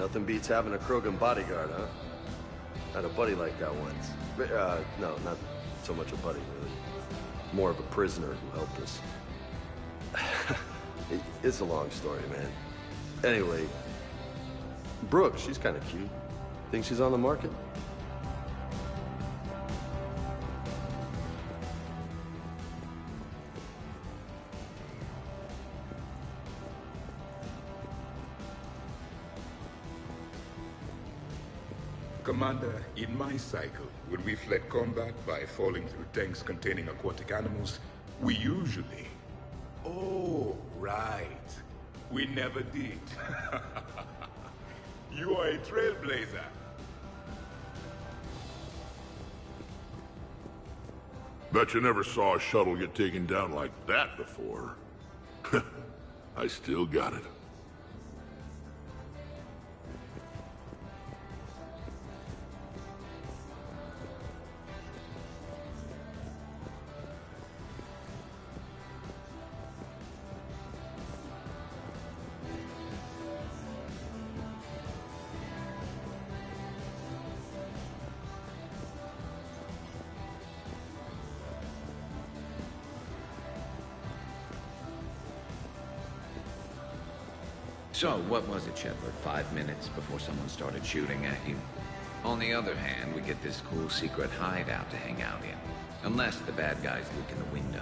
Nothing beats having a Krogan bodyguard, huh? Had a buddy like that once. No, not so much a buddy, really. More of a prisoner who helped us. It's a long story, man. Anyway, Brooke, she's kind of cute. Think she's on the market? Commander, in my cycle, when we fled combat by falling through tanks containing aquatic animals, we usually... Oh, right. We never did. You are a trailblazer. Bet you never saw a shuttle get taken down like that before. I still got it. So, what was it, Shepard? 5 minutes before someone started shooting at you? On the other hand, we get this cool secret hideout to hang out in. Unless the bad guys look in the window.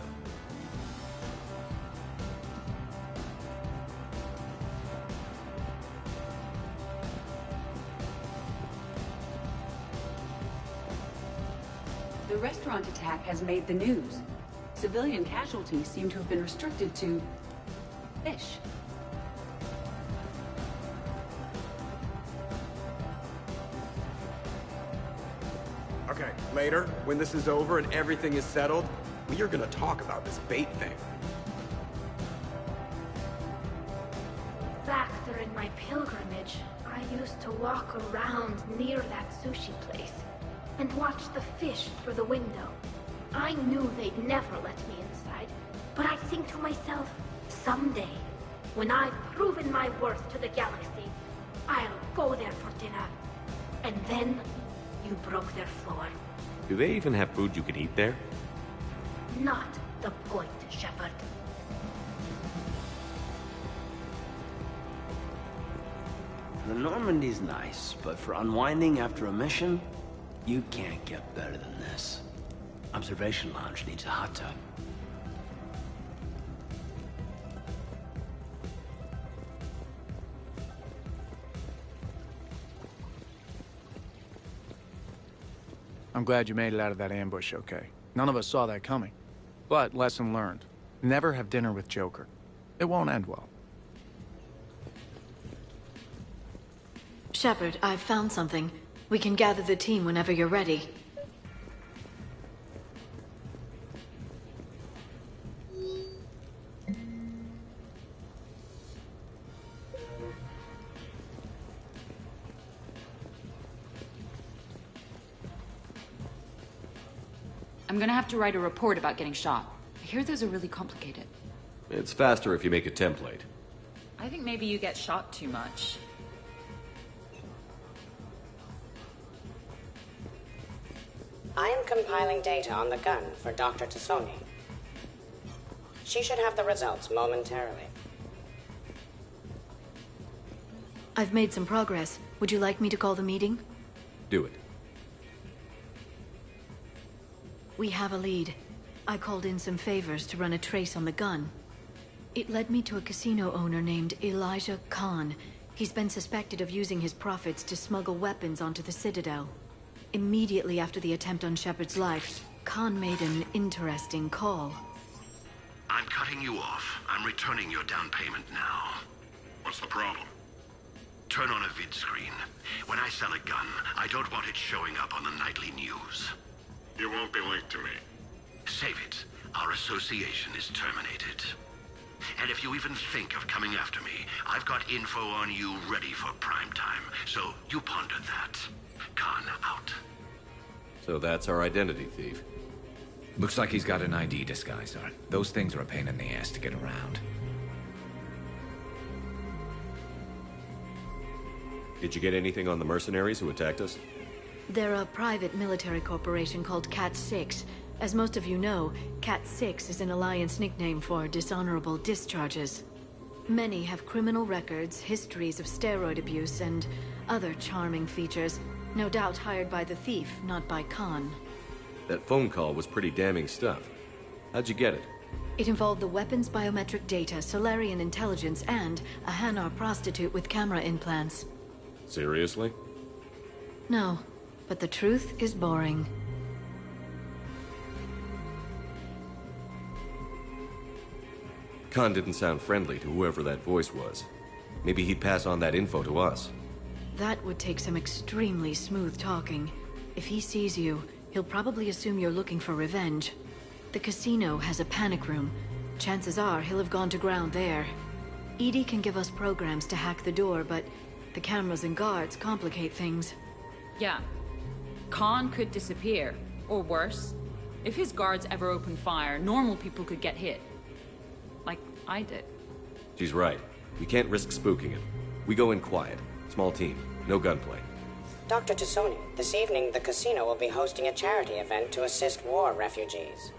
The restaurant attack has made the news. Civilian casualties seem to have been restricted to... fish. Okay, later, when this is over and everything is settled, we are gonna talk about this bait thing. Back during my pilgrimage, I used to walk around near that sushi place and watch the fish through the window. I knew they'd never let me inside, but I think to myself, someday, when I've proven my worth to the galaxy, I'll go there for dinner. And then, you broke their floor. Do they even have food you can eat there? Not the point, Shepard. The Normandy's nice, but for unwinding after a mission, you can't get better than this. Observation Lounge needs a hot tub. I'm glad you made it out of that ambush okay. None of us saw that coming. But lesson learned. Never have dinner with Joker. It won't end well. Shepard, I've found something. We can gather the team whenever you're ready. I'm gonna have to write a report about getting shot. I hear those are really complicated. It's faster if you make a template. I think maybe you get shot too much. I am compiling data on the gun for Dr. T'Soni. She should have the results momentarily. I've made some progress. Would you like me to call the meeting? Do it. We have a lead. I called in some favors to run a trace on the gun. It led me to a casino owner named Elijah Khan. He's been suspected of using his profits to smuggle weapons onto the Citadel. Immediately after the attempt on Shepard's life, Khan made an interesting call. I'm cutting you off. I'm returning your down payment now. What's the problem? Turn on a vid screen. When I sell a gun, I don't want it showing up on the nightly news. You won't be linked to me. Save it. Our association is terminated. And if you even think of coming after me, I've got info on you ready for prime time. So you ponder that. Khan out. So that's our identity thief. Looks like he's got an ID disguiser. Those things are a pain in the ass to get around. Did you get anything on the mercenaries who attacked us? They're a private military corporation called Cat-6. As most of you know, Cat-6 is an Alliance nickname for dishonorable discharges. Many have criminal records, histories of steroid abuse, and other charming features. No doubt hired by the thief, not by Khan. That phone call was pretty damning stuff. How'd you get it? It involved the weapons biometric data, Solarian intelligence, and a Hanar prostitute with camera implants. Seriously? No, but the truth is boring. Khan didn't sound friendly to whoever that voice was. Maybe he'd pass on that info to us. That would take some extremely smooth talking. If he sees you, he'll probably assume you're looking for revenge. The casino has a panic room. Chances are he'll have gone to ground there. EDI can give us programs to hack the door, but the cameras and guards complicate things. Yeah. Khan could disappear. Or worse. If his guards ever open fire, normal people could get hit. Like I did. She's right. We can't risk spooking him. We go in quiet. Small team. No gunplay. Dr. T'Soni, this evening the casino will be hosting a charity event to assist war refugees.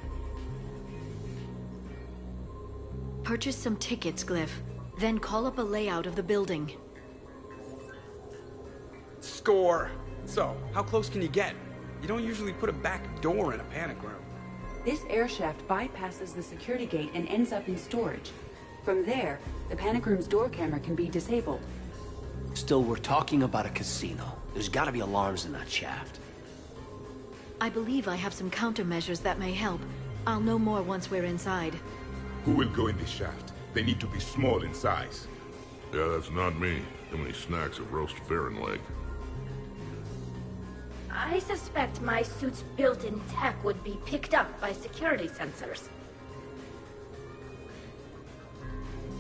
Purchase some tickets, Glyph. Then call up a layout of the building. Score! So, how close can you get? You don't usually put a back door in a panic room. This air shaft bypasses the security gate and ends up in storage. From there, the panic room's door camera can be disabled. Still, we're talking about a casino. There's gotta be alarms in that shaft. I believe I have some countermeasures that may help. I'll know more once we're inside. Who will go in this shaft? They need to be small in size. Yeah, that's not me. Too many snacks of roast Farron leg. I suspect my suit's built-in tech would be picked up by security sensors.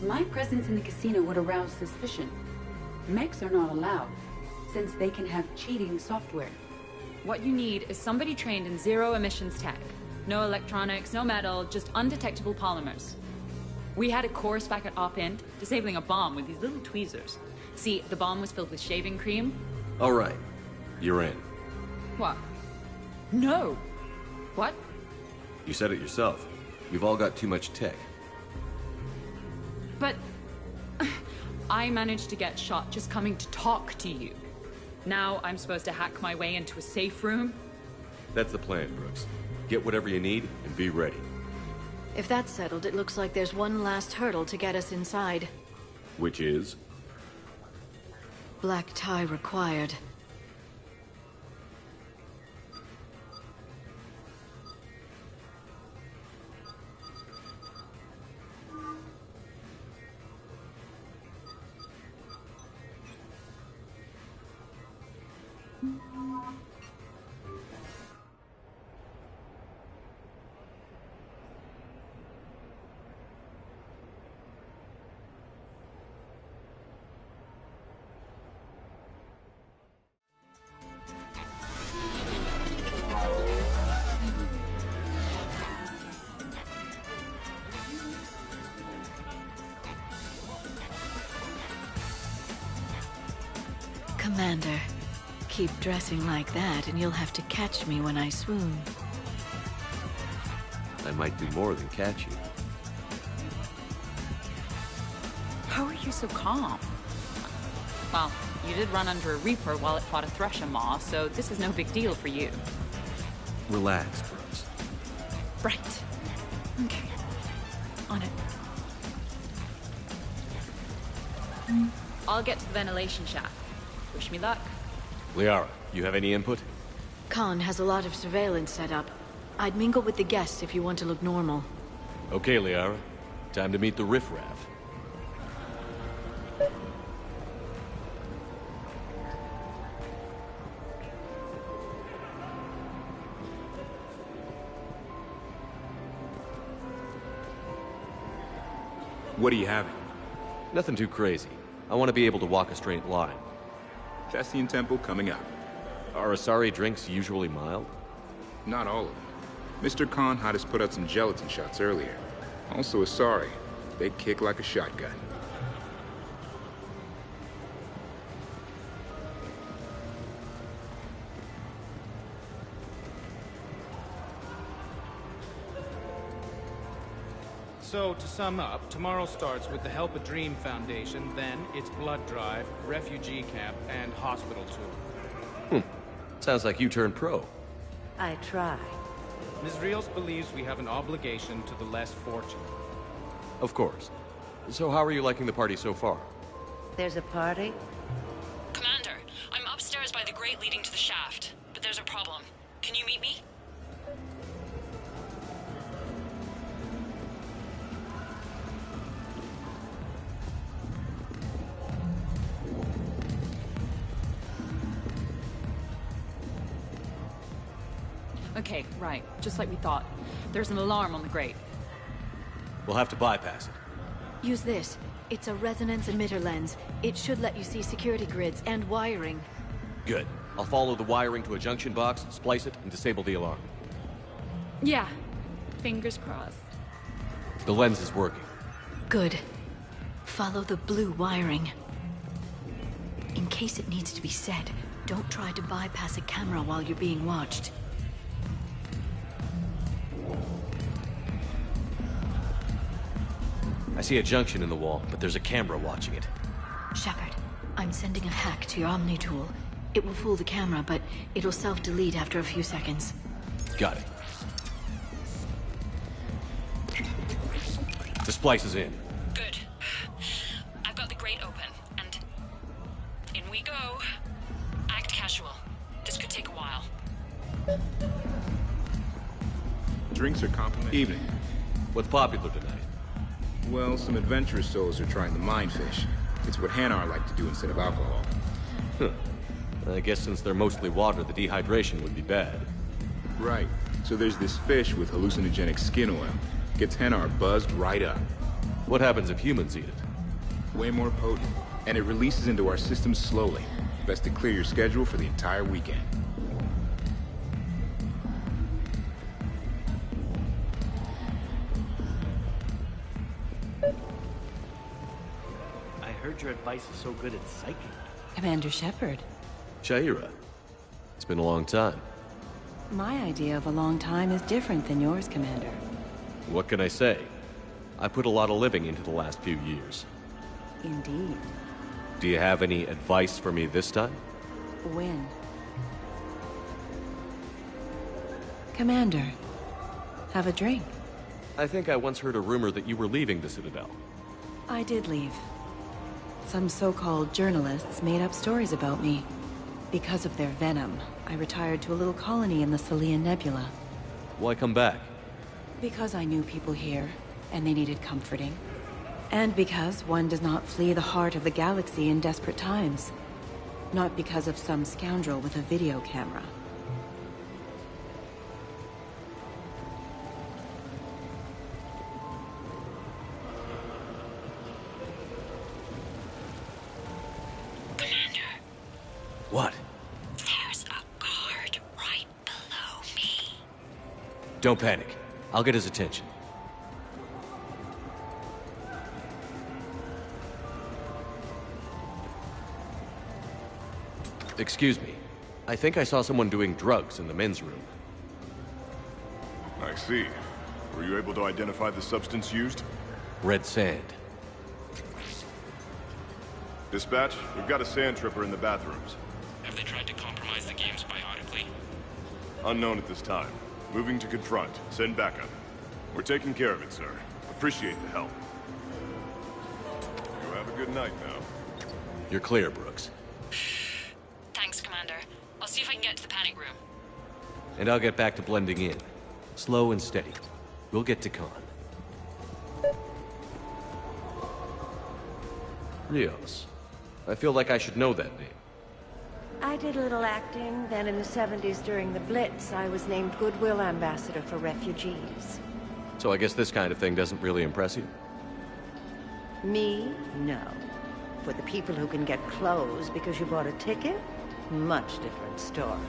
My presence in the casino would arouse suspicion. Mechs are not allowed, since they can have cheating software. What you need is somebody trained in zero emissions tech. No electronics, no metal, just undetectable polymers. We had a course back at Op-Int, disabling a bomb with these little tweezers. See, the bomb was filled with shaving cream. All right. You're in. What? No! What? You said it yourself. We've all got too much tech. But... I managed to get shot just coming to talk to you. Now I'm supposed to hack my way into a safe room? That's the plan, Brooks. Get whatever you need and be ready. If that's settled, it looks like there's one last hurdle to get us inside. Which is? Black tie required. Commander, keep dressing like that and you'll have to catch me when I swoon. I might do more than catch you. How are you so calm? Well, you did run under a Reaper while it fought a Thresher Maw, so this is no big deal for you. Relax, Brooks. Right. Okay. On it. I'll get to the ventilation shaft. Wish me luck. Liara, you have any input? Khan has a lot of surveillance set up. I'd mingle with the guests if you want to look normal. Okay, Liara. Time to meet the riffraff. What are you having? Nothing too crazy. I want to be able to walk a straight line. Cassian Temple coming up. Are Asari drinks usually mild? Not all of them. Mr. Khan had us put out some gelatin shots earlier. Also Asari. They kick like a shotgun. So, to sum up, tomorrow starts with the Help a Dream Foundation, then it's blood drive, refugee camp, and hospital tour. Sounds like you turned pro. I try. Ms. Rios believes we have an obligation to the less fortunate. Of course. So how are you liking the party so far? There's a party? Commander, I'm upstairs by the grate leading to the shaft, but there's a problem. Can you meet me? Okay, right. Just like we thought. There's an alarm on the grate. We'll have to bypass it. Use this. It's a resonance emitter lens. It should let you see security grids and wiring. Good. I'll follow the wiring to a junction box, splice it, and disable the alarm. Yeah. Fingers crossed. The lens is working. Good. Follow the blue wiring. In case it needs to be set, don't try to bypass a camera while you're being watched. I see a junction in the wall, but there's a camera watching it. Shepard, I'm sending a hack to your Omni tool. It will fool the camera, but it'll self-delete after a few seconds. Got it. The splice is in. Good. I've got the grate open, and in we go. Act casual. This could take a while. Drinks are complimentary. Evening. What's popular tonight? Well, some adventurous souls are trying the mindfish. It's what Hanar like to do instead of alcohol. Huh. I guess since they're mostly water, the dehydration would be bad. Right. So there's this fish with hallucinogenic skin oil. Gets Hanar buzzed right up. What happens if humans eat it? Way more potent. And it releases into our system slowly. Best to clear your schedule for the entire weekend. I heard your advice is so good at psychic. Commander Shepard. Sha'ira. It's been a long time. My idea of a long time is different than yours, Commander. What can I say? I put a lot of living into the last few years. Indeed. Do you have any advice for me this time? When? Commander, have a drink. I think I once heard a rumor that you were leaving the Citadel. I did leave. Some so-called journalists made up stories about me. Because of their venom, I retired to a little colony in the Salian Nebula. Why come back? Because I knew people here, and they needed comforting. And because one does not flee the heart of the galaxy in desperate times. Not because of some scoundrel with a video camera. What? There's a guard right below me. Don't panic. I'll get his attention. Excuse me. I think I saw someone doing drugs in the men's room. I see. Were you able to identify the substance used? Red sand. Dispatch, we've got a sand tripper in the bathrooms. Have they tried to compromise the games biotically? Unknown at this time. Moving to confront. Send backup. We're taking care of it, sir. Appreciate the help. You have a good night now. You're clear, Brooks. Thanks, Commander. I'll see if I can get to the panic room. And I'll get back to blending in. Slow and steady. We'll get to Khan. Rios. I feel like I should know that name. I did a little acting, then in the 70s during the Blitz, I was named Goodwill Ambassador for Refugees. So I guess this kind of thing doesn't really impress you? Me? No. For the people who can get clothes because you bought a ticket? Much different story.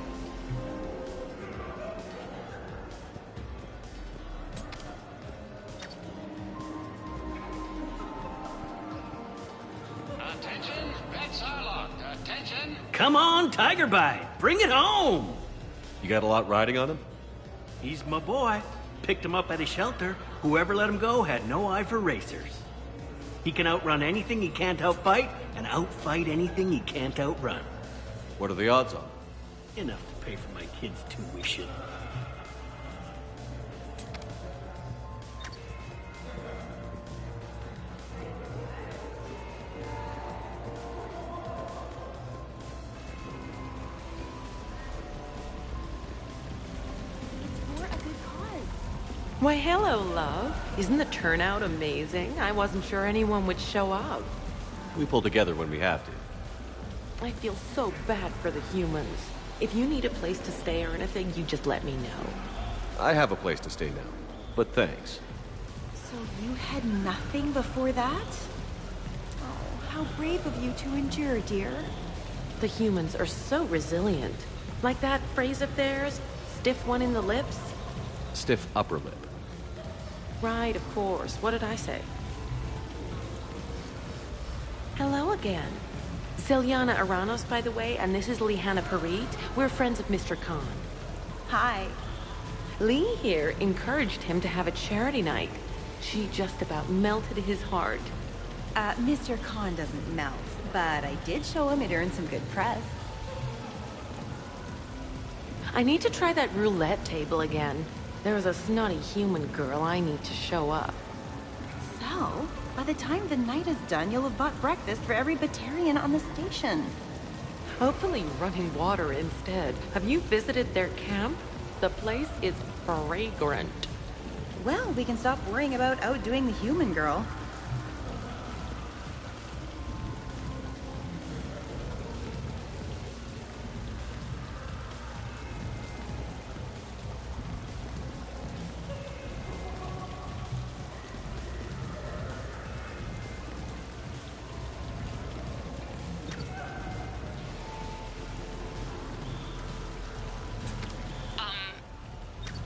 Attention, vets are locked. Attention. Come on, Tiger Bite! Bring it home! You got a lot riding on him? He's my boy. Picked him up at a shelter. Whoever let him go had no eye for racers. He can outrun anything he can't outfight, and outfight anything he can't outrun. What are the odds on? Enough to pay for my kid's tuition. Why, hello, love. Isn't the turnout amazing? I wasn't sure anyone would show up. We pull together when we have to. I feel so bad for the humans. If you need a place to stay or anything, you just let me know. I have a place to stay now, but thanks. So you had nothing before that? Oh, how brave of you to endure, dear. The humans are so resilient. Like that phrase of theirs, stiff one in the lips. Stiff upper lip. Right, of course. What did I say? Hello again. Celiana Aranos, by the way, and this is Lihanna Parit. We're friends of Mr. Khan. Hi. Lee here encouraged him to have a charity night. She just about melted his heart. Mr. Khan doesn't melt, but I did show him it earned some good press. I need to try that roulette table again. There was a snotty human girl I need to show up. So, by the time the night is done, you'll have bought breakfast for every Batarian on the station. Hopefully running water instead. Have you visited their camp? The place is fragrant. Well, we can stop worrying about outdoing the human girl.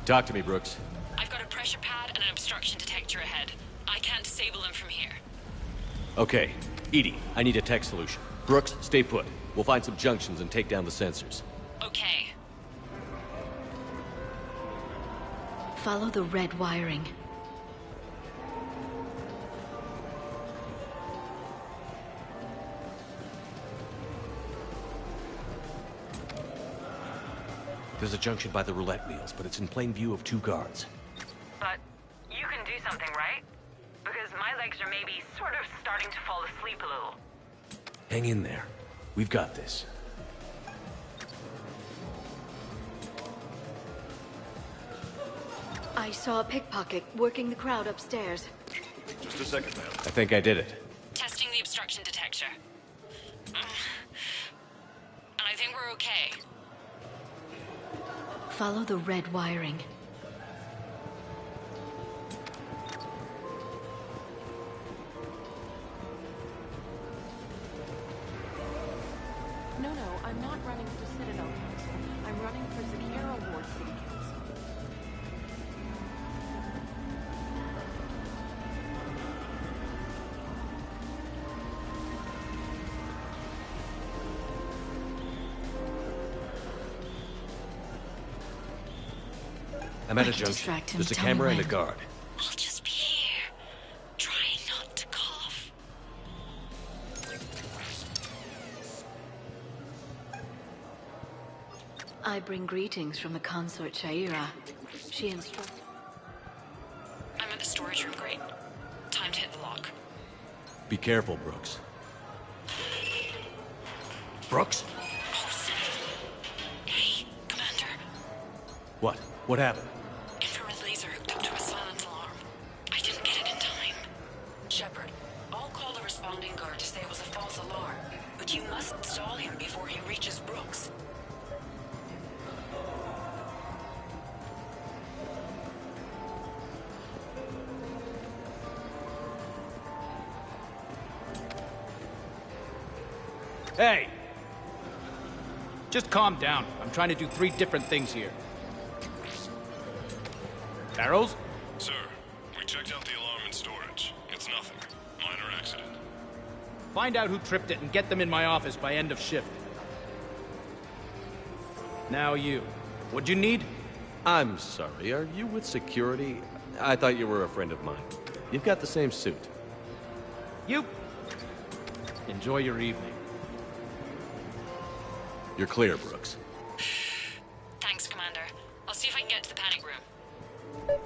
Talk to me, Brooks. I've got a pressure pad and an obstruction detector ahead. I can't disable them from here. Okay. Edie, I need a tech solution. Brooks, stay put. We'll find some junctions and take down the sensors. Okay. Follow the red wiring. There's a junction by the roulette wheels, but it's in plain view of 2 guards. But you can do something, right? Because my legs are maybe sort of starting to fall asleep a little. Hang in there. We've got this. I saw a pickpocket working the crowd upstairs. Just a second, ma'am. I think I did it. Testing the obstruction detector. And I think we're okay. Follow the red wiring. No, I'm not running for Citadel Council. I'm running for Zakera Ward City Council. I'm at a junction. There's a camera and a guard. I'll just be here, trying not to cough. I bring greetings from the consort Shaira. She instructed... I'm at the storage room, great. Time to hit the lock. Be careful, Brooks. Brooks? Hey, Commander. What? What happened? Infrared laser hooked up to a silent alarm. I didn't get it in time. Shepard, I'll call the responding guard to say it was a false alarm, but you must install him before he reaches Brooks. Hey! Just calm down. I'm trying to do 3 different things here. Barrows? Sir, we checked out the alarm in storage. It's nothing. Minor accident. Find out who tripped it and get them in my office by end of shift. Now you. What'd you need? I'm sorry, are you with security? I thought you were a friend of mine. You've got the same suit. You... Enjoy your evening. You're clear, Brooks. Thanks, Commander. I'll see if I can get to the panic room.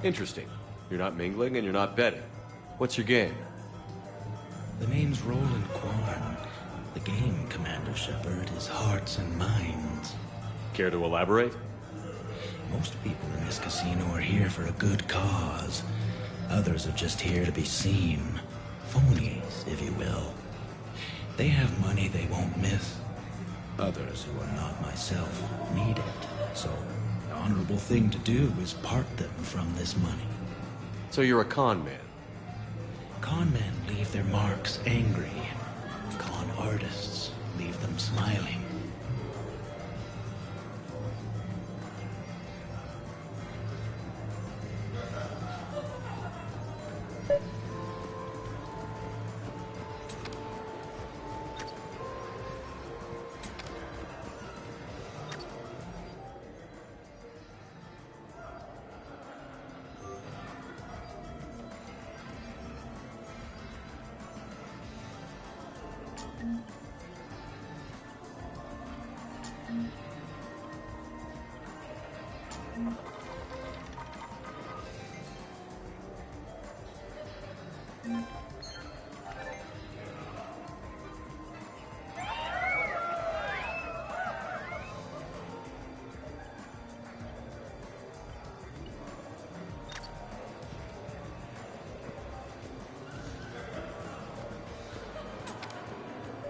Interesting. You're not mingling and you're not betting. What's your game? The name's Roland Quarn. The game, Commander Shepard, is hearts and minds. Care to elaborate? Most people in this casino are here for a good cause. Others are just here to be seen. Phonies, if you will. They have money they won't miss. Others, who are not myself, need it. So, the honorable thing to do is part them from this money. So you're a con man? Con men leave their marks angry. Con artists leave them smiling.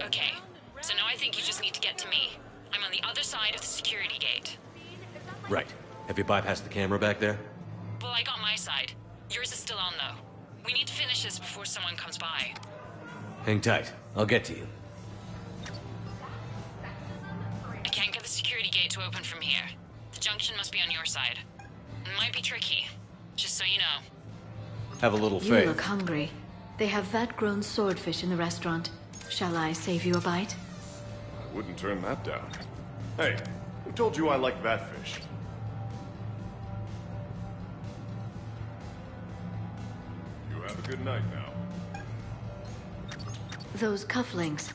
Okay, so now I think you just need to get to me. I'm on the other side of the security gate. Right. Have you bypassed the camera back there? Well, I got my side. Yours is still on, though. We need to finish this before someone comes by. Hang tight. I'll get to you. I can't get the security gate to open from here. The junction must be on your side. It might be tricky, just so you know. Have a little You faith. look hungry. They have vat-grown swordfish in the restaurant. Shall I save you a bite? I wouldn't turn that down. Hey, who told you I like that fish? You have a good night now. Those cufflinks.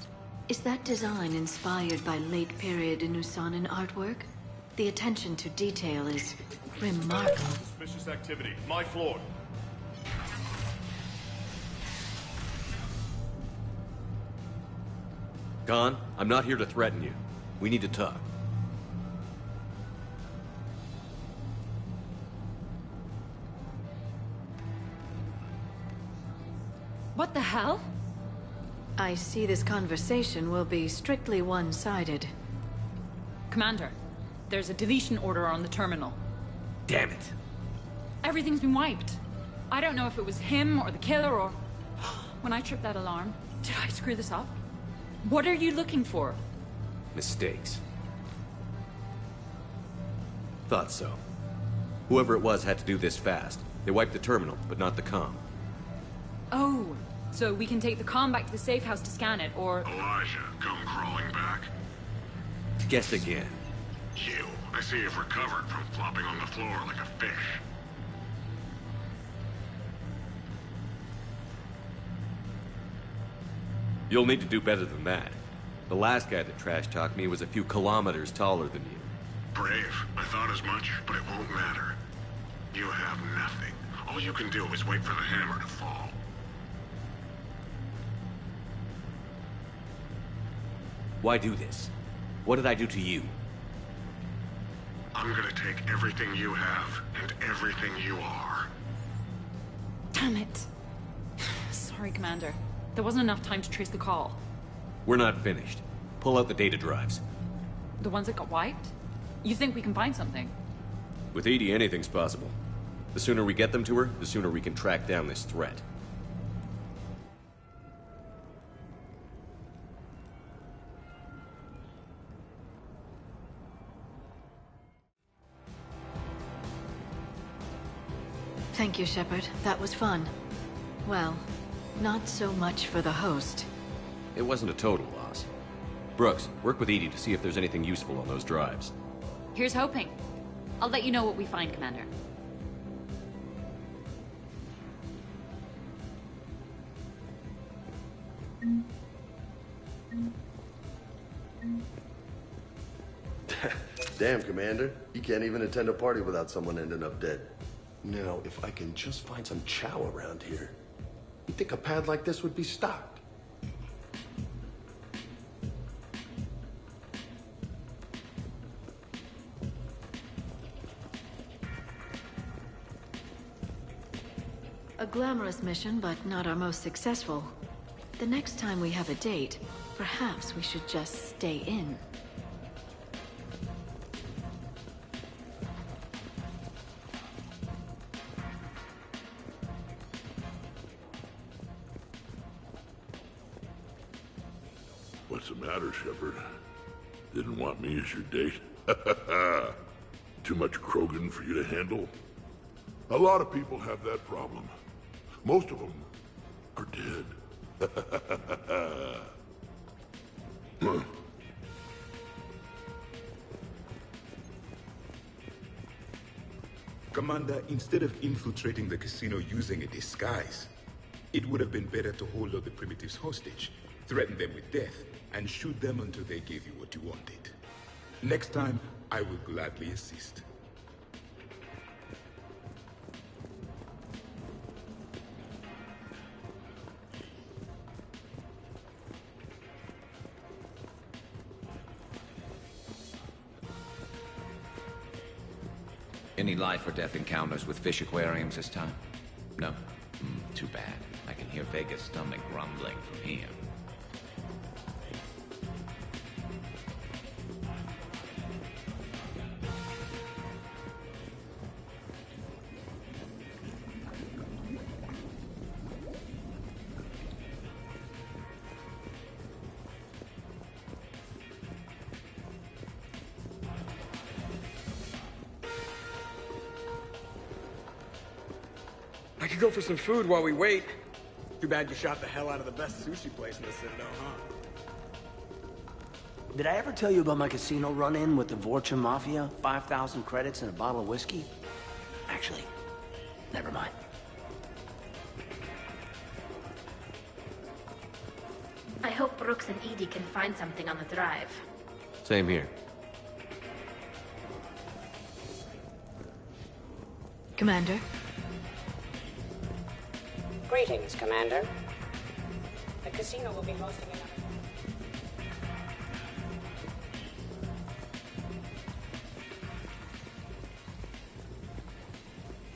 Is that design inspired by late-period Inusanan artwork? The attention to detail is remarkable. Suspicious activity. My floor. Khan, I'm not here to threaten you. We need to talk. What the hell? I see this conversation will be strictly one-sided. Commander, there's a deletion order on the terminal. Damn it. Everything's been wiped. I don't know if it was him or the killer or... When I tripped that alarm, did I screw this up? What are you looking for? Mistakes. Thought so. Whoever it was had to do this fast. They wiped the terminal, but not the comm. Oh, so we can take the comm back to the safe house to scan it, or... Elijah, come crawling back. Guess again. You. I see you've recovered from flopping on the floor like a fish. You'll need to do better than that. The last guy that trash-talked me was a few kilometers taller than you. Brave. I thought as much, but it won't matter. You have nothing. All you can do is wait for the hammer to fall. Why do this? What did I do to you? I'm gonna take everything you have and everything you are. Damn it. Sorry, Commander. There wasn't enough time to trace the call. We're not finished. Pull out the data drives. The ones that got wiped? You think we can find something? With EDI, anything's possible. The sooner we get them to her, the sooner we can track down this threat. Thank you, Shepard. That was fun. Well, not so much for the host. It wasn't a total loss. Brooks, work with EDI to see if there's anything useful on those drives. Here's hoping. I'll let you know what we find, Commander. Damn, Commander. You can't even attend a party without someone ending up dead. Now, if I can just find some chow around here, you think a pad like this would be stocked? A glamorous mission, but not our most successful. The next time we have a date, perhaps we should just stay in. What's the matter, Shepard? Didn't want me as your date? Too much Krogan for you to handle? A lot of people have that problem. Most of them are dead. Commander, instead of infiltrating the casino using a disguise, it would have been better to hold all the primitives hostage, threaten them with death, and shoot them until they gave you what you wanted. Next time, I will gladly assist. Any life or death encounters with fish aquariums this time? No? Too bad. I can hear Vega's stomach rumbling from here. I could go for some food while we wait. Too bad you shot the hell out of the best sushi place in the Citadel, huh? Did I ever tell you about my casino run-in with the Vorcha Mafia? 5,000 credits and a bottle of whiskey? Actually, never mind. I hope Brooks and EDI can find something on the drive. Same here. Commander? Greetings, Commander. The casino will be hosting another...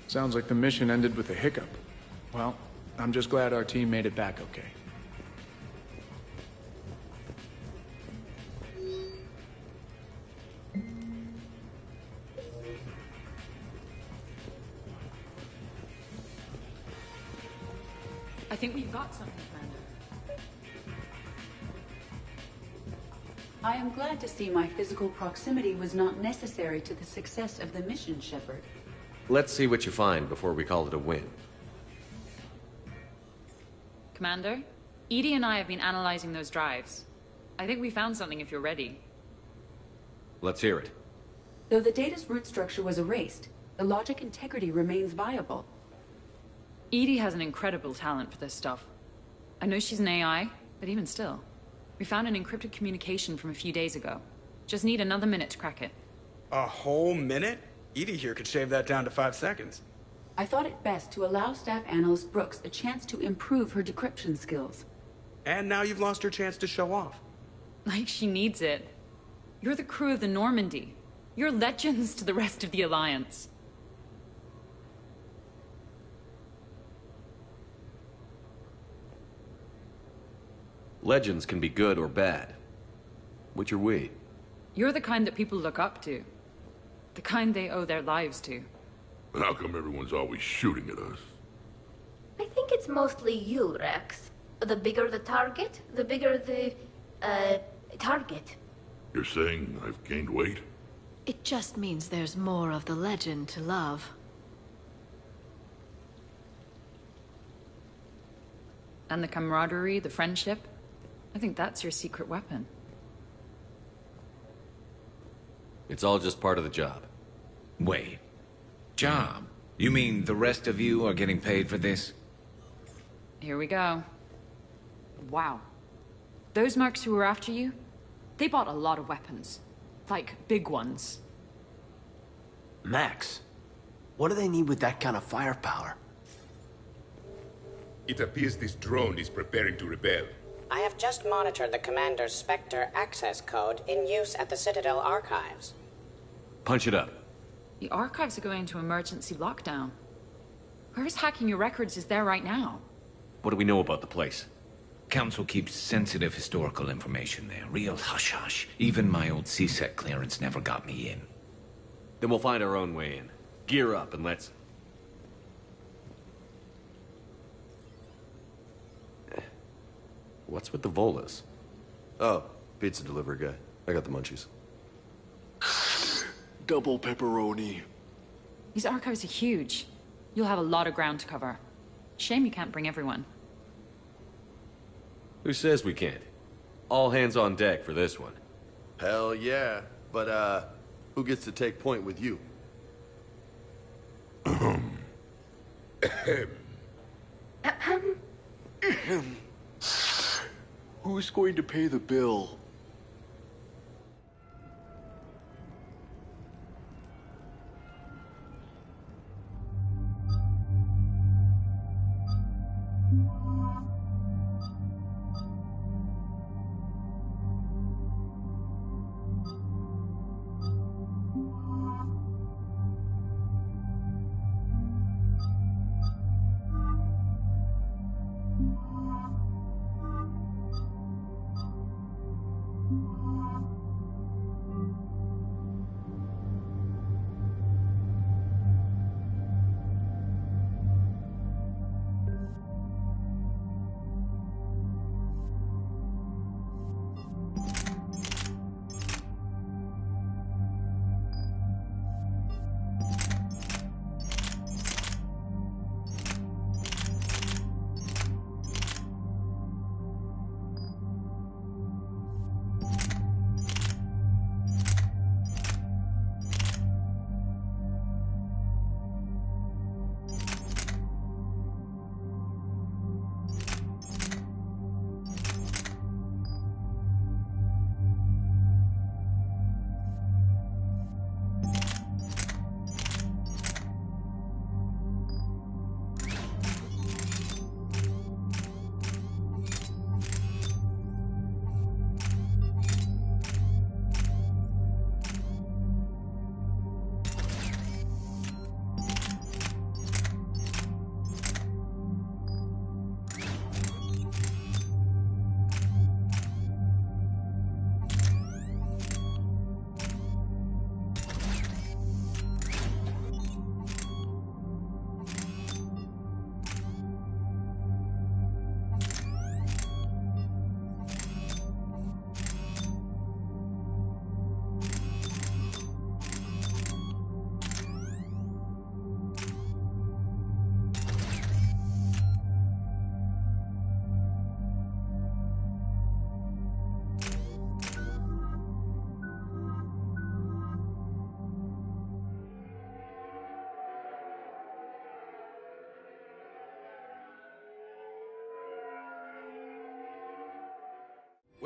Sounds like the mission ended with a hiccup. Well, I'm just glad our team made it back okay. I think we've got something, Commander. I am glad to see my physical proximity was not necessary to the success of the mission, Shepard. Let's see what you find before we call it a win. Commander, EDI and I have been analyzing those drives. I think we found something if you're ready. Let's hear it. Though the data's root structure was erased, the logic integrity remains viable. EDI has an incredible talent for this stuff. I know she's an AI, But even still, we found an encrypted communication from a few days ago. Just need another minute to crack it. A whole minute? Edie here could shave that down to 5 seconds. I thought it best to allow Staff Analyst Brooks a chance to improve her decryption skills. And now you've lost your chance to show off. Like she needs it. You're the crew of the Normandy. You're legends to the rest of the Alliance. Legends can be good or bad. Which are we? You're the kind that people look up to. The kind they owe their lives to. How come everyone's always shooting at us? I think it's mostly you, Rex. The bigger the target, the bigger the, target. You're saying I've gained weight? It just means there's more of the legend to love. And the camaraderie, the friendship. I think that's your secret weapon. It's all just part of the job. Wait. Job? You mean the rest of you are getting paid for this? Here we go. Wow. Those mercs who were after you, they bought a lot of weapons. Like, big ones. Max, what do they need with that kind of firepower? It appears this drone is preparing to rebel. I have just monitored the Commander's Spectre access code in use at the Citadel archives. Punch it up. The archives are going into emergency lockdown. Whoever's hacking your records is there right now. What do we know about the place? Council keeps sensitive historical information there. Real hush-hush. Even my old CSEC clearance never got me in. Then we'll find our own way in. Gear up and let's... What's with the Volas? Oh, pizza delivery guy. I got the munchies. Double pepperoni. These archives are huge. You'll have a lot of ground to cover. Shame you can't bring everyone. Who says we can't? All hands on deck for this one. Hell yeah. But, who gets to take point with you? Who's going to pay the bill?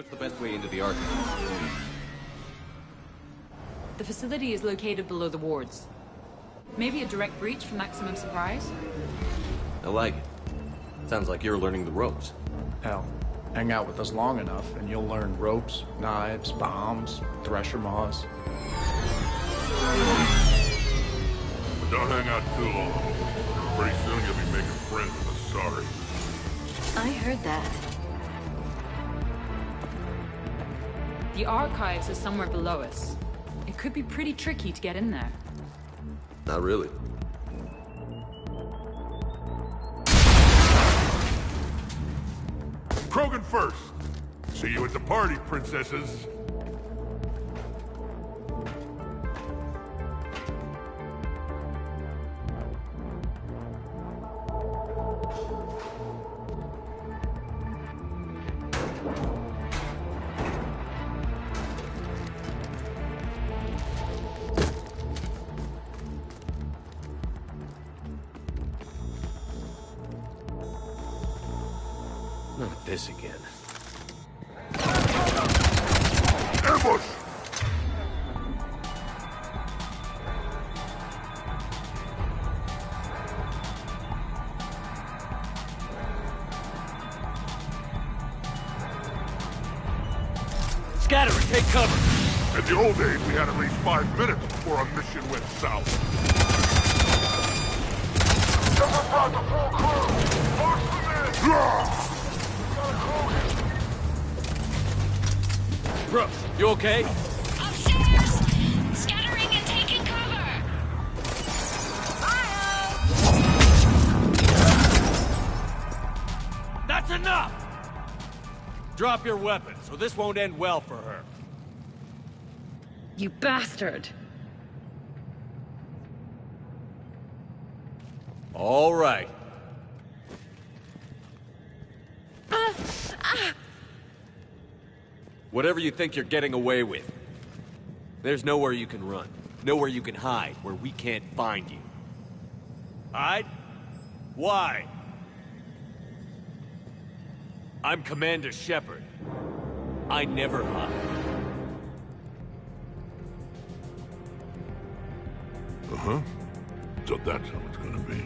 What's the best way into the Archive? The facility is located below the wards. Maybe a direct breach for maximum surprise? I like it. Sounds like you're learning the ropes. Hell, hang out with us long enough and you'll learn ropes, knives, bombs, thresher maws. But don't hang out too long. Pretty soon you'll be making friends with us, sorry. I heard that. The Archives is somewhere below us. It could be pretty tricky to get in there. Not really. Krogan first. See you at the party, princesses. Not this again. Ambush! Scatter and take cover! In the old days, we had at least 5 minutes before a mission went south. Brooks, you okay? Upstairs! Scattering and taking cover! That's enough! Drop your weapons, or this won't end well for her. You bastard! All right. Whatever you think you're getting away with, there's nowhere you can run. Nowhere you can hide where we can't find you. Hide? Why? I'm Commander Shepard. I never hide. Uh-huh. So that's how it's gonna be.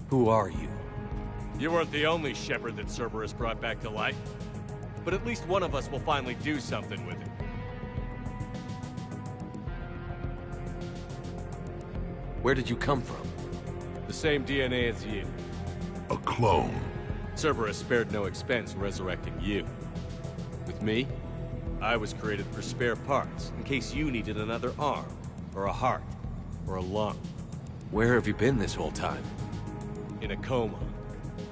Who are you? You weren't the only Shepard that Cerberus brought back to life. But at least one of us will finally do something with it. Where did you come from? The same DNA as you. A clone. Cerberus spared no expense resurrecting you. With me, I was created for spare parts, in case you needed another arm, or a heart, or a lung. Where have you been this whole time? In a coma,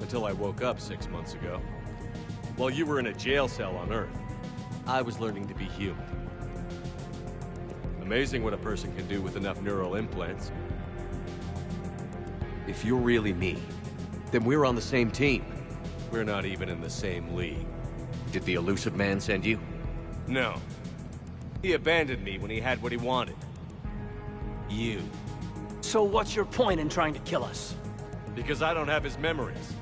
until I woke up 6 months ago. While you were in a jail cell on Earth, I was learning to be human. Amazing what a person can do with enough neural implants. If you're really me, then we're on the same team. We're not even in the same league. Did the Illusive Man send you? No. He abandoned me when he had what he wanted. You. So what's your point in trying to kill us? Because I don't have his memories.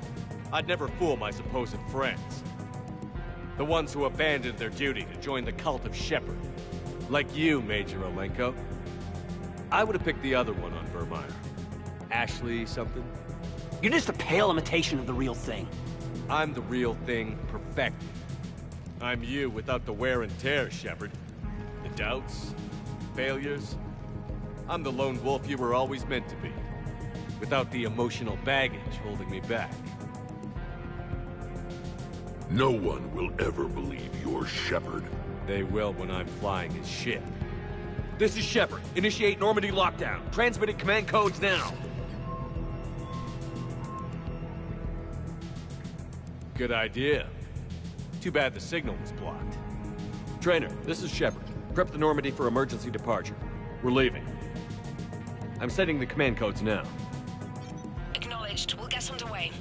I'd never fool my supposed friends. The ones who abandoned their duty to join the cult of Shepard. Like you, Major Alenko. I would have picked the other one on Vermeer. Ashley something? You're just a pale imitation of the real thing. I'm the real thing perfected. I'm you without the wear and tear, Shepard. The doubts, failures. I'm the lone wolf you were always meant to be. Without the emotional baggage holding me back. No one will ever believe you're Shepard. They will when I'm flying his ship. This is Shepard. Initiate Normandy lockdown. Transmitting command codes now. Good idea. Too bad the signal was blocked. Trainer, this is Shepard. Prep the Normandy for emergency departure. We're leaving. I'm setting the command codes now. Acknowledged. We'll get underway.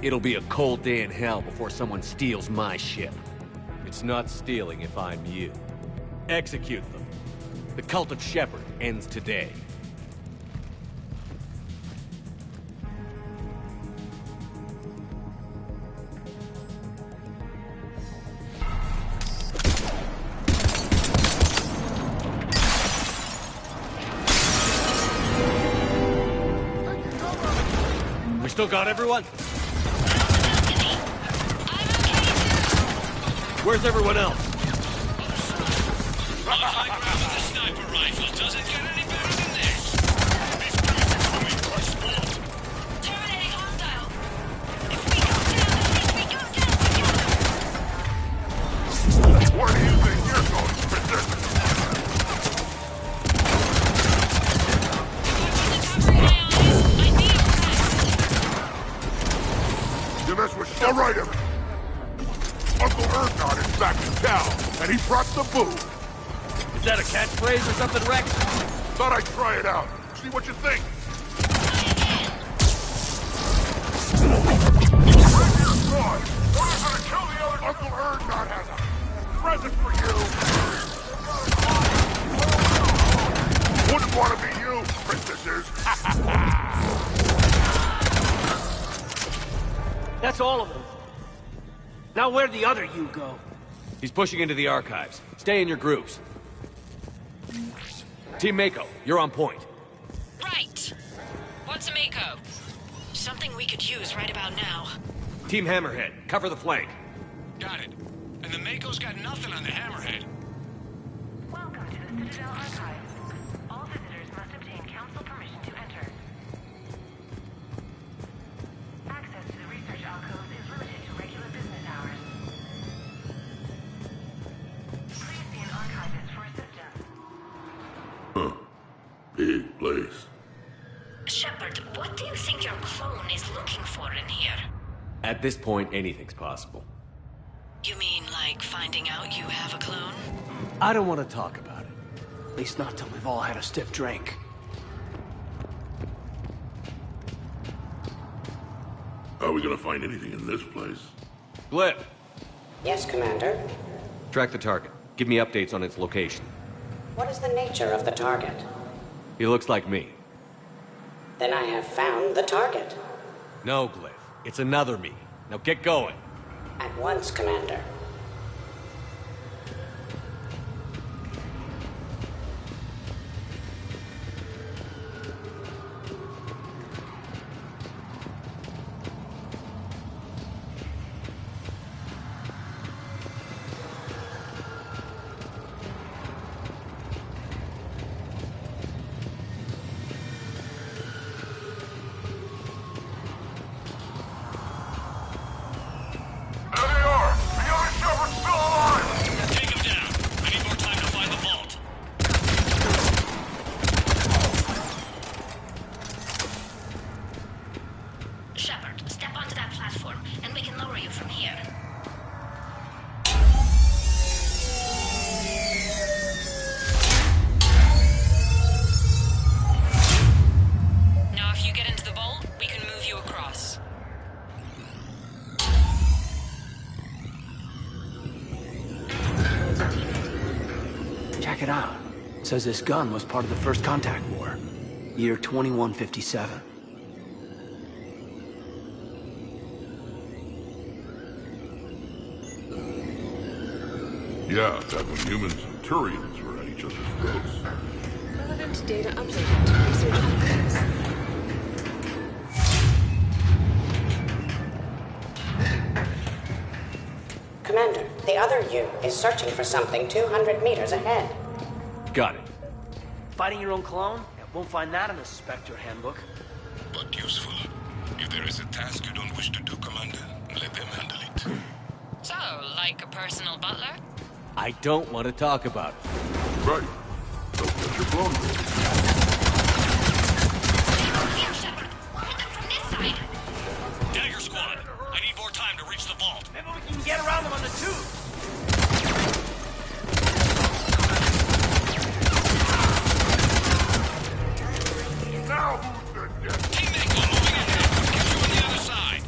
It'll be a cold day in hell before someone steals my ship. It's not stealing if I'm you. Execute them. The cult of Shepard ends today. We still got everyone? Where's everyone else? Where do you think you're going, Princess? You mess with all right, Evan. Uncle Erdnot is back in town, and he brought the booze. Is that a catchphrase or something, Rex? Thought I'd try it out. See what you think. Bring your sword. We're gonna kill the other. Uncle Erdnot has a present for you. Wouldn't want to be you, princesses. That's all of them. Now where'd the other you go? He's pushing into the archives. Stay in your groups. Team Mako, you're on point. Right. What's a Mako? Something we could use right about now. Team Hammerhead, cover the flank. Got it. And the Mako's got nothing on the Hammerhead. Welcome to the Citadel Archives. All visitors must obtain council permission to enter. Access to the research alcove is limited to regular business hours. Please see an archivist for assistance. Huh. Big place. Shepard, what do you think your clone is looking for in here? At this point, anything's possible. You mean like finding out you have a clone? I don't want to talk about it. At least not till we've all had a stiff drink. Are we gonna find anything in this place? Glyph, Yes, Commander. track the target. Give me updates on its location. What is the nature of the target? He looks like me. Then I have found the target. No, Glyph. It's another me. Now get going. At once, Commander. Check it out. It says this gun was part of the First Contact War. Year 2157. Yeah, back when humans and Turians were at each other's throats. Relevant data updated to research archives. Commander, the other you is searching for something 200 meters ahead. Got it. Fighting your own clone? Yeah, won't find that in the Spectre handbook. But useful. If there is a task you don't wish to do, Commander, let them handle it. So, like a personal butler? I don't want to talk about it. Right. Don't get your clone. Here, Shepard. Hit them from this side. Dagger Squad, I need more time to reach the vault. Maybe we can get around them on the tube. Now who's the dead? Team Mako moving ahead. Get you on the other side.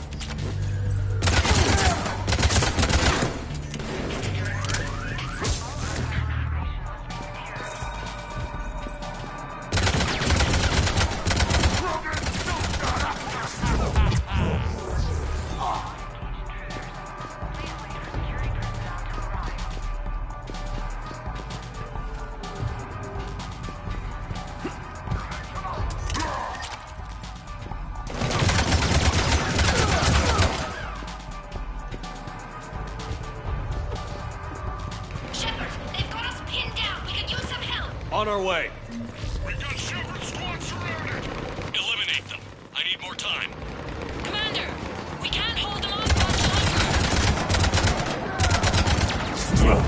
On our way. We've got Shepard squad surrounded! Eliminate them. I need more time. Commander, we can't hold them off much longer.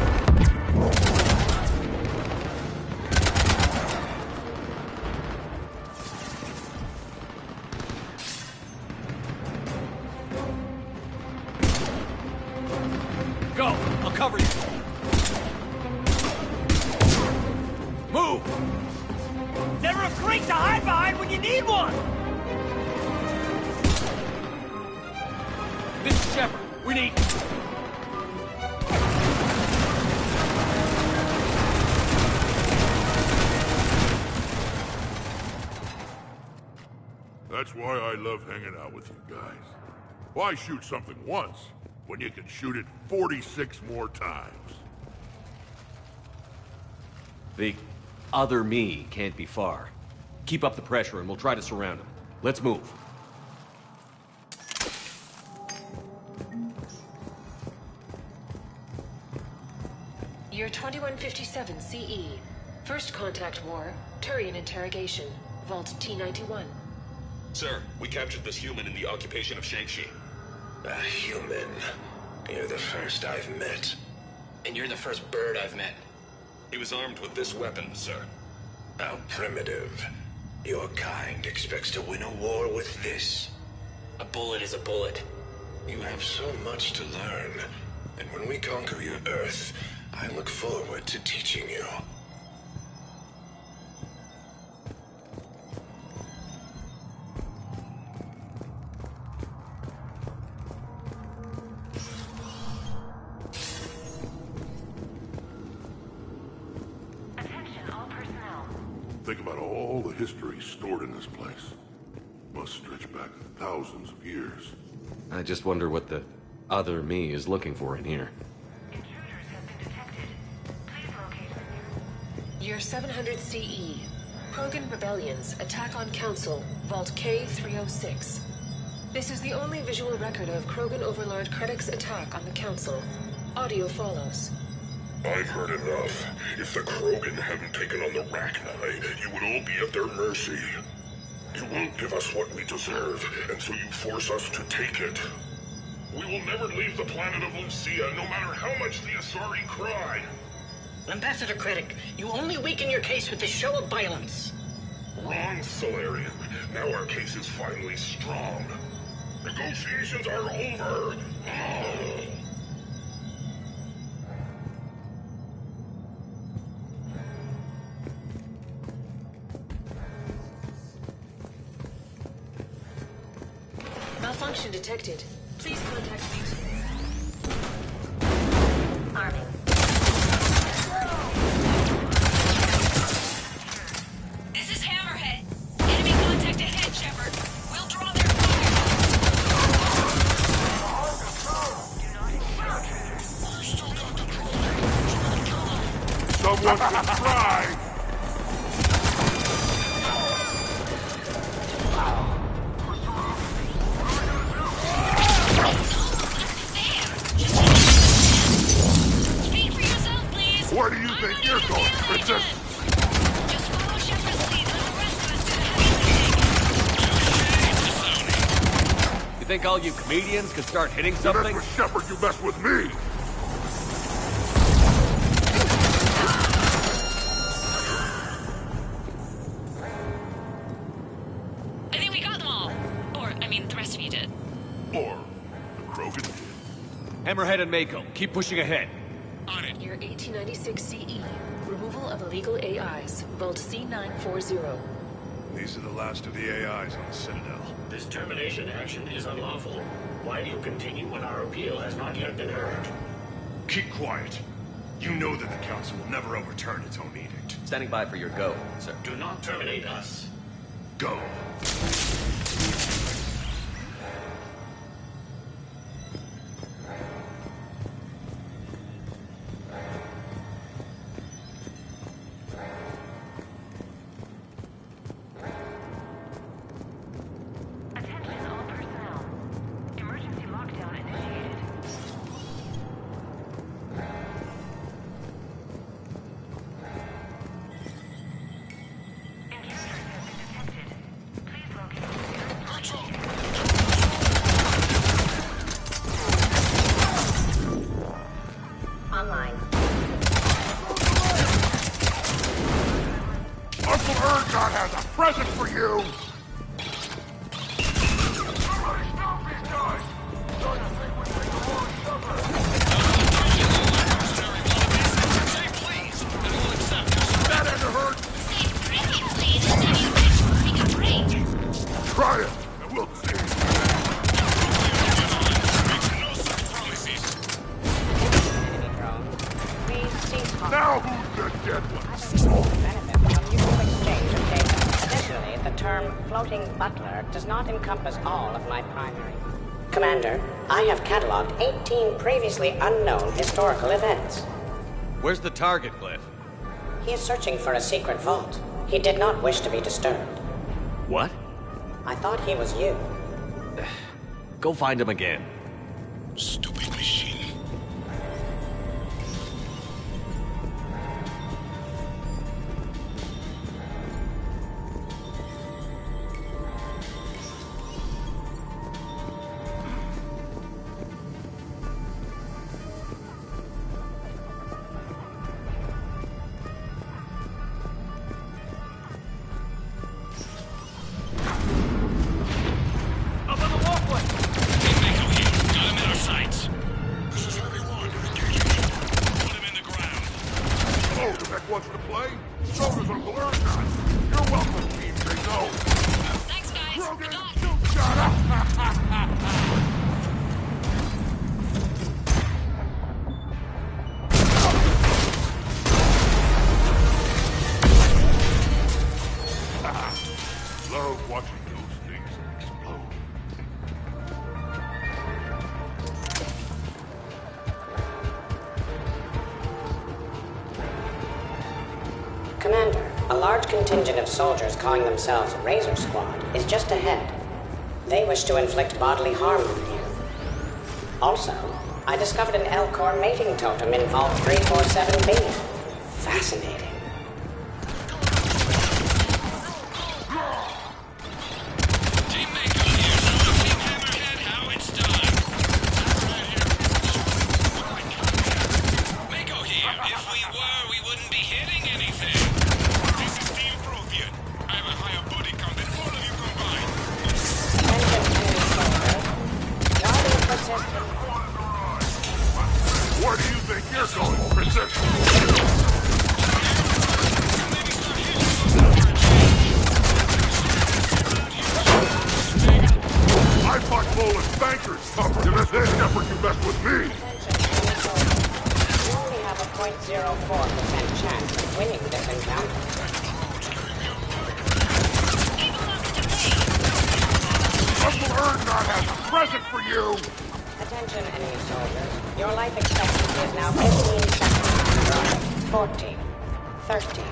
Go! I'll cover you. Move! Never a crate to hide behind when you need one! This is Shepard. We need... That's why I love hanging out with you guys. Why shoot something once when you can shoot it 46 more times? The other me can't be far. Keep up the pressure and we'll try to surround him. Let's move. Year 2157 CE. First contact war. Turian interrogation. Vault T-91. Sir, we captured this human in the occupation of Shang-Chi. A human? You're the first I've met. And you're the first bird I've met. He was armed with this weapon, sir. How primitive. Your kind expects to win a war with this. A bullet is a bullet. You have so much to learn. And when we conquer your Earth, I look forward to teaching you. Think about all the history stored in this place. Must stretch back thousands of years. I just wonder what the other me is looking for in here. Year 700 CE. Krogan rebellions. Attack on Council. Vault K-306. This is the only visual record of Krogan Overlord Krennic's attack on the Council. Audio follows. I've heard enough. If the Krogan hadn't taken on the Rachni, you would all be at their mercy. You won't give us what we deserve, and so you force us to take it. We will never leave the planet of Lucia, no matter how much the Asari cry. Ambassador Krennic, you only weaken your case with this show of violence. Wrong, Solarian. Now our case is finally strong. Negotiations are over. Malfunction detected. Please contact me. Arming. This is Hammerhead. Enemy contact ahead, Shepard. We'll draw their fire. Someone can try! Where do you think you're going, Princess? Just follow Shepard's lead and the rest of us do the heavy lifting. You think all you comedians could start hitting something? You mess with Shepard, you mess with me! I think we got them all. Or, I mean, the rest of you did. Or the Krogan did. Hammerhead and Mako, keep pushing ahead. On it. Year 1896 CE. Removal of illegal AIs. Vault C940. These are the last of the AIs on the Citadel. This termination action is unlawful. Why do you continue when our appeal has not yet been heard? Keep quiet. You know that the Council will never overturn its own edict. Standing by for your go, sir. Do not terminate us. Go. Urgot has a present for you! Somebody stop these guys! Don't you think we take the wrong sucker? Say please, and we'll accept your surrender. That had to hurt! Say pretty please, and then you bitch will take a break. Try it, and we'll see. No such promises. Please cease hostile. Now who's the dead one? Benefit from mutual exchange of data. Additionally, the term floating butler does not encompass all of my primary. Commander, I have cataloged 18 previously unknown historical events. Where's the target, Cliff? He is searching for a secret vault. He did not wish to be disturbed. What? I thought he was you. Go find him again. Stupid machine. Up on the walkway! Team Mako here. Got him in our sights. This is Heavy 1. Engaging. Put him in the ground. Oh, the Mech wants to play? So does Uncle Urgot. You're welcome, Team Mako. Thanks, guys. Krogan, shut up! Love watching those things explode. Commander, a large contingent of soldiers calling themselves Razor Squad is just ahead. They wish to inflict bodily harm on you. Also, I discovered an Elcor mating totem in Vault 347B. Fascinating. Team Mako here. Team Hammerhead, how it's done. Right here. Mako here. If we were, we wouldn't be hitting anything. This is Team Prothean. I have a higher body count than all of you combined. Where do you think you're going, Princess? I fought Poland's bankers, tougher. If this Shepard, you mess with me. You only have a 0.04% chance of winning this encounter. Uncle Urgot has a present for you. Attention, enemy soldiers. Your life expectancy is now 15 seconds. 14, 13,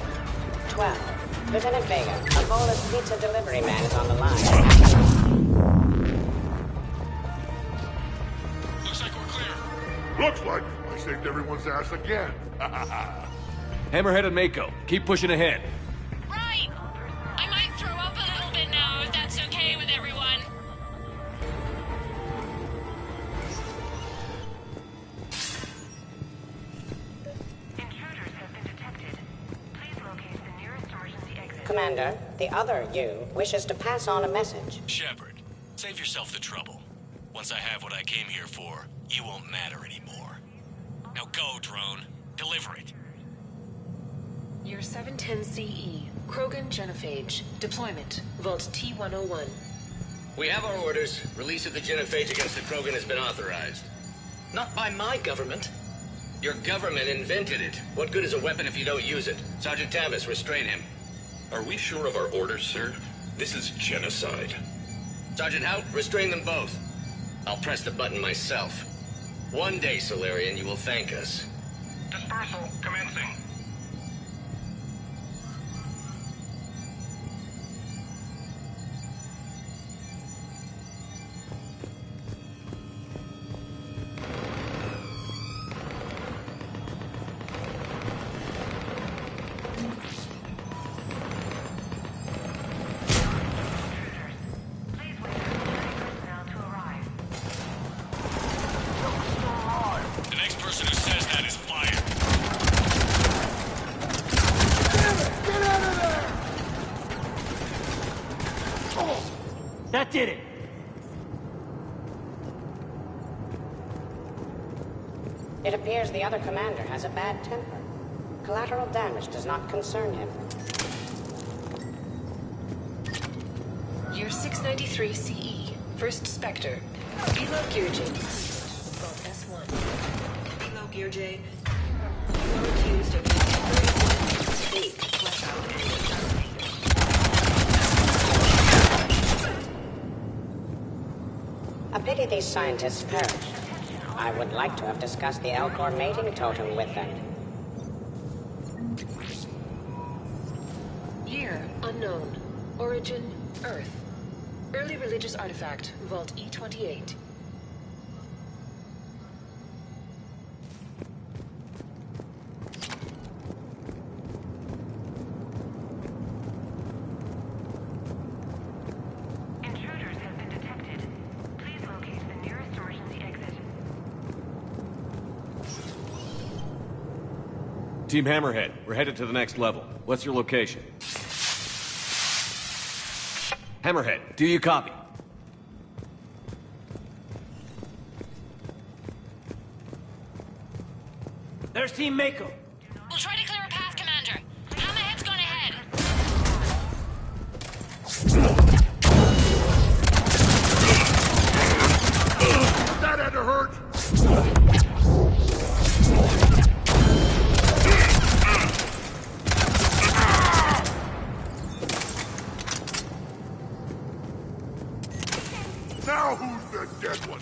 12. Lieutenant Vega, a Volus pizza delivery man is on the line. Looks like we're clear. Looks like I saved everyone's ass again. Hammerhead and Mako, keep pushing ahead. Right! I might throw up a little bit now, if that's okay with everyone. Intruders have been detected. Please locate the nearest emergency exit. Commander, the other you wishes to pass on a message. Shepard, save yourself the trouble. Once I have what I came here for, you won't matter anymore. Now go, drone. Deliver it. Year 710 CE, Krogan Genophage. Deployment, Vault T-101. We have our orders. Release of the genophage against the Krogan has been authorized. Not by my government. Your government invented it. What good is a weapon if you don't use it? Sergeant Tavis, restrain him. Are we sure of our orders, sir? This is genocide. Sergeant Hout, restrain them both. I'll press the button myself. One day, Solarian, you will thank us. Dispersal commencing. The next person who says that is fired. That did it! It appears the other commander has a bad temper. Collateral damage does not concern him. Year 693 CE. First Spectre. Below Gear J. Vault S1. Below Gear J. You are accused of fake flesh out and A pity these scientists perished. I would like to have discussed the Elcor mating totem with them. Year unknown. Origin Earth. Early religious artifact, Vault E28. Intruders have been detected. Please locate the nearest emergency exit. Team Hammerhead, we're headed to the next level. What's your location? Hammerhead, do you copy? There's Team Mako. We'll try to clear a path, Commander. Hammerhead's gone ahead. That had to hurt! Now who's the dead one?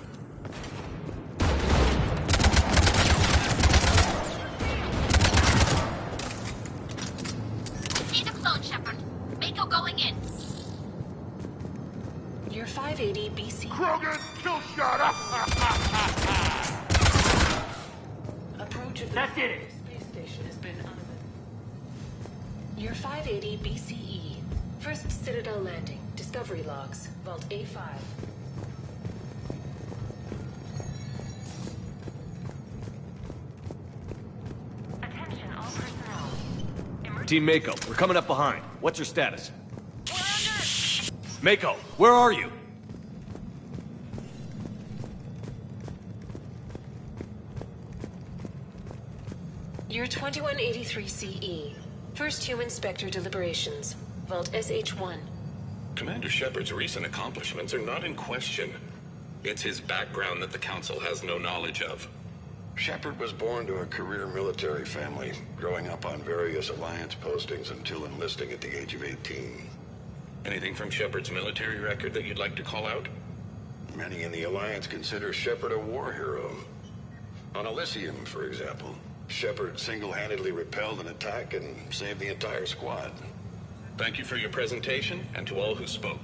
Need a clone, Shepard. Mako going in. Year 580 BC. Krogan, kill shot! Approach of the That did it! space station has been Year 580 BCE. First Citadel landing. Discovery logs. Vault A5. Attention all personnel. Team Mako, we're coming up behind. What's your status? We're under! Mako, where are you? Year 2183 CE. First Human Spectre deliberations. Vault SH1. Commander Shepard's recent accomplishments are not in question. It's his background that the Council has no knowledge of. Shepard was born to a career military family, growing up on various Alliance postings until enlisting at the age of 18. Anything from Shepard's military record that you'd like to call out? Many in the Alliance consider Shepard a war hero. On Elysium, for example, Shepard single-handedly repelled an attack and saved the entire squad. Thank you for your presentation, and to all who spoke.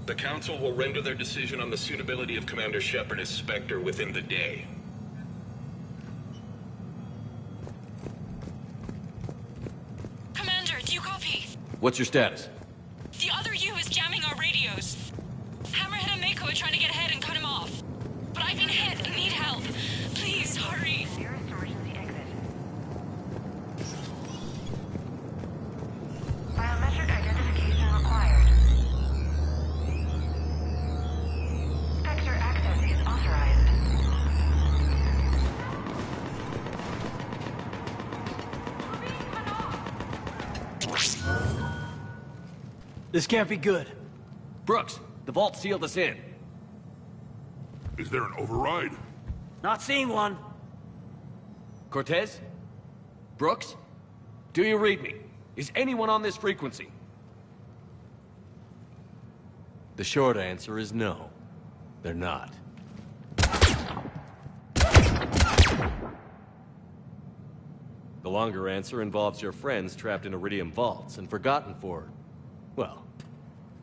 The Council will render their decision on the suitability of Commander Shepard as Spectre within the day. Commander, do you copy? What's your status? The other U is jamming our radios. Hammerhead and Mako are trying to get ahead and cut him off. But I've been hit and need help. Please, hurry. Nearest emergency exit. Biometric identification required. Spectre access is authorized. This can't be good. Brooks, the vault sealed us in. Is there an override? Not seeing one. Cortez? Brooks? Do you read me? Is anyone on this frequency? The short answer is no. They're not. The longer answer involves your friends trapped in Iridium vaults and forgotten for, well,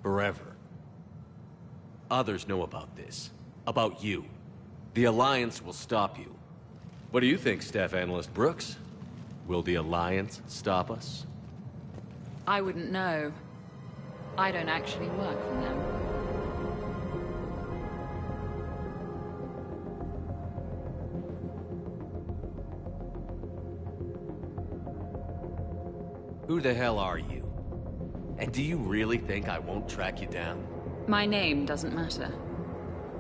forever. Others know about this. About you. The Alliance will stop you. What do you think, Staff Analyst Brooks? Will the Alliance stop us? I wouldn't know. I don't actually work for them. Who the hell are you? And do you really think I won't track you down? My name doesn't matter.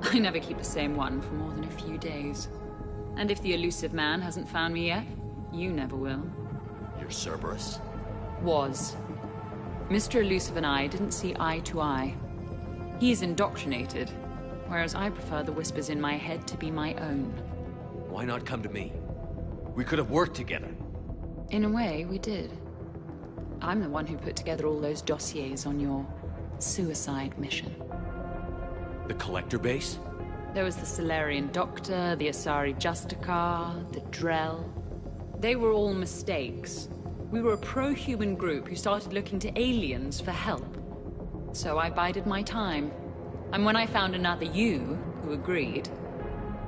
I never keep the same one for more than a few days. And if the elusive man hasn't found me yet, you never will. You're Cerberus? Was. Mr. Elusive and I didn't see eye to eye. He's indoctrinated, whereas I prefer the whispers in my head to be my own. Why not come to me? We could have worked together. In a way, we did. I'm the one who put together all those dossiers on your suicide mission. The Collector base? There was the Salarian Doctor, the Asari Justicar, the Drell. They were all mistakes. We were a pro-human group who started looking to aliens for help. So I bided my time. And when I found another you, who agreed,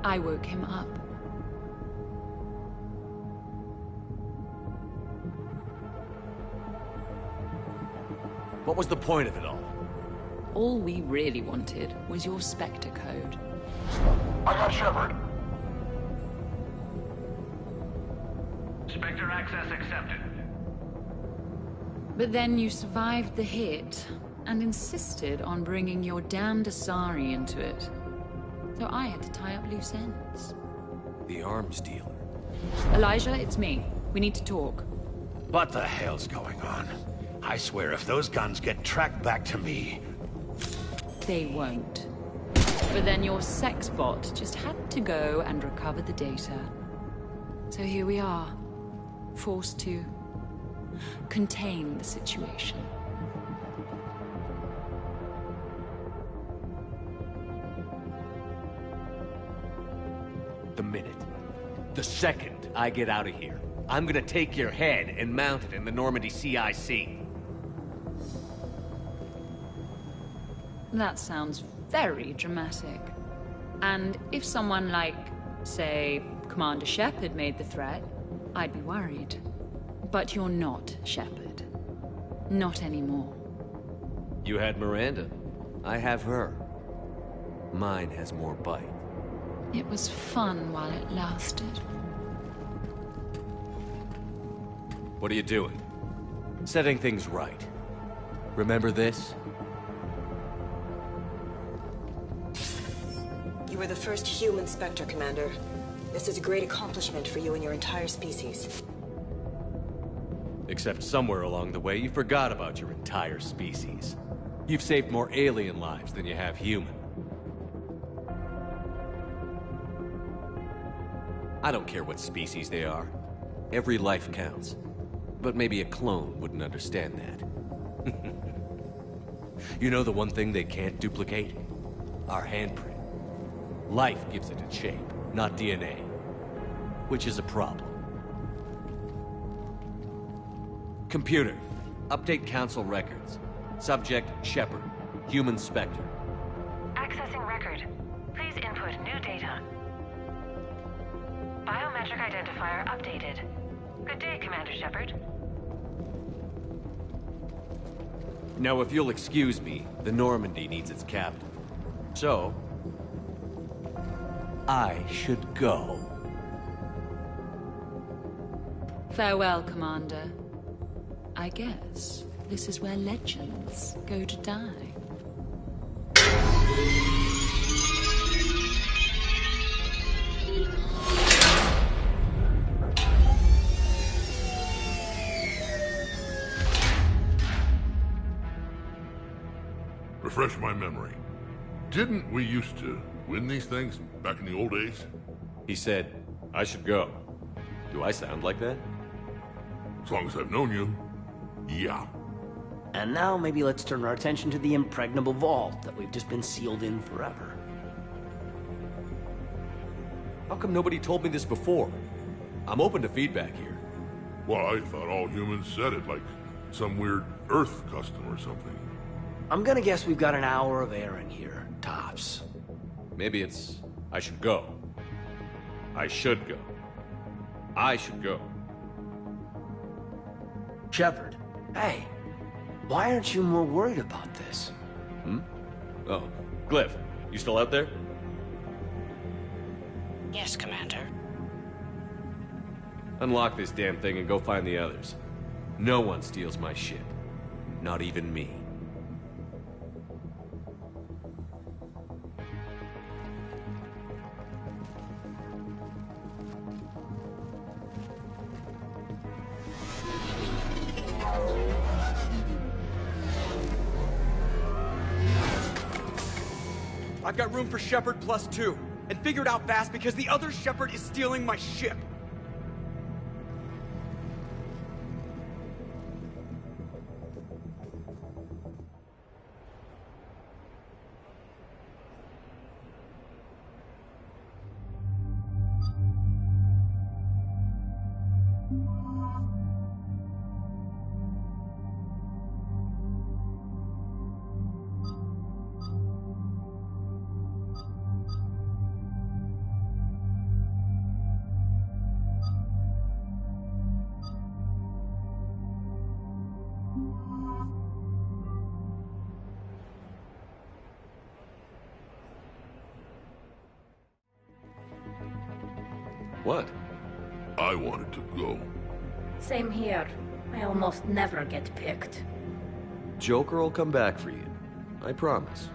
I woke him up. What was the point of it all? All we really wanted was your Spectre code. I got Shepard. Spectre access accepted. But then you survived the hit, and insisted on bringing your damned Asari into it. So I had to tie up loose ends. The arms dealer. Elijah, it's me. We need to talk. What the hell's going on? I swear if those guns get tracked back to me... They won't. But then your sex bot just had to go and recover the data. So here we are, forced to contain the situation. The minute, the second I get out of here, I'm gonna take your head and mount it in the Normandy CIC. That sounds very dramatic. And if someone like, say, Commander Shepard made the threat, I'd be worried. But you're not Shepard. Not anymore. You had Miranda. I have her. Mine has more bite. It was fun while it lasted. What are you doing? Setting things right. Remember this? You were the first human Spectre, Commander. This is a great accomplishment for you and your entire species. Except somewhere along the way, you forgot about your entire species. You've saved more alien lives than you have human. I don't care what species they are. Every life counts. But maybe a clone wouldn't understand that. You know the one thing they can't duplicate? Our handprint. Life gives it its shape, not DNA. Which is a problem. Computer, update Council records. Subject, Shepard. Human Spectre. Accessing record. Please input new data. Biometric identifier updated. Good day, Commander Shepard. Now, if you'll excuse me, the Normandy needs its captain. So, I should go. Farewell, Commander. I guess this is where legends go to die. Refresh my memory. Didn't we used to win these things back in the old days? He said, I should go. Do I sound like that? As long as I've known you, yeah. And now maybe let's turn our attention to the impregnable vault that we've just been sealed in forever. How come nobody told me this before? I'm open to feedback here. Well, I thought all humans said it, like some weird Earth custom or something. I'm gonna guess we've got an hour of air in here, tops. Maybe it's, I should go. I should go. I should go. Shepard, hey, why aren't you more worried about this? Oh, Glyph, you still out there? Yes, Commander. Unlock this damn thing and go find the others. No one steals my ship. Not even me. I've got room for Shepard +2. And figure it out fast because the other Shepard is stealing my ship. What? I wanted to go. Same here. I almost never get picked. Joker will come back for you. I promise.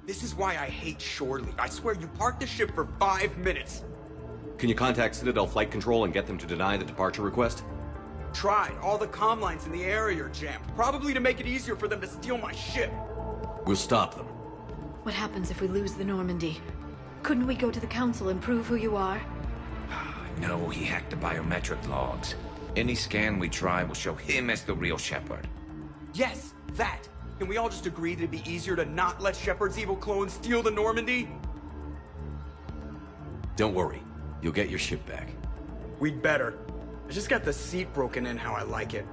This is why I hate Shorely. I swear you parked the ship for 5 minutes. Can you contact Citadel Flight Control and get them to deny the departure request? Tried. All the comm lines in the area are jammed. Probably to make it easier for them to steal my ship. We'll stop them. What happens if we lose the Normandy? Couldn't we go to the Council and prove who you are? No, he hacked the biometric logs. Any scan we try will show him as the real Shepard. Yes, that. Can we all just agree that it'd be easier to not let Shepard's evil clone steal the Normandy? Don't worry. You'll get your ship back. We'd better. I just got the seat broken in how I like it.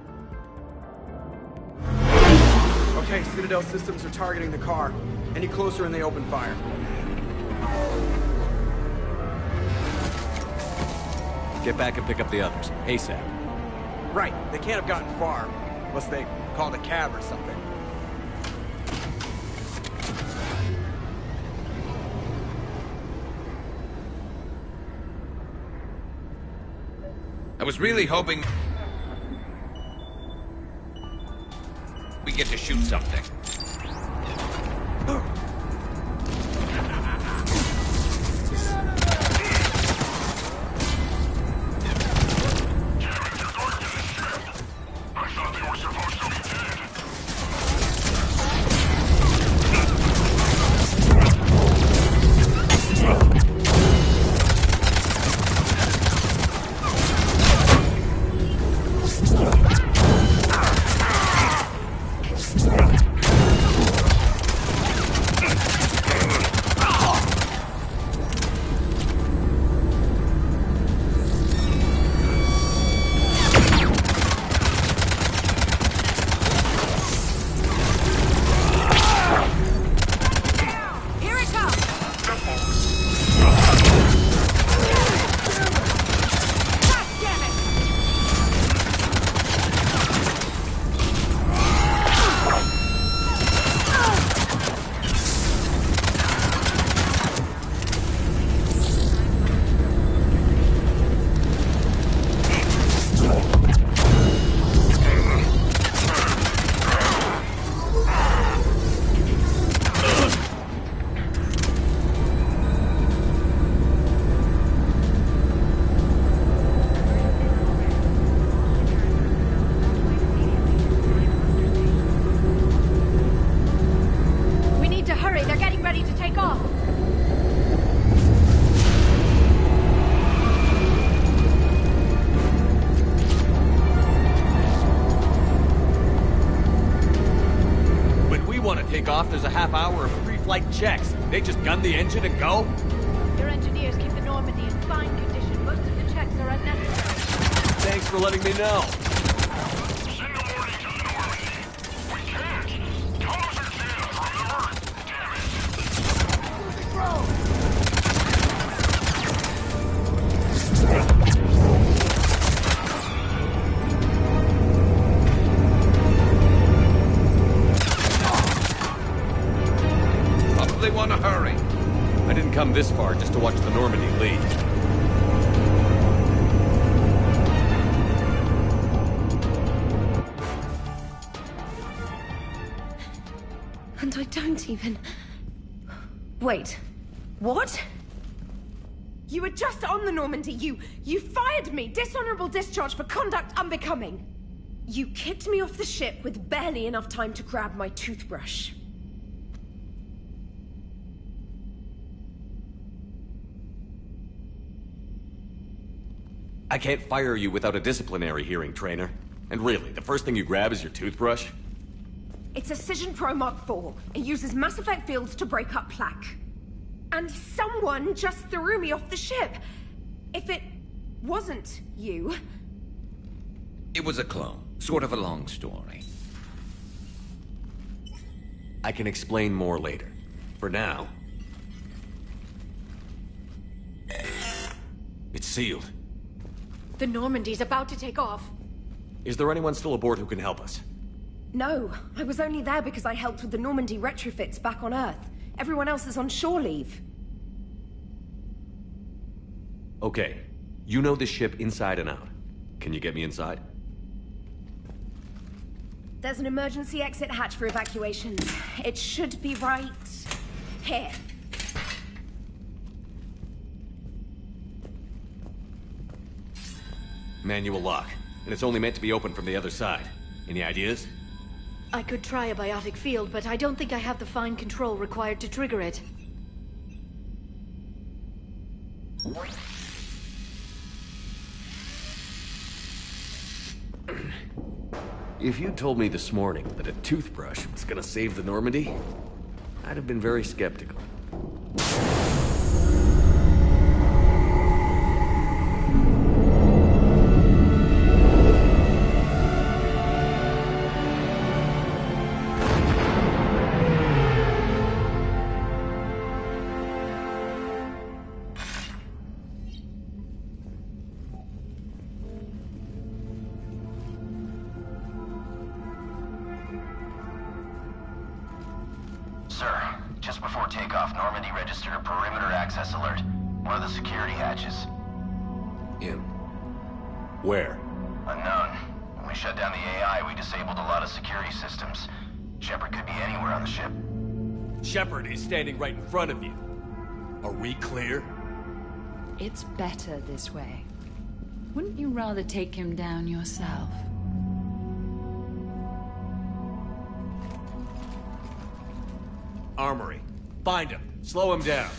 Okay, Citadel systems are targeting the car. Any closer and they open fire. Get back and pick up the others. ASAP. Right. They can't have gotten far. Unless they called a cab or something. I was really hoping we get to shoot something. take off, there's a half hour of pre-flight checks. They just gun the engine and go? Your engineers keep the Normandy in fine condition. Most of the checks are unnecessary. Thanks for letting me know. Probably want to hurry. I didn't come this far just to watch the Normandy leave. And I don't even... Wait. What? You were just on the Normandy. You fired me. Dishonorable discharge for conduct unbecoming. You kicked me off the ship with barely enough time to grab my toothbrush. I can't fire you without a disciplinary hearing, Trainer. And really, the first thing you grab is your toothbrush? It's a Cision Pro Mark IV. It uses Mass Effect fields to break up plaque. And someone just threw me off the ship. If it wasn't you... It was a clone. Sort of a long story. I can explain more later. For now... It's sealed. The Normandy's about to take off. Is there anyone still aboard who can help us? No, I was only there because I helped with the Normandy retrofits back on Earth. Everyone else is on shore leave. Okay. You know this ship inside and out. Can you get me inside? There's an emergency exit hatch for evacuations. It should be right here. Manual lock. And it's only meant to be open from the other side. Any ideas? I could try a biotic field, but I don't think I have the fine control required to trigger it. If you told me this morning that a toothbrush was gonna save the Normandy, I'd have been very skeptical. Sir, just before takeoff, Normandy registered a perimeter access alert. One of the security hatches. Where? Unknown. When we shut down the AI, we disabled a lot of security systems. Shepard could be anywhere on the ship. Shepard is standing right in front of you. Are we clear? It's better this way. Wouldn't you rather take him down yourself? Armory. Find him. Slow him down.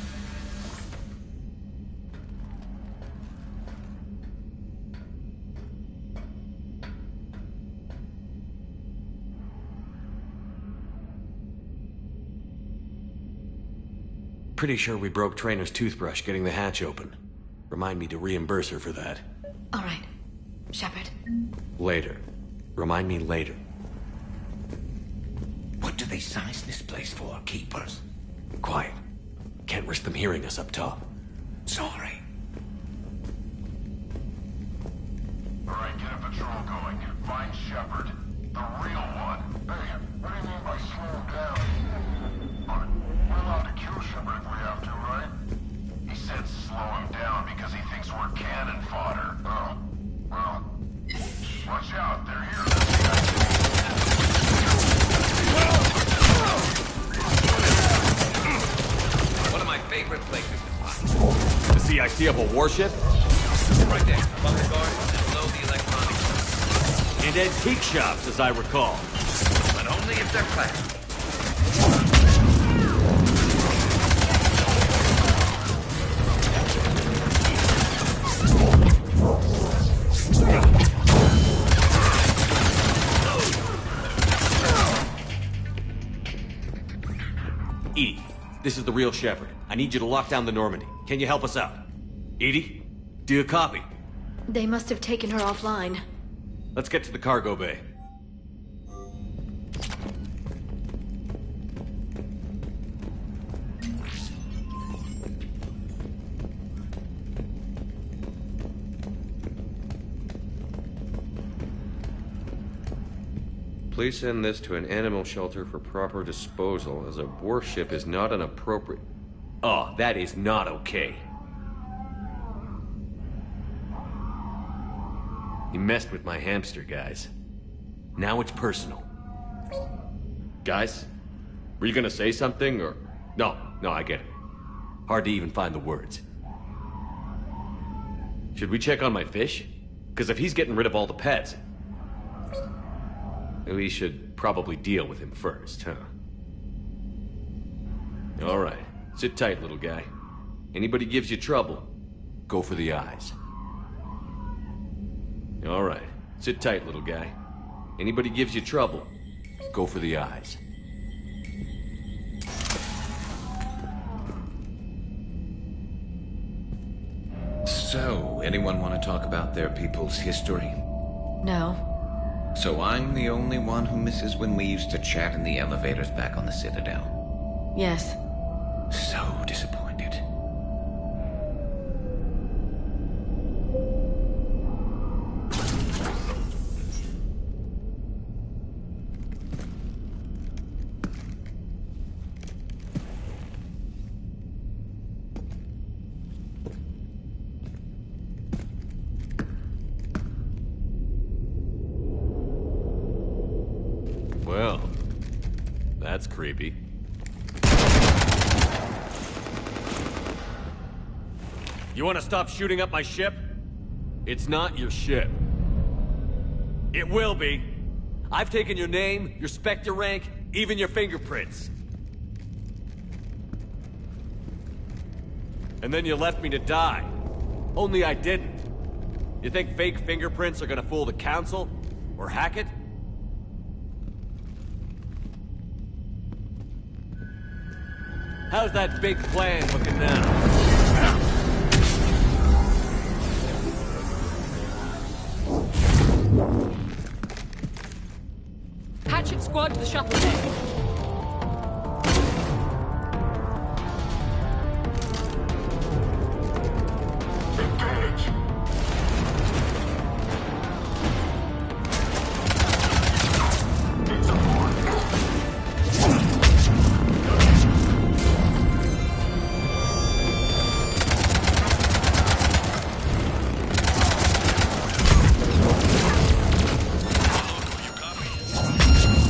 Pretty sure we broke Trainer's toothbrush getting the hatch open. Remind me to reimburse her for that. All right. Shepard. Later. Remind me later. What do they size this place for, Keepers? Quiet. Can't risk them hearing us up top. Sorry. Alright, get a patrol going. Find Shepard. The real one. Hey, what do you mean by slow him down? But we're allowed to kill Shepard if we have to, right? He said slow him down because he thinks we're cannon fodder. Oh, well. Watch out, they're here. One of my favorite places to find. The CIC-able warship? Right there. Bunker guard and below the electronics. And antique shops, as I recall. But only if they're classy. This is the real Shepard. I need you to lock down the Normandy. Can you help us out? EDI? Do you copy? They must have taken her offline. Let's get to the cargo bay. Please send this to an animal shelter for proper disposal, as a warship is not an appropriate... Oh, that is not okay. You messed with my hamster, guys. Now it's personal. Guys? Were you gonna say something, or... No, I get it. Hard to even find the words. Should we check on my fish? Because if he's getting rid of all the pets... we should probably deal with him first, huh? All right. Sit tight, little guy. Anybody gives you trouble, go for the eyes. All right. Sit tight, little guy. Anybody gives you trouble, go for the eyes. So, anyone want to talk about their people's history? No. So I'm the only one who misses when we used to chat in the elevators back on the Citadel. Yes. So disappointed. Well, that's creepy. You want to stop shooting up my ship? It's not your ship. It will be. I've taken your name, your Spectre rank, even your fingerprints. And then you left me to die. Only I didn't. You think fake fingerprints are gonna fool the Council? Or hack it? How's that big plan looking now? Hatchet squad to the shuttle deck.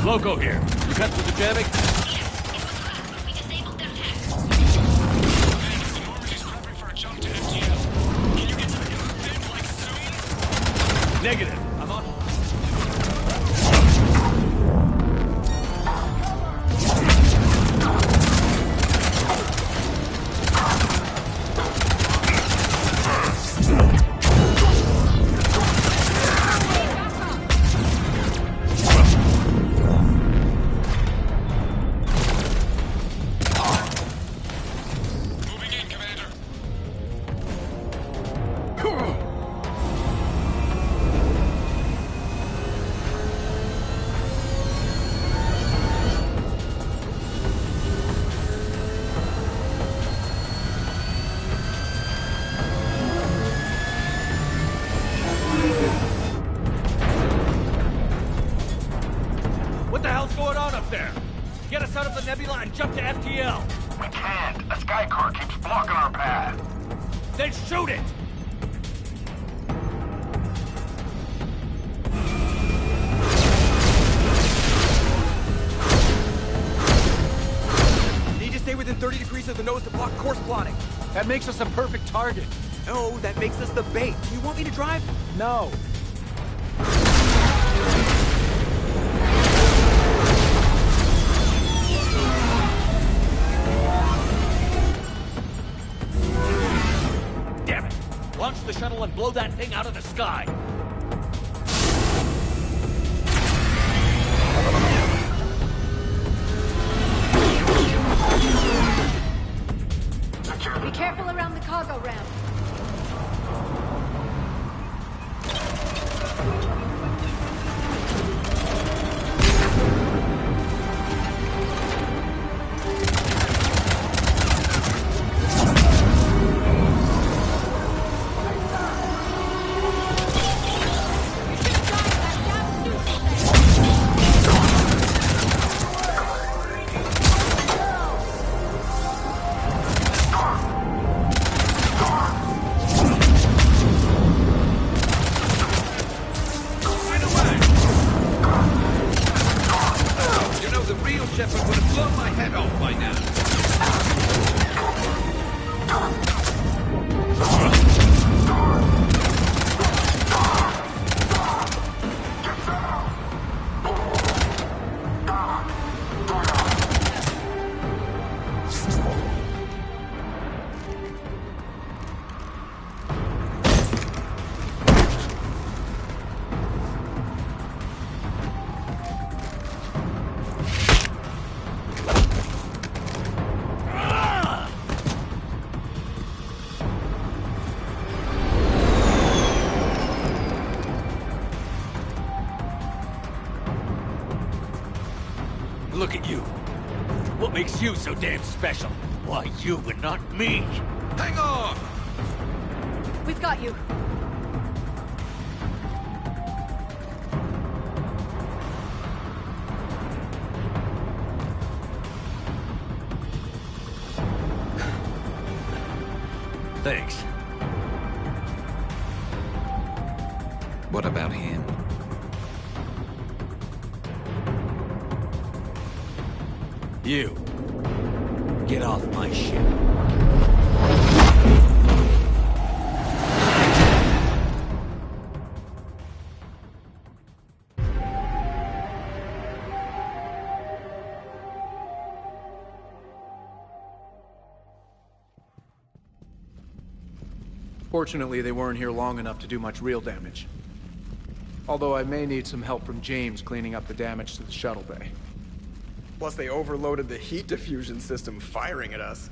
Loco here. You cut through the jamming? We disabled their tech. The Normandy's prepping for a jump to FTL. Can you get to the cockpit, like, soon? Negative. I'm on. What the hell's going on up there? Get us out of the nebula and jump to FTL. We can't. A sky car keeps blocking our path. Then shoot it! Need to stay within 30 degrees of the nose to block course plotting. That makes us a perfect target. No, that makes us the bait. Do you want me to drive? No. Damn it! Launch the shuttle and blow that thing out of the sky! Careful around the cargo ramp. Look at you. What makes you so damn special? Why you and not me? Hang on! We've got you. Thanks. What about him? You. Get off my ship. Fortunately, they weren't here long enough to do much real damage. Although I may need some help from James cleaning up the damage to the shuttle bay. Plus, they overloaded the heat diffusion system firing at us.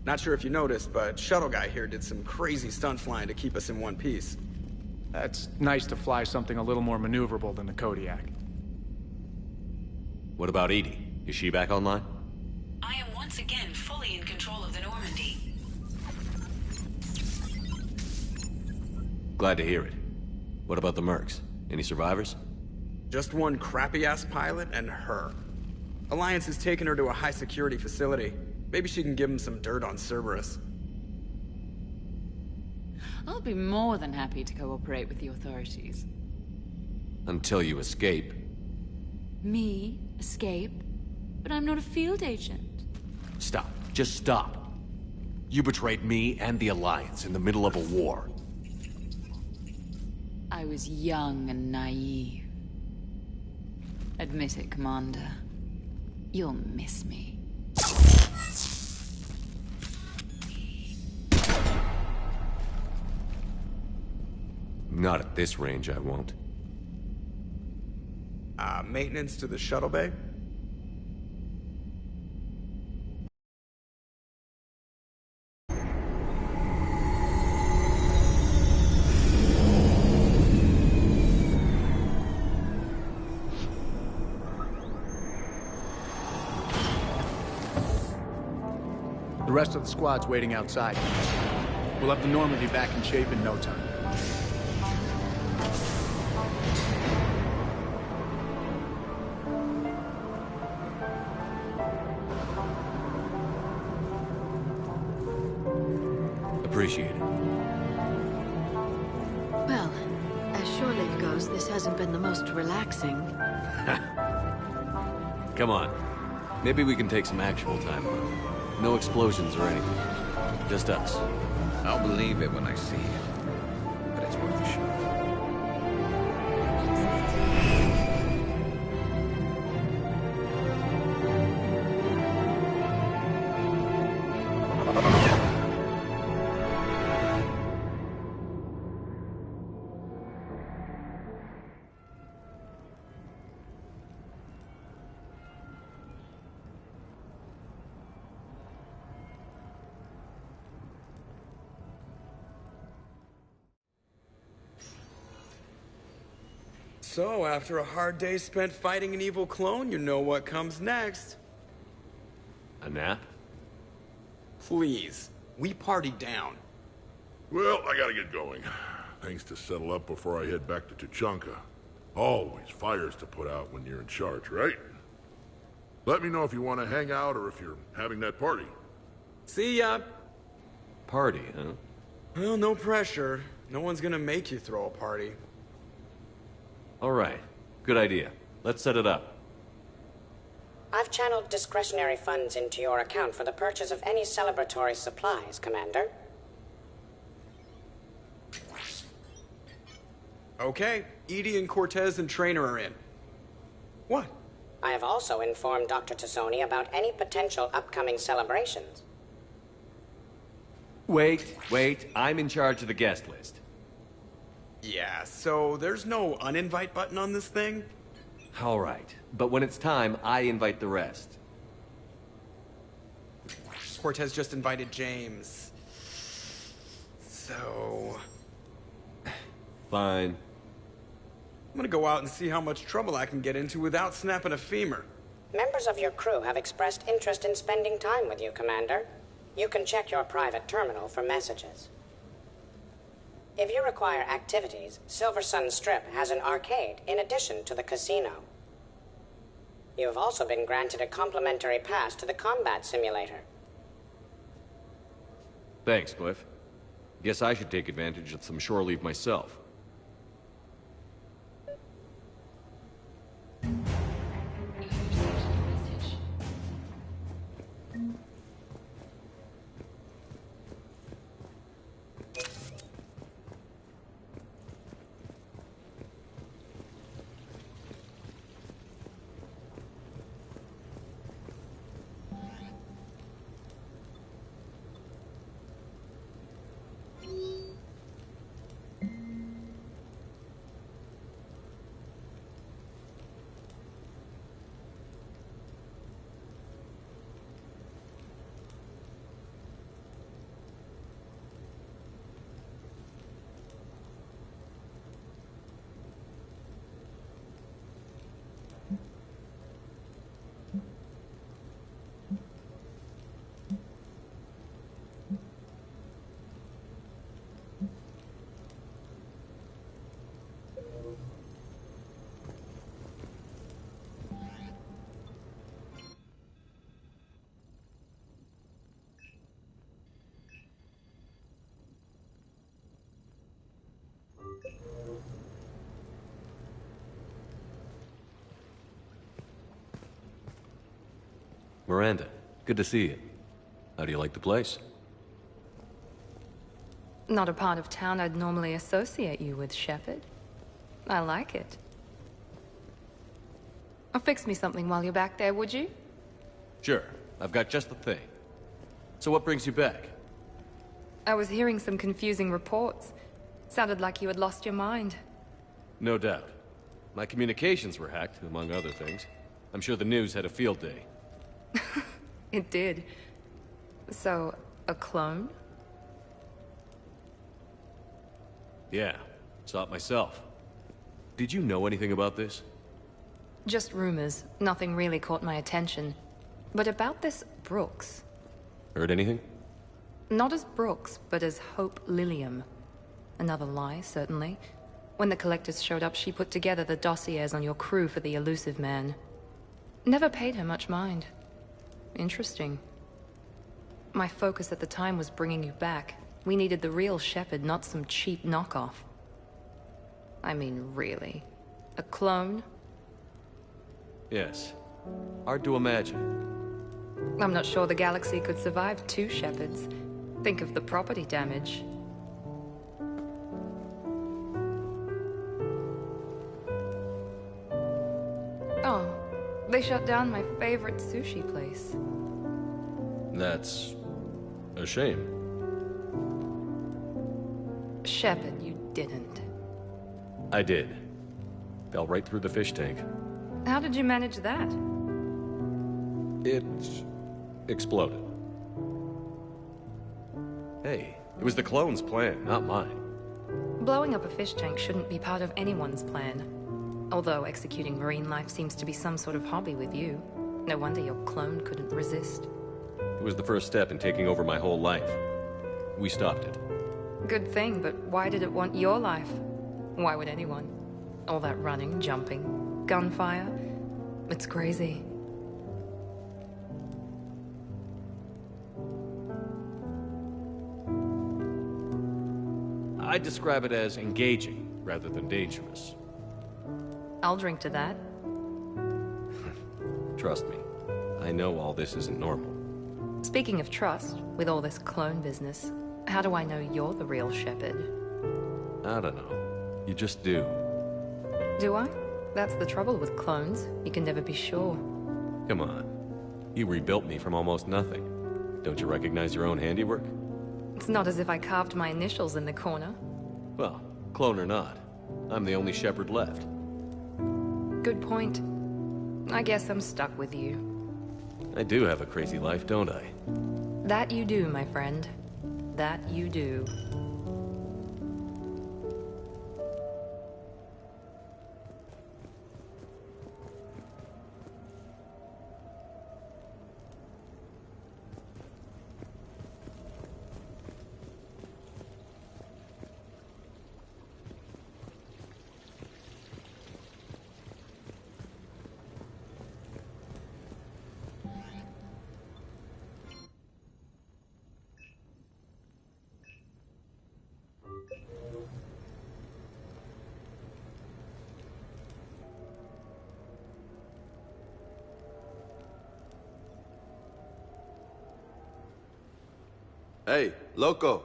Not sure if you noticed, but Shuttle Guy here did some crazy stunt flying to keep us in one piece. That's nice to fly something a little more maneuverable than the Kodiak. What about Edie? Is she back online? I am once again fully in control of the Normandy. Glad to hear it. What about the Mercs? Any survivors? Just one crappy-ass pilot and her. Alliance has taken her to a high-security facility. Maybe she can give him some dirt on Cerberus. I'll be more than happy to cooperate with the authorities. Until you escape. Me? Escape? But I'm not a field agent. Stop. Just stop. You betrayed me and the Alliance in the middle of a war. I was young and naive. Admit it, Commander. You'll miss me. Not at this range, I won't. Maintenance to the shuttle bay? The rest of the squad's waiting outside. We'll have the Normandy back in shape in no time. Appreciate it. Well, as shore leave goes, this hasn't been the most relaxing. Come on. Maybe we can take some actual time. No explosions or anything. Just us. I'll believe it when I see it. But it's worth a shot. So, after a hard day spent fighting an evil clone, you know what comes next. A nap? Please. We party down. Well, I gotta get going. Things to settle up before I head back to Tuchanka. Always fires to put out when you're in charge, right? Let me know if you want to hang out or if you're having that party. See ya! Party, huh? Well, no pressure. No one's gonna make you throw a party. All right. Good idea. Let's set it up. I've channeled discretionary funds into your account for the purchase of any celebratory supplies, Commander. Okay, Edie and Cortez and Traynor are in. What? I have also informed Dr. Tassoni about any potential upcoming celebrations. Wait. I'm in charge of the guest list. Yeah, so there's no uninvite button on this thing? All right. But when it's time, I invite the rest. Cortez just invited James. So... Fine. I'm gonna go out and see how much trouble I can get into without snapping a femur. Members of your crew have expressed interest in spending time with you, Commander. You can check your private terminal for messages. If you require activities, Silver Sun Strip has an arcade in addition to the casino. You have also been granted a complimentary pass to the combat simulator. Thanks, Cliff. Guess I should take advantage of some shore leave myself. Miranda, good to see you. How do you like the place? Not a part of town I'd normally associate you with, Shepard. I like it. Fix me something while you're back there, would you? Sure. I've got just the thing. So what brings you back? I was hearing some confusing reports. Sounded like you had lost your mind. No doubt. My communications were hacked, among other things. I'm sure the news had a field day. It did. So, a clone? Yeah, saw it myself. Did you know anything about this? Just rumors. Nothing really caught my attention. But about this Brooks. Heard anything? Not as Brooks, but as Hope Lilium. Another lie, certainly. When the Collectors showed up, she put together the dossiers on your crew for the Elusive Man. Never paid her much mind. Interesting. My focus at the time was bringing you back. We needed the real Shepard, not some cheap knockoff. I mean, really. A clone? Yes. Hard to imagine. I'm not sure the galaxy could survive two Shepards. Think of the property damage. Oh, they shut down my favorite sushi place. That's... a shame. Shepard, you didn't. I did. Fell right through the fish tank. How did you manage that? It... exploded. Hey, it was the clone's plan, not mine. Blowing up a fish tank shouldn't be part of anyone's plan. Although executing marine life seems to be some sort of hobby with you. No wonder your clone couldn't resist. It was the first step in taking over my whole life. We stopped it. Good thing, but why did it want your life? Why would anyone? All that running, jumping, gunfire. It's crazy. I'd describe it as engaging rather than dangerous. I'll drink to that. Trust me, I know all this isn't normal. Speaking of trust, with all this clone business, how do I know you're the real Shepard? I don't know. You just do. Do I? That's the trouble with clones. You can never be sure. Come on. You rebuilt me from almost nothing. Don't you recognize your own handiwork? It's not as if I carved my initials in the corner. Well, clone or not, I'm the only Shepard left. Good point. I guess I'm stuck with you. I do have a crazy life, don't I? That you do, my friend. That you do. Hey, loco.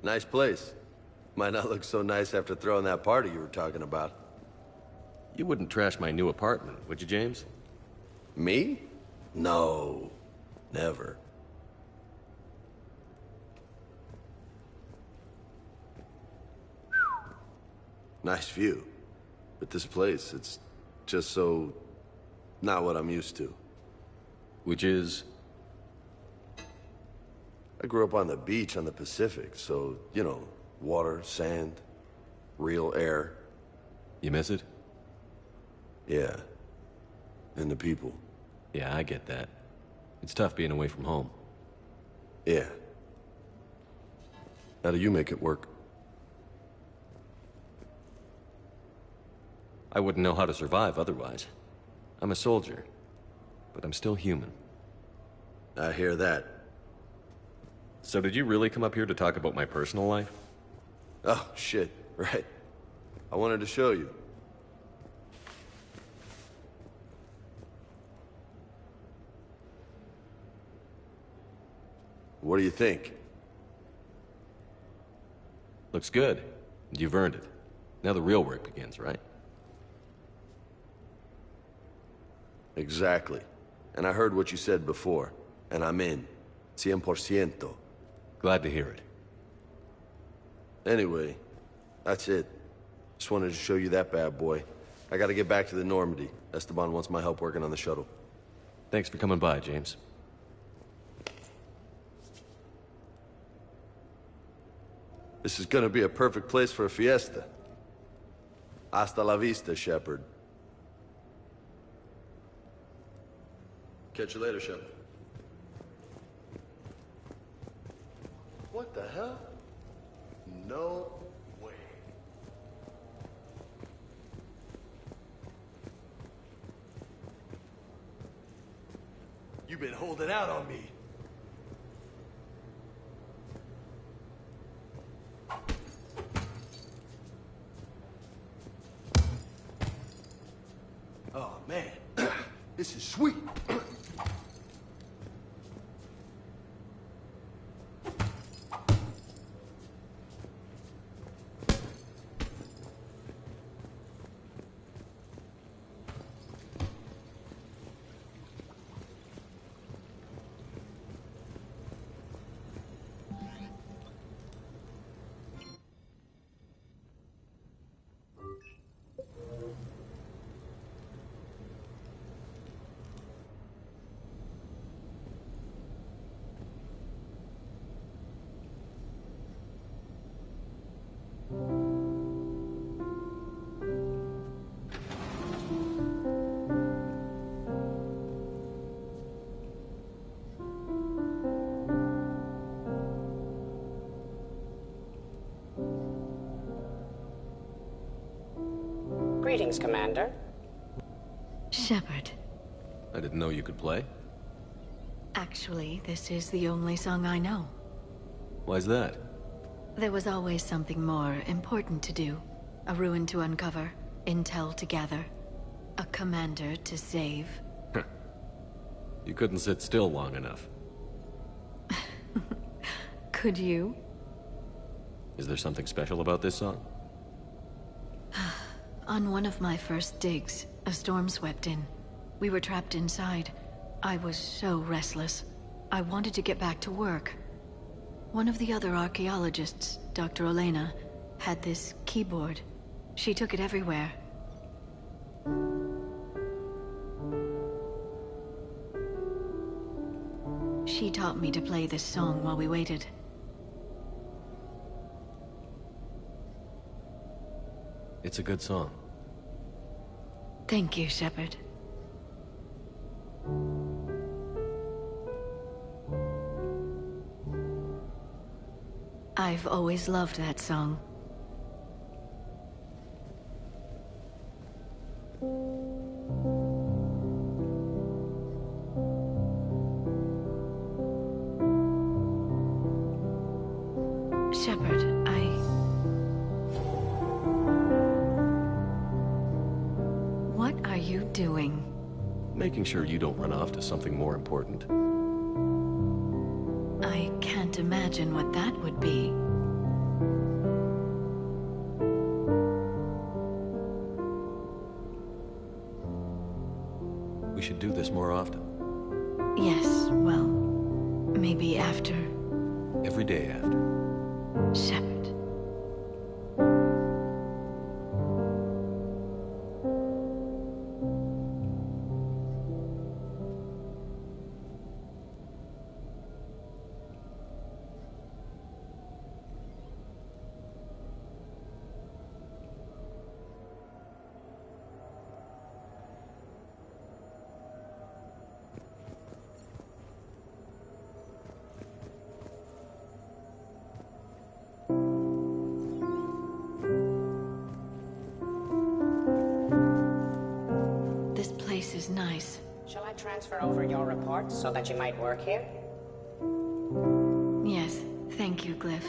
Nice place. Might not look so nice after throwing that party you were talking about. You wouldn't trash my new apartment, would you, James? Me? No. Never. Nice view. But this place, it's just so... not what I'm used to. Which is? I grew up on the beach on the Pacific, so, you know, water, sand, real air. You miss it? Yeah. And the people. Yeah, I get that. It's tough being away from home. Yeah. How do you make it work? I wouldn't know how to survive otherwise. I'm a soldier, but I'm still human. I hear that. So did you really come up here to talk about my personal life? Oh, shit, right. I wanted to show you. What do you think? Looks good. You've earned it. Now the real work begins, right? Exactly. And I heard what you said before, and I'm in. 100%. Glad to hear it. Anyway, that's it. Just wanted to show you that bad boy. I gotta get back to the Normandy. Esteban wants my help working on the shuttle. Thanks for coming by, James. This is gonna be a perfect place for a fiesta. Hasta la vista, Shepard. Catch you later, Shepard. What the hell? No way. You've been holding out on me. Oh, man. This is sweet. Greetings, Commander. Shepard. I didn't know you could play. Actually, this is the only song I know. Why's that? There was always something more important to do. A ruin to uncover, intel to gather, a commander to save. You couldn't sit still long enough. Could you? Is there something special about this song? On one of my first digs, a storm swept in. We were trapped inside. I was so restless. I wanted to get back to work. One of the other archaeologists, Dr. Olena, had this keyboard. She took it everywhere. She taught me to play this song while we waited. It's a good song. Thank you, Shepard. I've always loved that song. Shepard, What are you doing? Making sure you don't run off to something more important. I can't imagine what that would be. We should do this more often. Yes, well, maybe after. Every day after. Shepard. Is nice. Shall I transfer over your reports so that you might work here? Yes, thank you, Glyph.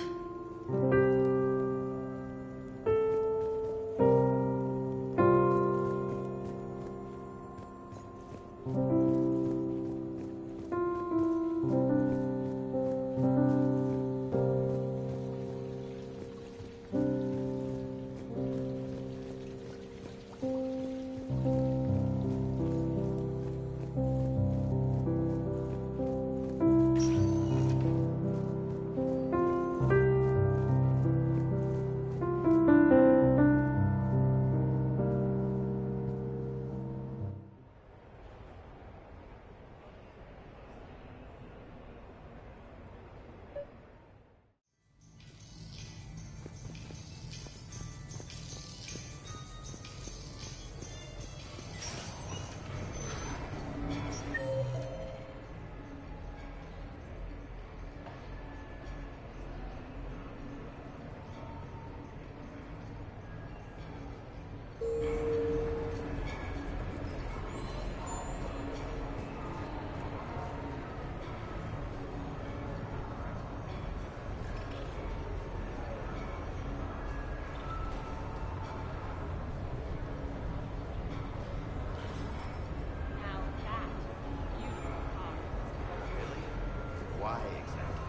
Why exactly?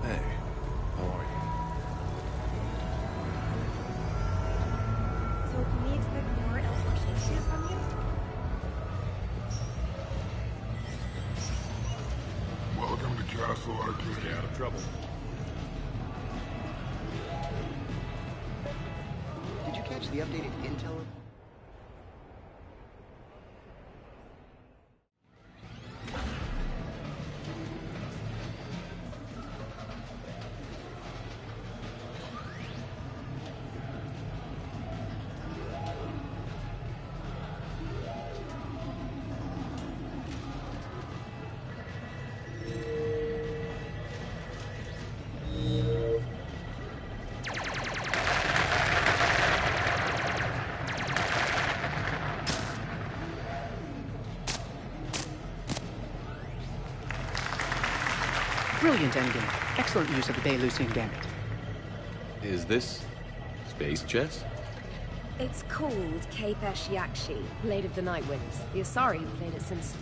Hey, how are you? So can we expect more illumination from you? Welcome to Castle Arcade. Stay out of trouble. Did you catch the updated intel? Brilliant endgame. Excellent use of the Baylusian Gambit. Is this space chess? It's called Kapesh Yakshi, Blade of the Night Winds. The Asari have played it since...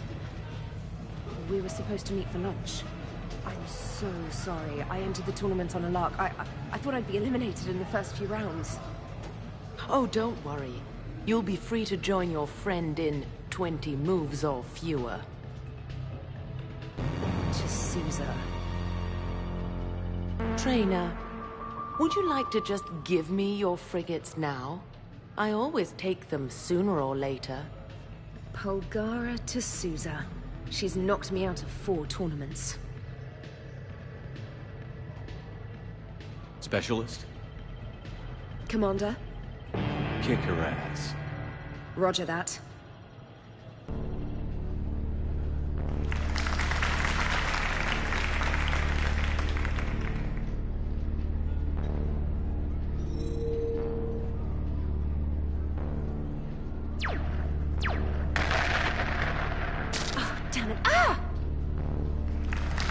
we were supposed to meet for lunch. I'm so sorry. I entered the tournament on a lark. I thought I'd be eliminated in the first few rounds. Oh, don't worry. You'll be free to join your friend in 20 moves or fewer. To Caesar. Trainer, would you like to just give me your frigates now? I always take them sooner or later. Polgara to Sousa. She's knocked me out of 4 tournaments. Specialist? Commander? Kick her ass. Roger that.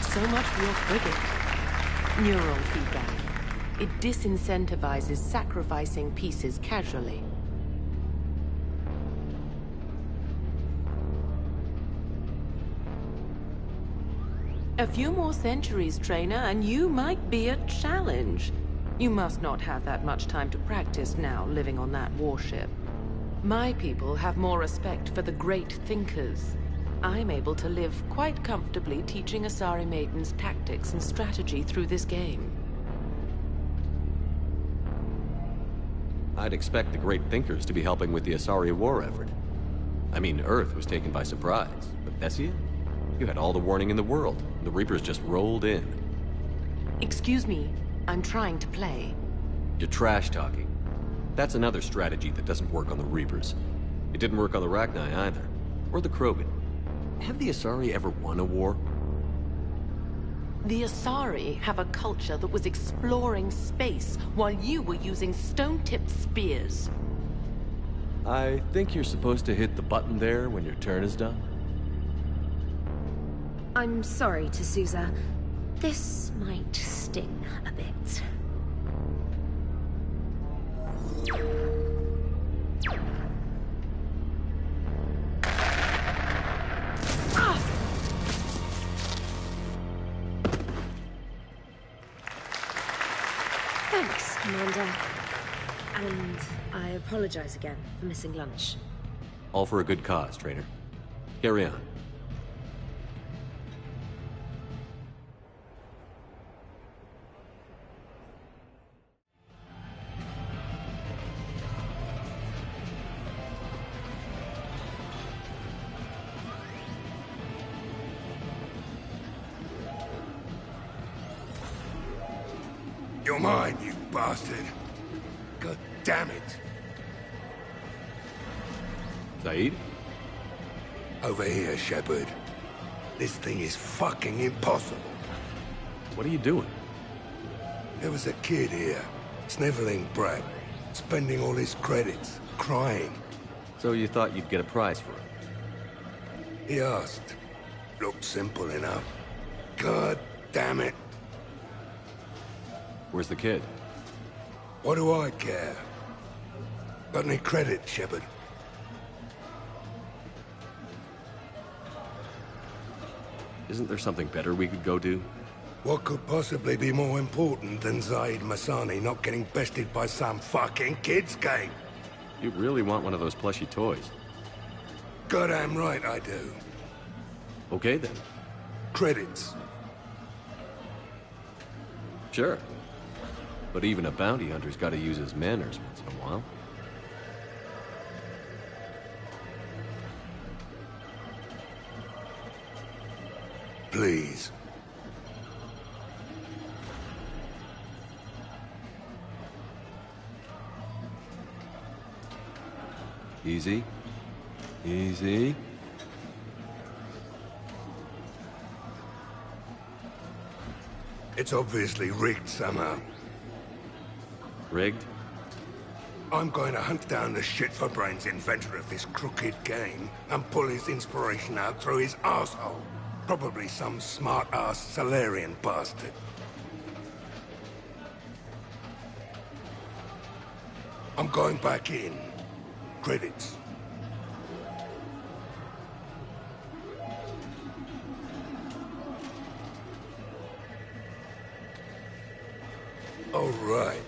So much for your frigate. Neural feedback. It disincentivizes sacrificing pieces casually. A few more centuries, Trainer, and you might be a challenge. You must not have that much time to practice now, living on that warship. My people have more respect for the great thinkers. I'm able to live quite comfortably teaching Asari maidens tactics and strategy through this game. I'd expect the great thinkers to be helping with the Asari war effort. I mean, Earth was taken by surprise, but Thessia? You had all the warning in the world. The Reapers just rolled in. Excuse me, I'm trying to play. You're trash-talking. That's another strategy that doesn't work on the Reapers. It didn't work on the Rachni either, or the Krogan. Have the Asari ever won a war? The Asari have a culture that was exploring space while you were using stone-tipped spears. I think you're supposed to hit the button there when your turn is done. I'm sorry, to Sousa. This might sting a bit. Thanks, Commander. And I apologize again for missing lunch. All for a good cause, Trainer. Carry on. You're mine, you bastard. God damn it. Zaid? Over here, Shepard. This thing is fucking impossible. What are you doing? There was a kid here, sniveling brat, spending all his credits, crying. So you thought you'd get a prize for it? He asked. Looked simple enough. God damn it. Where's the kid? What do I care? Got any credit, Shepard? Isn't there something better we could go do? What could possibly be more important than Zaid Masani not getting bested by some fucking kids game? You really want one of those plushy toys? Goddamn right I do. Okay then. Credits. Sure. But even a bounty hunter's gotta use his manners once in a while. Please. Easy. Easy. It's obviously rigged somehow. Rigged? I'm going to hunt down the shit-for-brains inventor of this crooked game and pull his inspiration out through his arsehole. Probably some smart-ass Salarian bastard. I'm going back in. Credits. All right.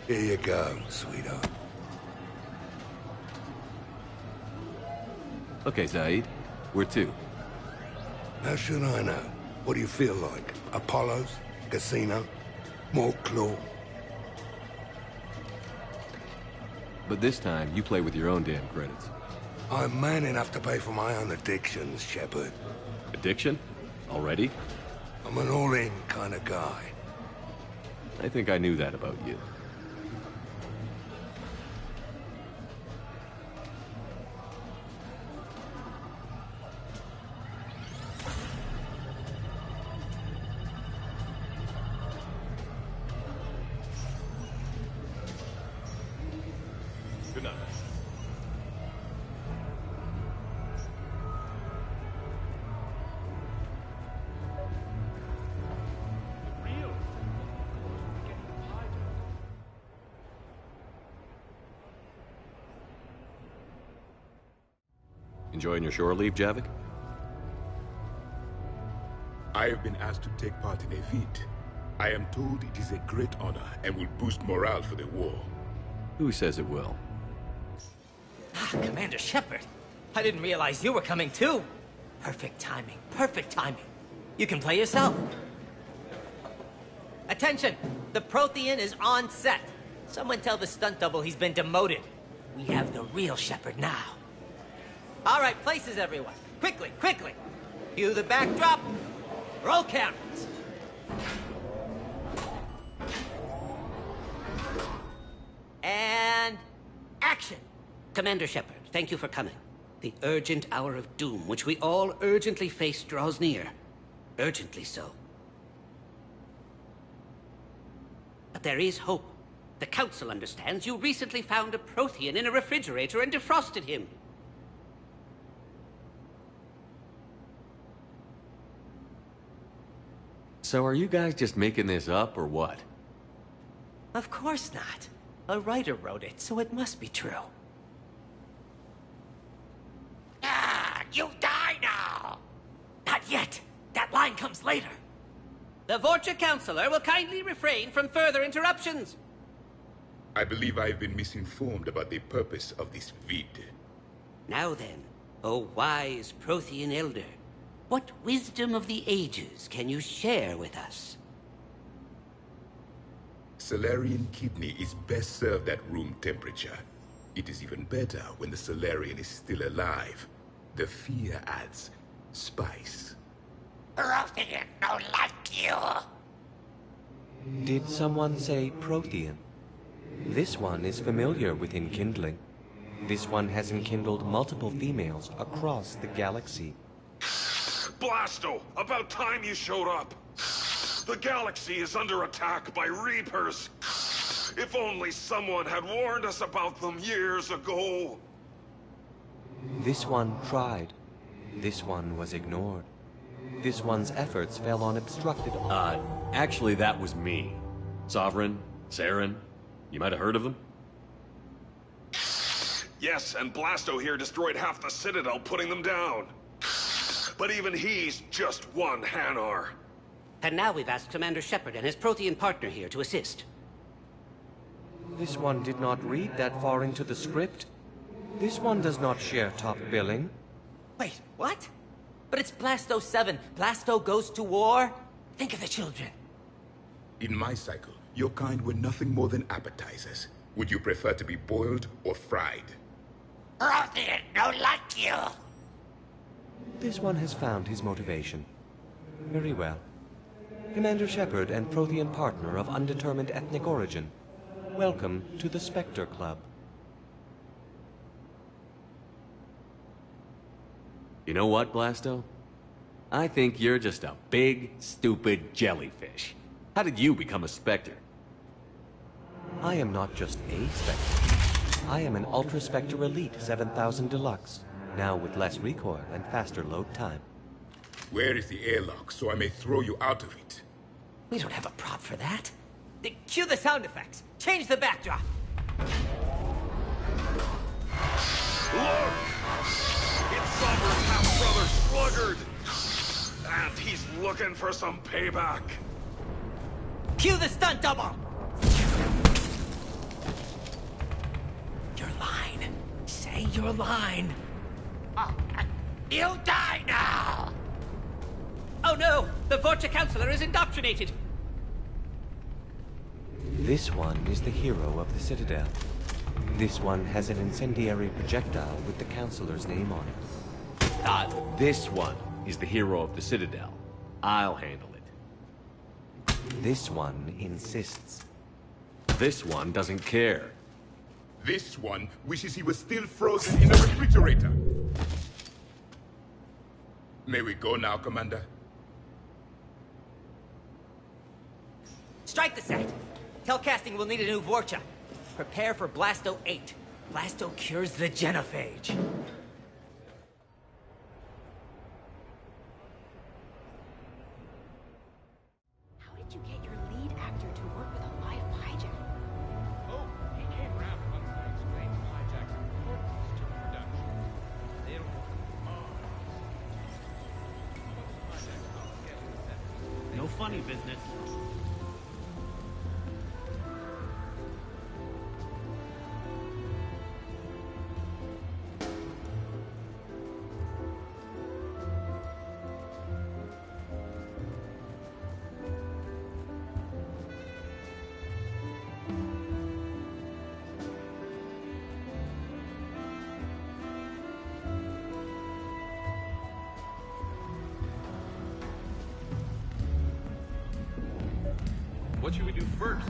Here you go, sweetheart. Okay, Zaid. Where to? How should I know? What do you feel like? Apollo's? Casino? More claw? But this time, you play with your own damn credits. I'm man enough to pay for my own addictions, Shepard. Addiction? Already? I'm an all-in kind of guy. I think I knew that about you. Good night. Enjoying your shore leave, Javik? I have been asked to take part in a feat. I am told it is a great honor and will boost morale for the war. Who says it will? Commander Shepard, I didn't realize you were coming too. Perfect timing, perfect timing. You can play yourself. Attention, the Prothean is on set. Someone tell the stunt double he's been demoted. We have the real Shepard now. All right, places everyone. Quickly, quickly. Cue the backdrop. Roll cameras. And action. Commander Shepard, thank you for coming. The urgent hour of doom, which we all urgently face, draws near. Urgently so. But there is hope. The Council understands you recently found a Prothean in a refrigerator and defrosted him. So are you guys just making this up, or what? Of course not. A writer wrote it, so it must be true. You die now! Not yet. That line comes later. The Vorcha Counselor will kindly refrain from further interruptions. I believe I've been misinformed about the purpose of this vid. Now then, O wise Prothean Elder, what wisdom of the ages can you share with us? Salarian kidney is best served at room temperature. It is even better when the Salarian is still alive. The fear adds spice. Prothean don't like you. Did someone say Prothean? This one is familiar with enkindling. This one has enkindled multiple females across the galaxy. Blasto, about time you showed up. The galaxy is under attack by Reapers. If only someone had warned us about them years ago. This one tried. This one was ignored. This one's efforts fell on obstructed... Actually, that was me. Sovereign, Saren, you might have heard of them? Yes, and Blasto here destroyed half the Citadel, putting them down. But even he's just one Hanar. And now we've asked Commander Shepard and his Prothean partner here to assist. This one did not read that far into the script. This one does not share top billing. Wait, what? But it's Blasto 7. Blasto goes to war? Think of the children. In my cycle, your kind were nothing more than appetizers. Would you prefer to be boiled or fried? Prothean don't like you. This one has found his motivation. Very well. Commander Shepard and Prothean partner of undetermined ethnic origin. Welcome to the Spectre Club. You know what, Blasto? I think you're just a big, stupid jellyfish. How did you become a Spectre? I am not just a Spectre. I am an Ultra Spectre Elite 7000 Deluxe. now with less recoil and faster load time. Where is the airlock so I may throw you out of it? We don't have a prop for that. Cue the sound effects. Change the backdrop. Look! It's Sovereign's half-brother Sluggard! And he's looking for some payback. Cue the stunt double! Your line. Say your line. You'll die now! Oh no! The Vorcha Counselor is indoctrinated! This one is the hero of the Citadel. This one has an incendiary projectile with the Counselor's name on it. This one is the hero of the Citadel. I'll handle it. This one insists. This one doesn't care. This one wishes he was still frozen in the refrigerator. May we go now, Commander? Strike the set. Telcasting will need a new Vorcha. Prepare for Blasto 8. Blasto cures the genophage. How did you get your lead actor to work with a live hijack? Oh, he came around once I explained hijack's importance to production. They don't... No funny business. What should we do first?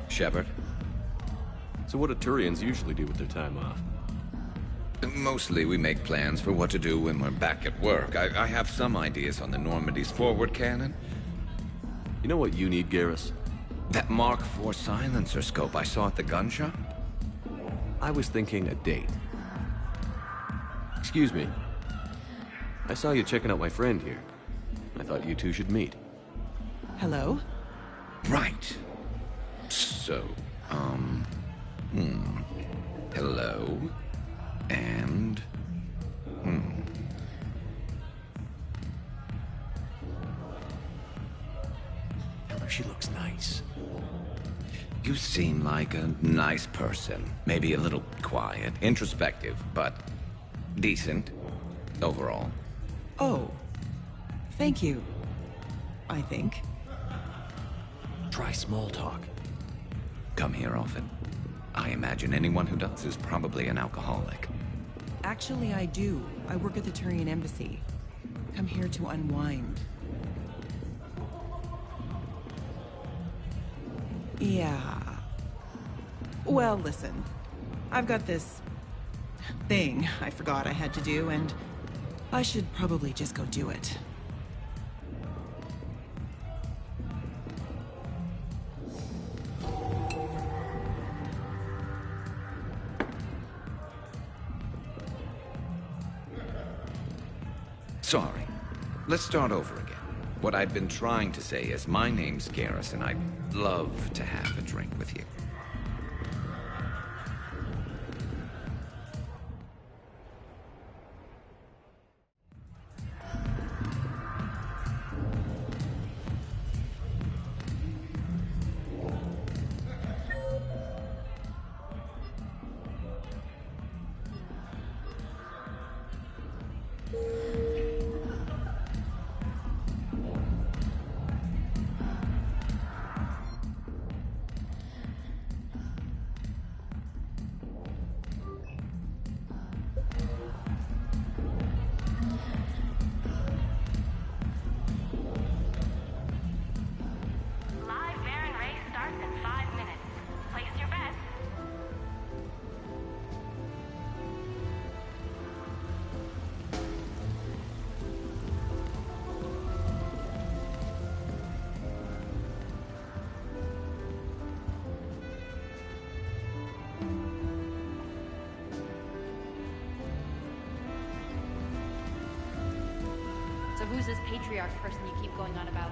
Shepard. So what do Turians usually do with their time off? Mostly we make plans for what to do when we're back at work. I have some ideas on the Normandy's forward cannon. You know what you need, Garrus? That Mark IV silencer scope I saw at the gun shop? I was thinking a date. Excuse me. I saw you checking out my friend here. I thought you two should meet. Hello? Right. So, hello. And... She looks nice. You seem like a nice person. Maybe a little quiet, introspective, but decent overall. Oh. Thank you. I think. Try small talk. Come here often. I imagine anyone who does is probably an alcoholic. Actually, I do. I work at the Turian embassy. Come here to unwind. Yeah. Well, listen. I've got this thing I forgot I had to do, and I should probably just go do it. Sorry. Let's start over again. What I've been trying to say is my name's Garrus, and I'd love to have a drink with you. patriarch person you keep going on about?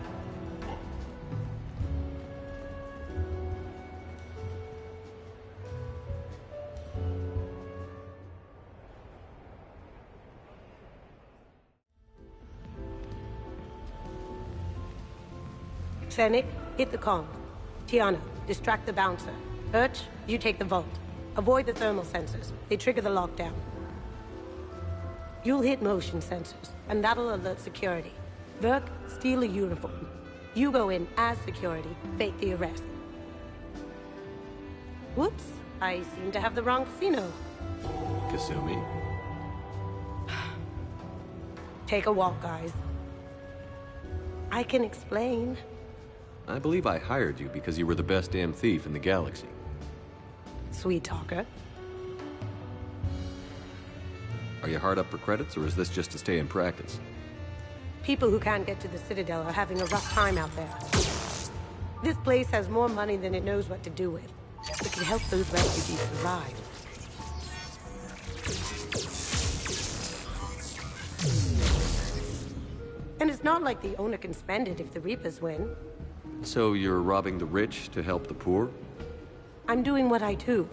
Fennec, hit the comm. Tiana, distract the bouncer. Birch, you take the vault. Avoid the thermal sensors. They trigger the lockdown. You'll hit motion sensors, and that'll alert security. Verk, steal a uniform. You go in as security, fake the arrest. Whoops, I seem to have the wrong casino. Kasumi? Take a walk, guys. I can explain. I believe I hired you because you were the best damn thief in the galaxy. Sweet talker. Are you hard up for credits, or is this just to stay in practice? People who can't get to the Citadel are having a rough time out there. This place has more money than it knows what to do with. It can help those refugees survive. And it's not like the owner can spend it if the Reapers win. So you're robbing the rich to help the poor? I'm doing what I do.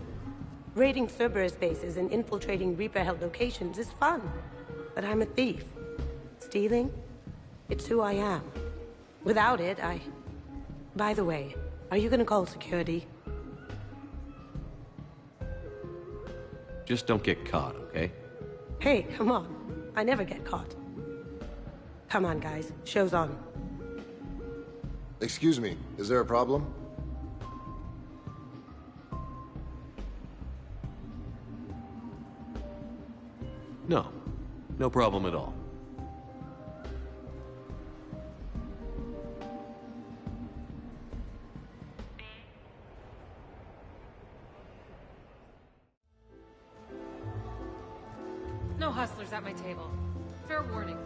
Raiding Cerberus bases and infiltrating Reaper-held locations is fun. But I'm a thief. Stealing? It's who I am. Without it, By the way, are you gonna call security? Just don't get caught, okay? Hey, come on. I never get caught. Come on, guys. Show's on. Excuse me, is there a problem? No. No problem at all. No hustlers at my table. Fair warning.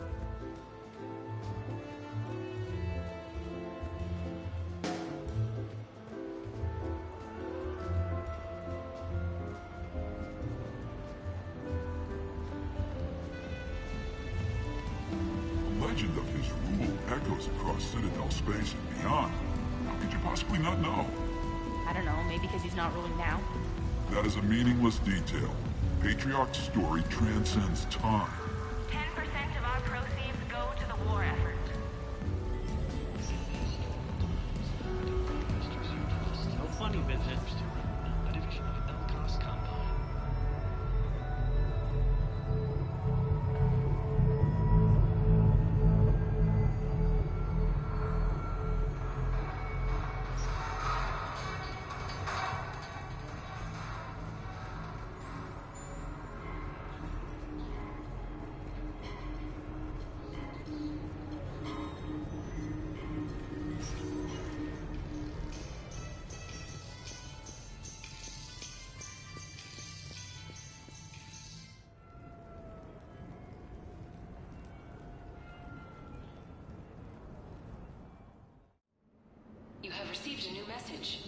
The legend of his rule echoes across Citadel space and beyond. How could you possibly not know? I don't know, maybe because he's not ruling now? That is a meaningless detail. Patriarch's story transcends time. 10% of our proceeds go to the war effort. No funny business. You have received a new message.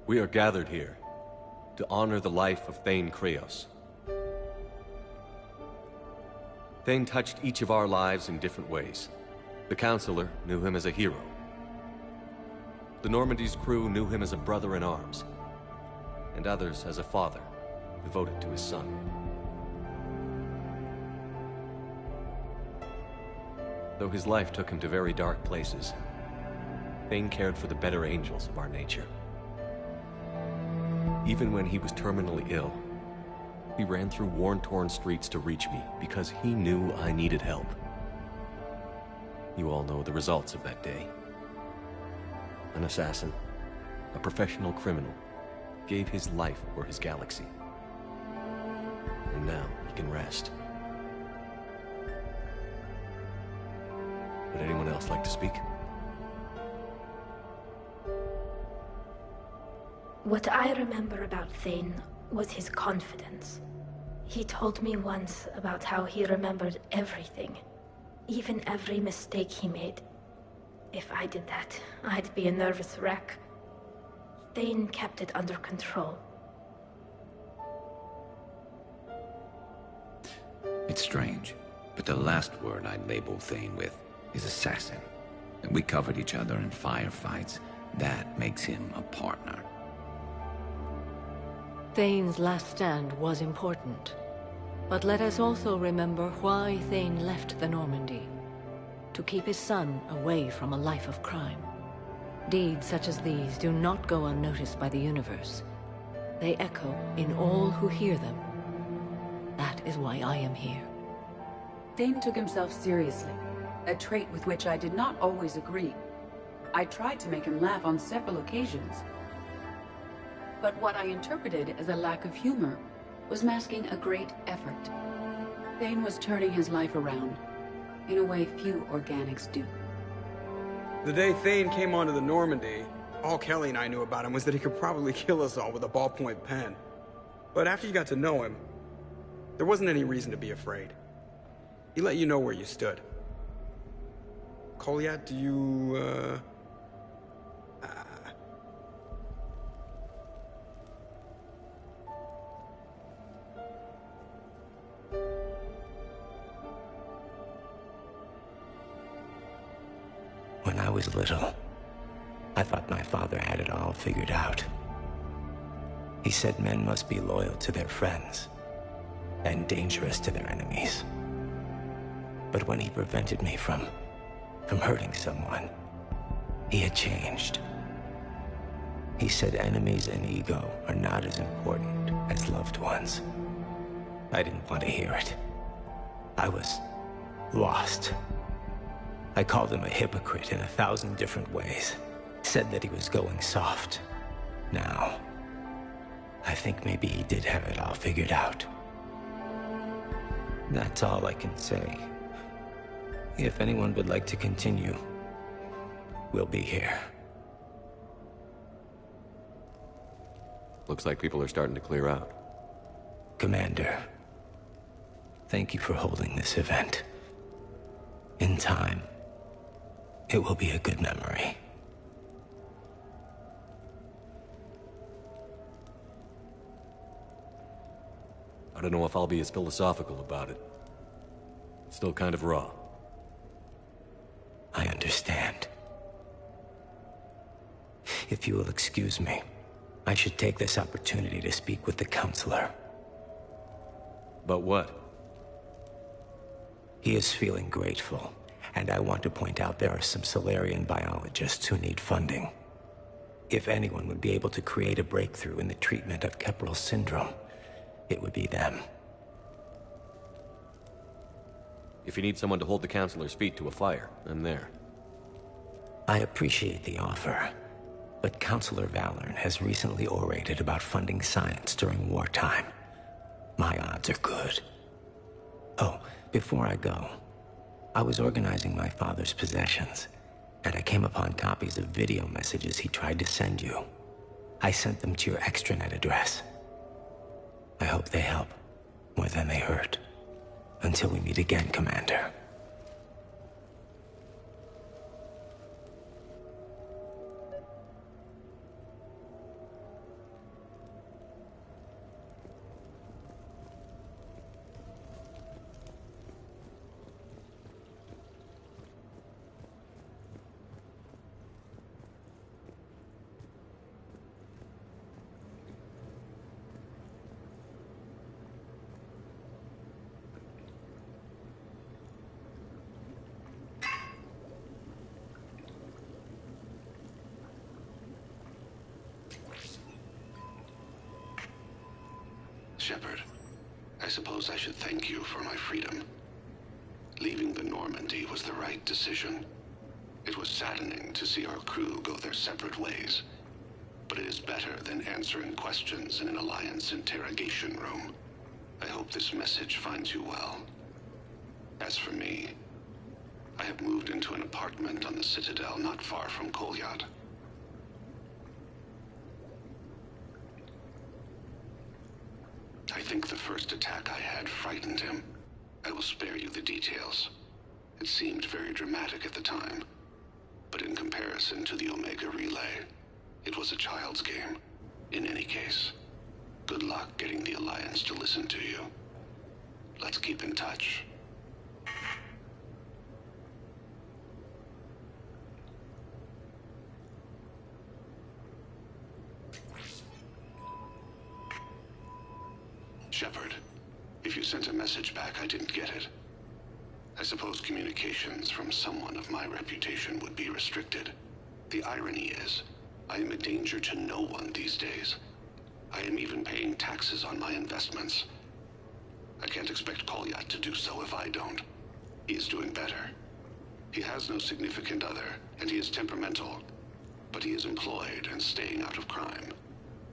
We are gathered here to honor the life of Thane Krios. Thane touched each of our lives in different ways. The Counselor knew him as a hero. The Normandy's crew knew him as a brother in arms. and others as a father, devoted to his son. Though his life took him to very dark places, Thane cared for the better angels of our nature. Even when he was terminally ill, he ran through worn-torn streets to reach me because he knew I needed help. You all know the results of that day. An assassin, a professional criminal, gave his life for his galaxy. And now he can rest. Would anyone else like to speak? What I remember about Thane was his confidence. He told me once about how he remembered everything, even every mistake he made. If I did that, I'd be a nervous wreck. Thane kept it under control. It's strange, but the last word I'd label Thane with is assassin. And we covered each other in firefights. That makes him a partner. Thane's last stand was important. But let us also remember why Thane left the Normandy. To keep his son away from a life of crime. Deeds such as these do not go unnoticed by the universe. They echo in all who hear them. That is why I am here. Thane took himself seriously, a trait with which I did not always agree. I tried to make him laugh on several occasions. But what I interpreted as a lack of humor was masking a great effort. Thane was turning his life around, in a way few organics do. The day Thane came onto the Normandy, all Kelly and I knew about him was that he could probably kill us all with a ballpoint pen. But after you got to know him, there wasn't any reason to be afraid. He let you know where you stood. Kolyat, do you, When I was little, I thought my father had it all figured out. He said men must be loyal to their friends and dangerous to their enemies. But when he prevented me from hurting someone, he had changed. He said enemies and ego are not as important as loved ones. I didn't want to hear it. I was lost. I called him a hypocrite in 1,000 different ways. Said that he was going soft. Now, I think maybe he did have it all figured out. That's all I can say. If anyone would like to continue, we'll be here. Looks like people are starting to clear out. Commander, thank you for holding this event. In time, it will be a good memory. I don't know if I'll be as philosophical about it. It's still kind of raw. I understand. If you will excuse me, I should take this opportunity to speak with the counselor. About what? He is feeling grateful, and I want to point out there are some Solarian biologists who need funding. If anyone would be able to create a breakthrough in the treatment of Kepral syndrome, it would be them. If you need someone to hold the counselor's feet to a fire, I'm there. I appreciate the offer, but Counselor Valorn has recently orated about funding science during wartime. My odds are good. Oh, before I go, I was organizing my father's possessions, and I came upon copies of video messages he tried to send you. I sent them to your extranet address. I hope they help, more than they hurt. Until we meet again, Commander. Shepard, I suppose I should thank you for my freedom. Leaving the Normandy was the right decision. It was saddening to see our crew go their separate ways, but it is better than answering questions in an Alliance interrogation room. I hope this message finds you well. As for me, I have moved into an apartment on the Citadel not far from Kolyat. I think the first attack I had frightened him. I will spare you the details. It seemed very dramatic at the time, but in comparison to the Omega Relay, it was a child's game. In any case, good luck getting the Alliance to listen to you. Let's keep in touch. Shepard, if you sent a message back, I didn't get it. I suppose communications from someone of my reputation would be restricted. The irony is, I am a danger to no one these days. I am even paying taxes on my investments. I can't expect Kolyat to do so if I don't. He is doing better. He has no significant other, and he is temperamental. But he is employed and staying out of crime.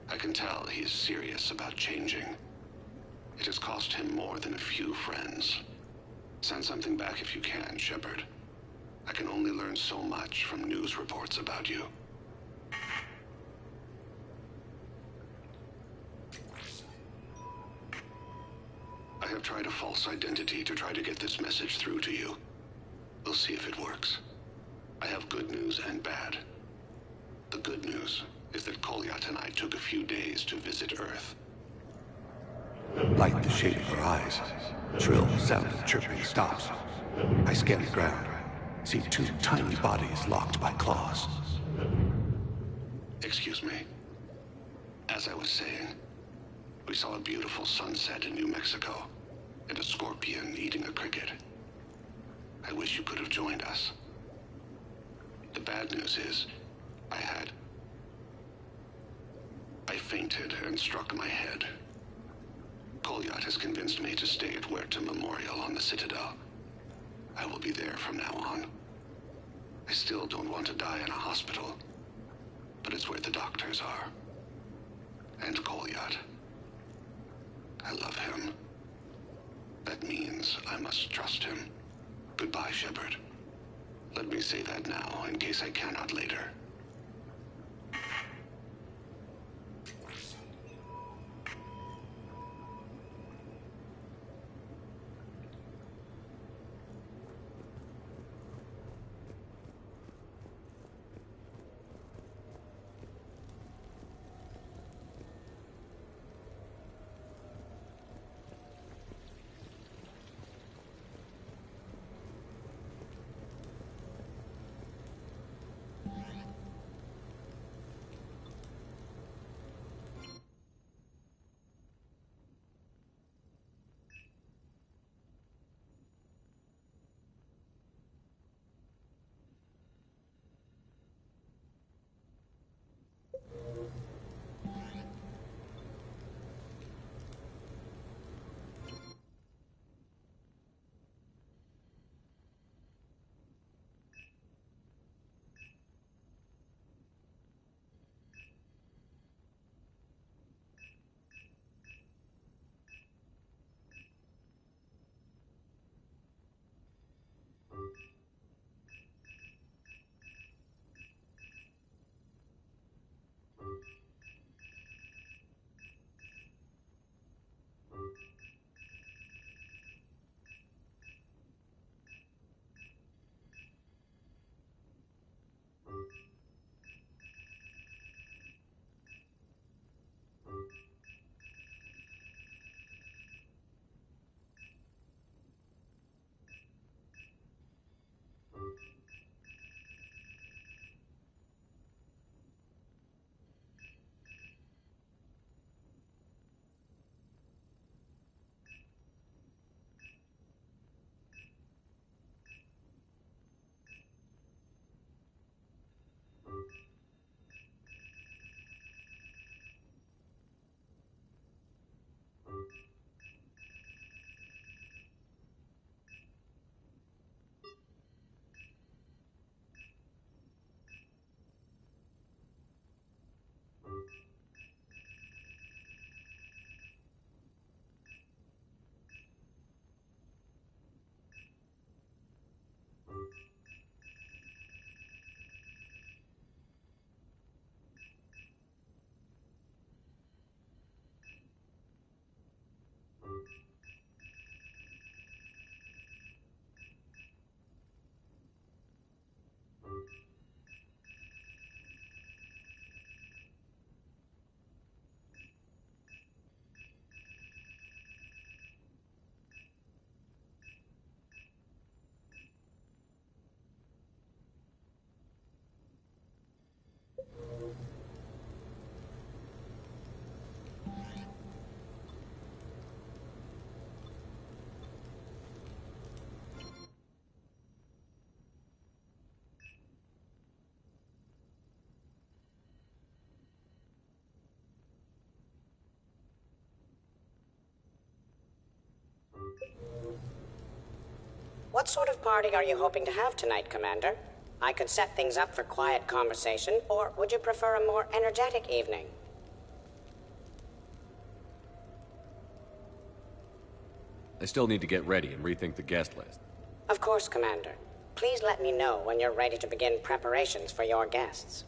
I can tell he is serious about changing. It has cost him more than a few friends. Send something back if you can, Shepard. I can only learn so much from news reports about you. I have tried a false identity to try to get this message through to you. We'll see if it works. I have good news and bad. The good news is that Kolyat and I took a few days to visit Earth. Light the shape of her eyes. Shrill sound of chirping stops. I scan the ground. See two tiny bodies locked by claws. Excuse me. As I was saying, we saw a beautiful sunset in New Mexico, and a scorpion eating a cricket. I wish you could have joined us. The bad news is, I fainted and struck my head. Kolyat has convinced me to stay at Huerta Memorial on the Citadel. I will be there from now on. I still don't want to die in a hospital, but it's where the doctors are. And Kolyat. I love him. That means I must trust him. Goodbye, Shepard. Let me say that now, in case I cannot later. What sort of party are you hoping to have tonight, Commander? I could set things up for quiet conversation, or would you prefer a more energetic evening? I still need to get ready and rethink the guest list. Of course, Commander. Please let me know when you're ready to begin preparations for your guests.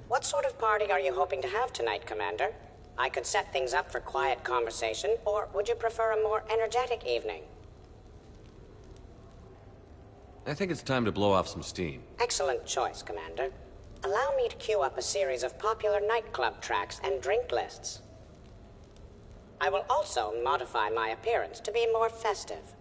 What sort of party are you hoping to have tonight, Commander? I could set things up for quiet conversation, or would you prefer a more energetic evening? I think it's time to blow off some steam. Excellent choice, Commander. Allow me to queue up a series of popular nightclub tracks and drink lists. I will also modify my appearance to be more festive.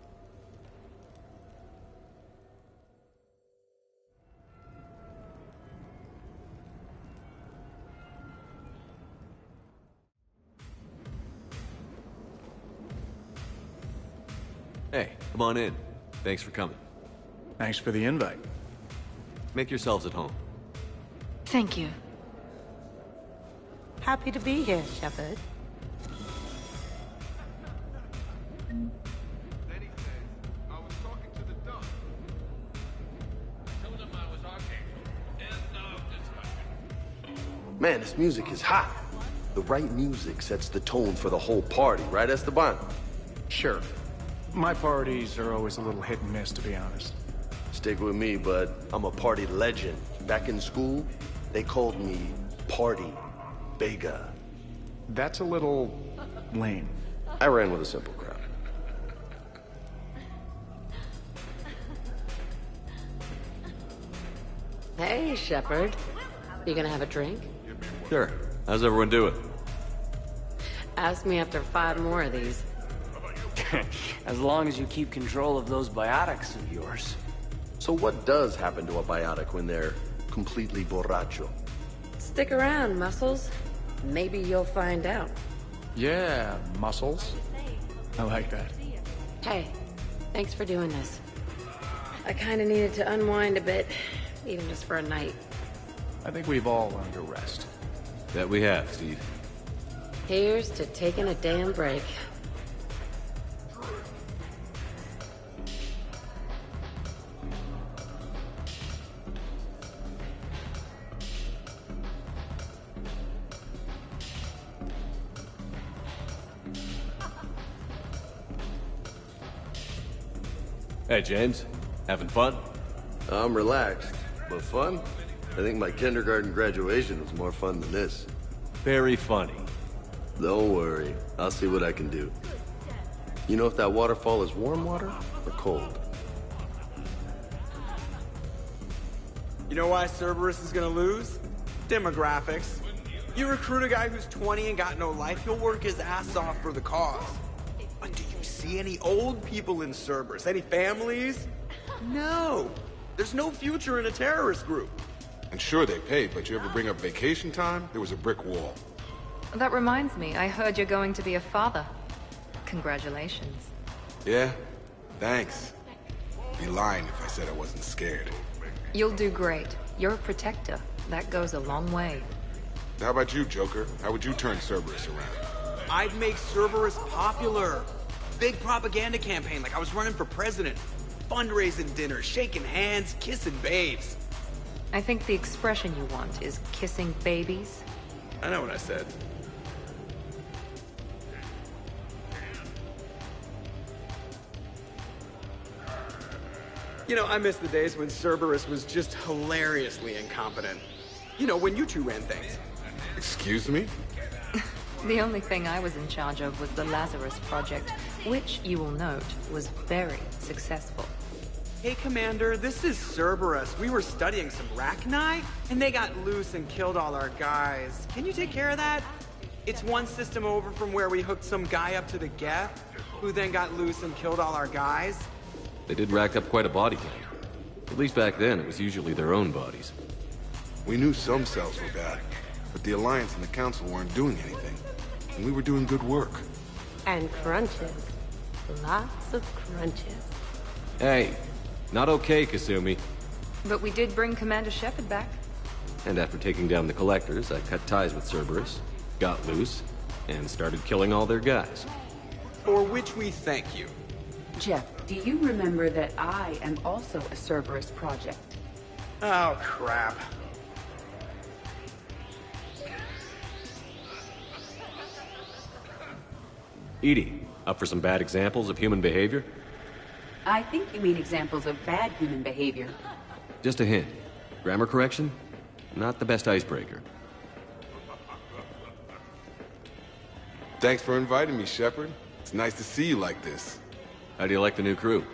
Hey, come on in. Thanks for coming. Thanks for the invite. Make yourselves at home. Thank you. Happy to be here, Shepard. Man, this music is hot. The right music sets the tone for the whole party, right, Esteban? Sure. My parties are always a little hit and miss, to be honest. Stick with me, bud. I'm a party legend. Back in school, they called me Party Vega. That's a little lame. I ran with a simple crowd. Hey, Shepard. You gonna have a drink? Sure. How's everyone doing? Ask me after 5 more of these. As long as you keep control of those biotics of yours. So what does happen to a biotic when they're completely borracho? Stick around, Muscles. Maybe you'll find out. Yeah, Muscles. I like that. Hey, thanks for doing this. I kinda needed to unwind a bit, even just for a night. I think we've all learned to rest. That we have, Steve. Here's to taking a damn break. Hey, James. Having fun? I'm relaxed, but fun? I think my kindergarten graduation was more fun than this. Very funny. Don't worry. I'll see what I can do. You know if that waterfall is warm water or cold? You know why Cerberus is gonna lose? Demographics. You recruit a guy who's 20 and got no life, he'll work his ass off for the cause. But do you see any old people in Cerberus? Any families? No. There's no future in a terrorist group. And sure, they paid, but you ever bring up vacation time, there was a brick wall. That reminds me, I heard you're going to be a father. Congratulations. Yeah? Thanks. Be lying if I said I wasn't scared. You'll do great. You're a protector. That goes a long way. How about you, Joker? How would you turn Cerberus around? I'd make Cerberus popular. Big propaganda campaign like I was running for president. Fundraising dinners, shaking hands, kissing babes. I think the expression you want is kissing babies. I know what I said. You know, I miss the days when Cerberus was just hilariously incompetent. You know, when you two ran things. Excuse me? The only thing I was in charge of was the Lazarus Project, which, you will note, was very successful. Hey, Commander, this is Cerberus. We were studying some Rachni, and they got loose and killed all our guys. Can you take care of that? It's one system over from where we hooked some guy up to the Geth, who then got loose and killed all our guys. They did rack up quite a body count. At least back then, it was usually their own bodies. We knew some cells were bad, but the Alliance and the Council weren't doing anything. And we were doing good work. And crunches. Lots of crunches. Hey, not okay, Kasumi. But we did bring Commander Shepard back. And after taking down the Collectors, I cut ties with Cerberus, got loose, and started killing all their guys. For which we thank you. Jeff, do you remember that I am also a Cerberus project? Oh, crap. EDI, up for some bad examples of human behavior? I think you mean examples of bad human behavior. Just a hint. Grammar correction? Not the best icebreaker. Thanks for inviting me, Shepard. It's nice to see you like this. How do you like the new crew?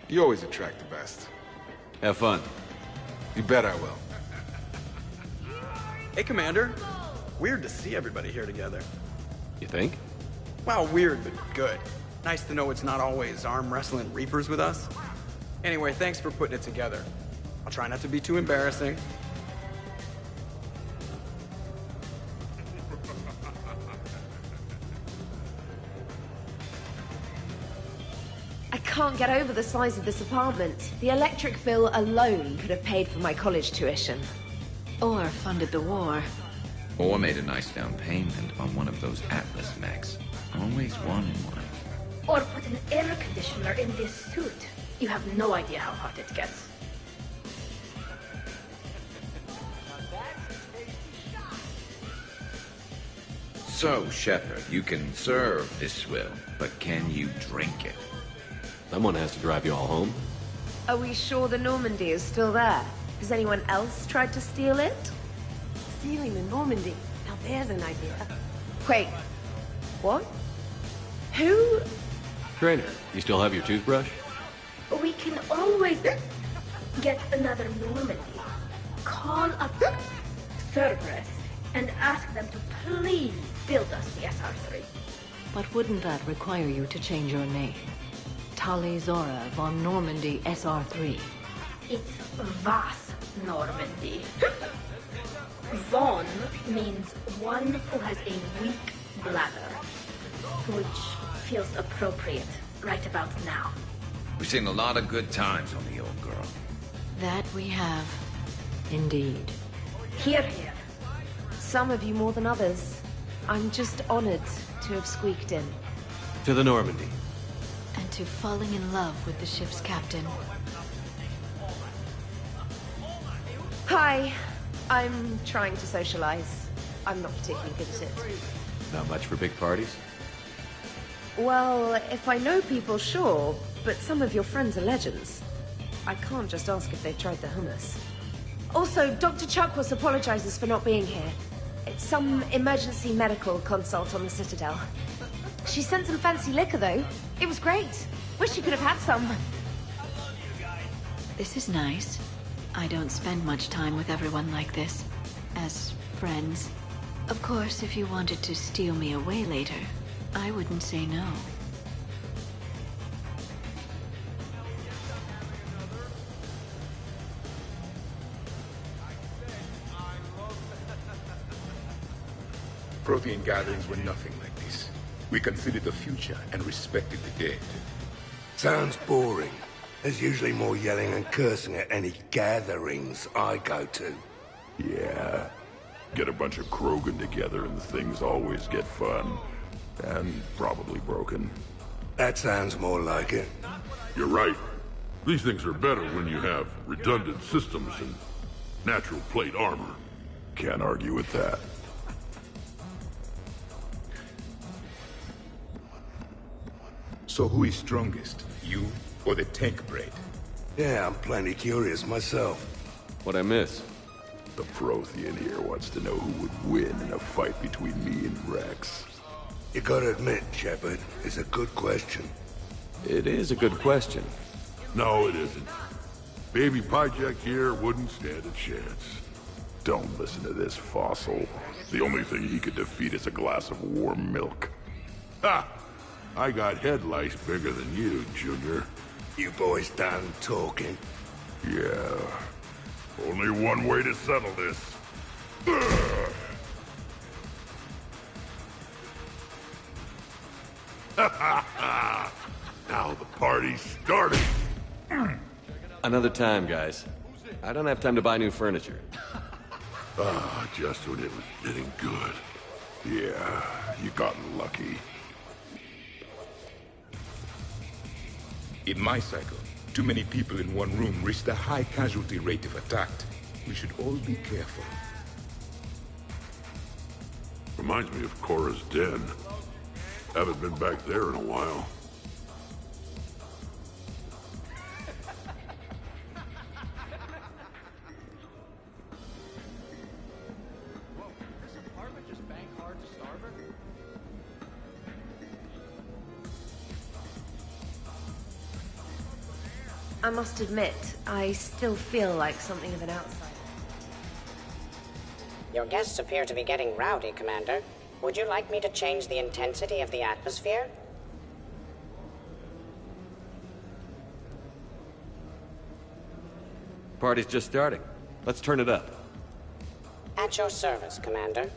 You always attract the best. Have fun. You bet I will. Hey, Commander. Weird to see everybody here together. You think? Well, weird, but good. Nice to know it's not always arm wrestling Reapers with us. Anyway, thanks for putting it together. I'll try not to be too embarrassing. I can't get over the size of this apartment. The electric bill alone could have paid for my college tuition. Or funded the war. Or made a nice down payment on one of those Atlas mechs. Always wanted one. Or put an air conditioner in this suit. You have no idea how hot it gets. So, Shepard, you can serve this swill, but can you drink it? Someone has to drive you all home. Are we sure the Normandy is still there? Has anyone else tried to steal it? Stealing the Normandy. Now there's an idea. Wait. What? Who? Trainer, you still have your toothbrush? We can always get another Normandy. Call up Cerberus and ask them to please build us the SR3. But wouldn't that require you to change your name? Tali Zora von Normandy SR3. It's Vas Normandy. Von means one who has a weak bladder, which feels appropriate right about now. We've seen a lot of good times on the old girl. That we have. Indeed. Hear, hear. Some of you more than others. I'm just honored to have squeaked in. To the Normandy. And to falling in love with the ship's captain. Hi. I'm trying to socialize. I'm not particularly good at it. Not much for big parties? Well, if I know people, sure. But some of your friends are legends. I can't just ask if they've tried the hummus. Also, Dr. Chuckwas apologizes for not being here. It's some emergency medical consult on the Citadel. She sent some fancy liquor, though. It was great. Wish you could have had some. This is nice. I don't spend much time with everyone like this. As friends. Of course, if you wanted to steal me away later, I wouldn't say no. Prothean gatherings were nothing like this. We considered the future and respected the dead. Sounds boring. There's usually more yelling and cursing at any gatherings I go to. Yeah. Get a bunch of Krogan together and things always get fun. And probably broken. That sounds more like it. You're right. These things are better when you have redundant systems and natural plate armor. Can't argue with that. So who is strongest? You or the tank braid? Yeah, I'm plenty curious myself. What'd I miss? The Prothean here wants to know who would win in a fight between me and Rex. You gotta admit, Shepard, it's a good question. It is a good question. No, it isn't. Baby Pyjek here wouldn't stand a chance. Don't listen to this fossil. The only thing he could defeat is a glass of warm milk. Ha! I got head lice bigger than you, Junior. You boys done talking? Yeah. Only one way to settle this. Now the party's starting. Another time, guys. I don't have time to buy new furniture. Just when it was getting good. Yeah, you got lucky. In my cycle, too many people in one room risk a high casualty rate if attacked. We should all be careful. Reminds me of Cora's den. Haven't been back there in a while. I must admit, I still feel like something of an outsider. Your guests appear to be getting rowdy, Commander. Would you like me to change the intensity of the atmosphere? Party's just starting. Let's turn it up. At your service, Commander.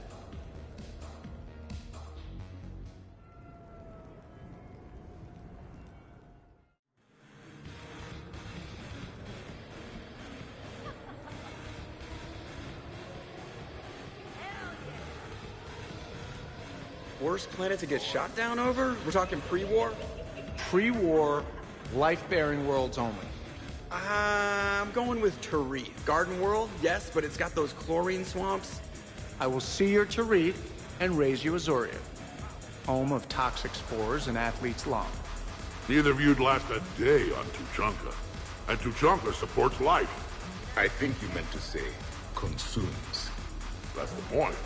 Worst planet to get shot down over? We're talking pre-war? Pre-war, life-bearing worlds only. I'm going with Tarith. Garden World, yes, but it's got those chlorine swamps. I will see your Tarith and raise you Azoria, home of toxic spores and athlete's lung. Neither of you'd last a day on Tuchanka. And Tuchanka supports life. I think you meant to say, consumes. That's the point.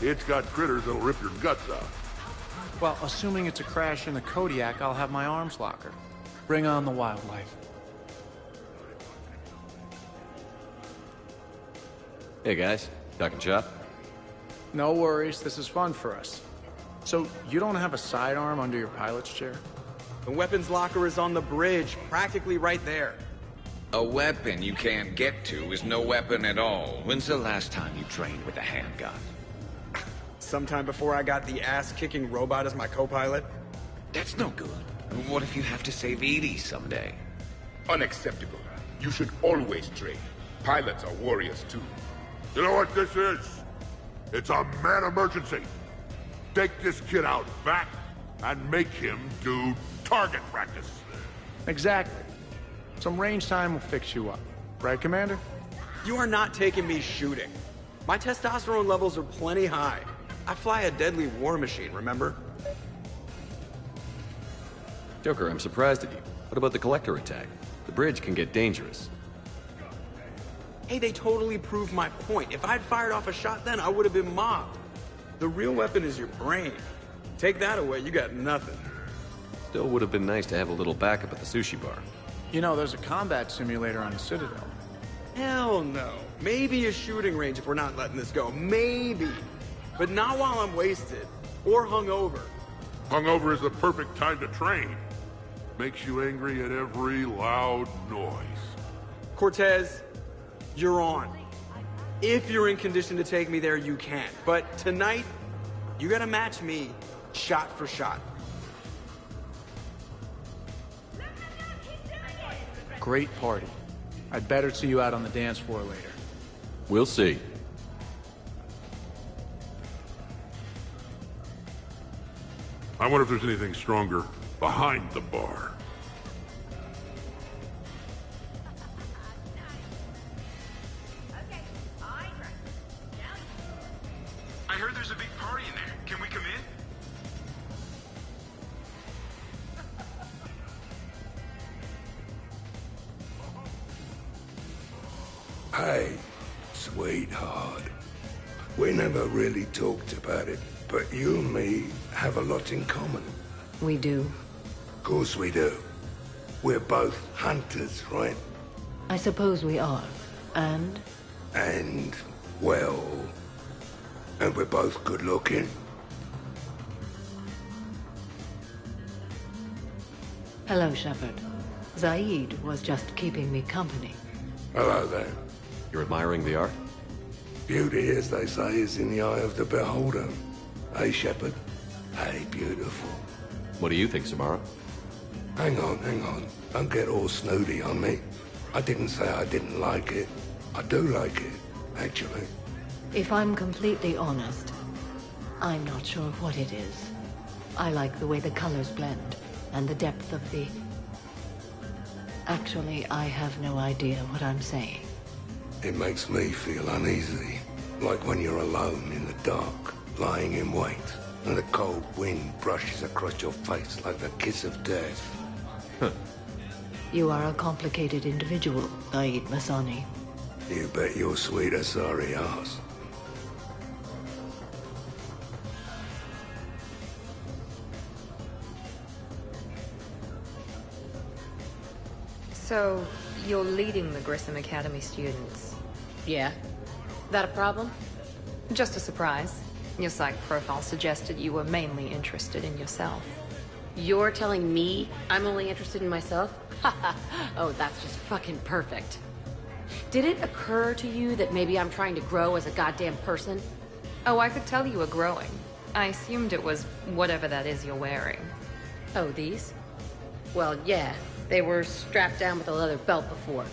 It's got critters that'll rip your guts out. Well, assuming it's a crash in the Kodiak, I'll have my arms locker. Bring on the wildlife. Hey guys, talking shop? No worries, this is fun for us. So, you don't have a sidearm under your pilot's chair? The weapons locker is on the bridge, practically right there. A weapon you can't get to is no weapon at all. When's the last time you trained with a handgun? Sometime before I got the ass-kicking robot as my co-pilot. That's no good. What if you have to save Edie someday? Unacceptable. You should always train. Pilots are warriors too. You know what this is? It's a mad emergency. Take this kid out back and make him do target practice. Exactly. Some range time will fix you up. Right, Commander? You are not taking me shooting. My testosterone levels are plenty high. I fly a deadly war machine, remember? Joker, I'm surprised at you. What about the Collector attack? The bridge can get dangerous. Hey, they totally proved my point. If I'd fired off a shot then, I would have been mobbed. The real weapon is your brain. Take that away, you got nothing. Still would have been nice to have a little backup at the sushi bar. You know, there's a combat simulator on the Citadel. Hell no. Maybe a shooting range if we're not letting this go. Maybe. But not while I'm wasted. Or hungover. Hungover is the perfect time to train. Makes you angry at every loud noise. Cortez, you're on. If you're in condition to take me there, you can. But tonight, you gotta match me shot for shot. great party. I'd better see you out on the dance floor later. We'll see. I wonder if there's anything stronger behind the bar. I heard there's a big party in there. Can we come in? Hey, sweetheart. We never really talked about it, but you and me have a lot in common. We do. Of course we do. We're both hunters, right? I suppose we are. And? And, well... And we're both good looking. Hello, Shepard. Zaid was just keeping me company. Hello there. You're admiring the art? Beauty, as they say, is in the eye of the beholder. Hey, Shepard. Hey, beautiful. What do you think, Samara? Hang on. Don't get all snooty on me. I didn't say I didn't like it. I do like it, actually. If I'm completely honest, I'm not sure what it is. I like the way the colors blend, and the depth of the... Actually, I have no idea what I'm saying. It makes me feel uneasy. Like when you're alone in the dark, lying in wait, and the cold wind brushes across your face like the kiss of death. You are a complicated individual, Zaid Masani. You bet your sweet Asari ass. So, you're leading the Grissom Academy students? Yeah. That a problem? Just a surprise. Your psych profile suggested you were mainly interested in yourself. You're telling me I'm only interested in myself? Oh, that's just fucking perfect. Did it occur to you that maybe I'm trying to grow as a goddamn person? Oh, I could tell you were growing. I assumed it was whatever that is you're wearing. Oh, these? Well, yeah. They were strapped down with a leather belt before.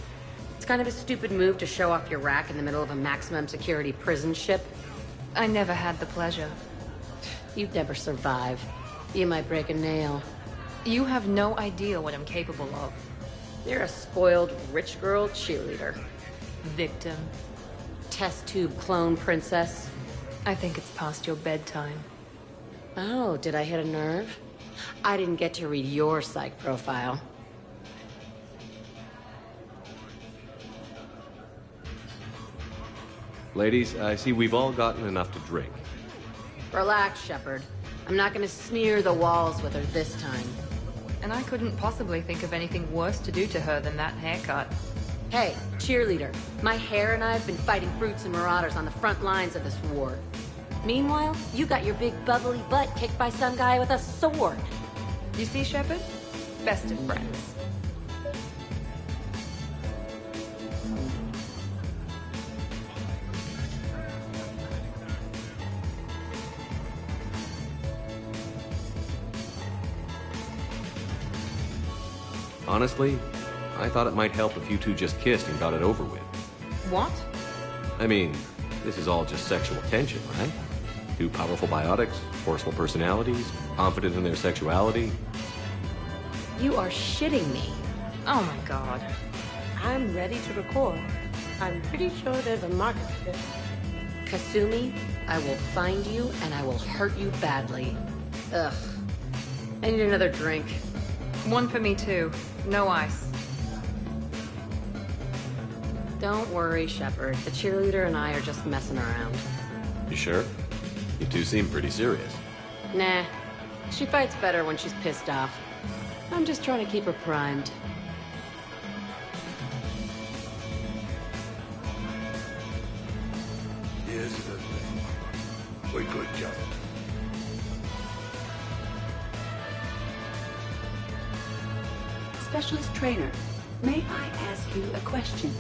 It's kind of a stupid move to show off your rack in the middle of a maximum security prison ship. I never had the pleasure. You'd never survive. You might break a nail. You have no idea what I'm capable of. You're a spoiled rich girl cheerleader. Victim. Test tube clone princess. I think it's past your bedtime. Oh, did I hit a nerve? I didn't get to read your psych profile. Ladies, I see we've all gotten enough to drink. Relax, Shepard. I'm not gonna smear the walls with her this time. And I couldn't possibly think of anything worse to do to her than that haircut. Hey, cheerleader. My hair and I have been fighting brutes and marauders on the front lines of this war. Meanwhile, you got your big bubbly butt kicked by some guy with a sword. You see, Shepard? Best of friends. Honestly, I thought it might help if you two just kissed and got it over with. What? I mean, this is all just sexual tension, right? Two powerful biotics, forceful personalities, confident in their sexuality. You are shitting me. Oh my god. I'm ready to record. I'm pretty sure there's a market for this. Kasumi, I will find you and I will hurt you badly. Ugh. I need another drink. One for me too. No ice. Don't worry, Shepard. The cheerleader and I are just messing around. You sure? You two seem pretty serious. Nah. She fights better when she's pissed off. I'm just trying to keep her primed. Here's the thing. We could just... Specialist trainer, may I ask you a question?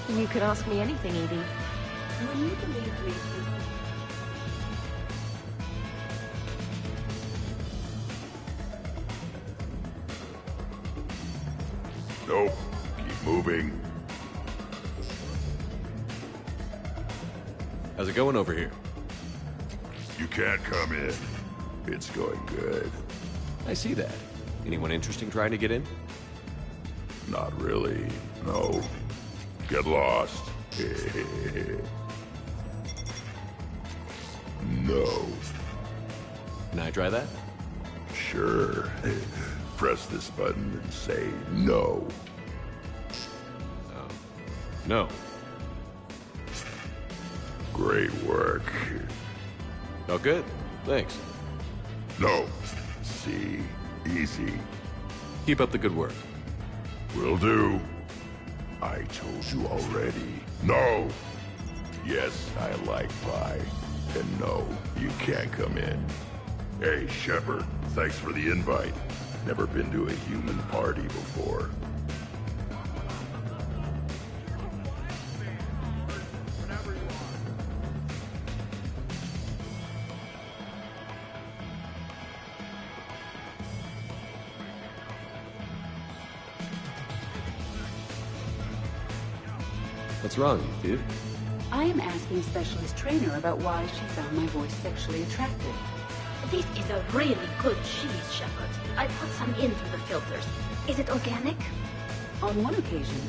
You could ask me anything, Evie. Will you believe me? Nope. Moving. How's it going over here? You can't come in. It's going good. I see that. Anyone interesting trying to get in? Not really, no. Get lost. No. Can I try that? Sure. Press this button and say no. No. Great work. Oh, good. Thanks. No. See? Easy. Keep up the good work. Will do. I told you already. No! Yes, I like pie. And no, you can't come in. Hey, Shepard, thanks for the invite. Never been to a human party before. What's wrong, dude? I am asking Specialist Trainer about why she found my voice sexually attractive. This is a really good cheese, Shepard. I put some in through the filters. Is it organic? On one occasion,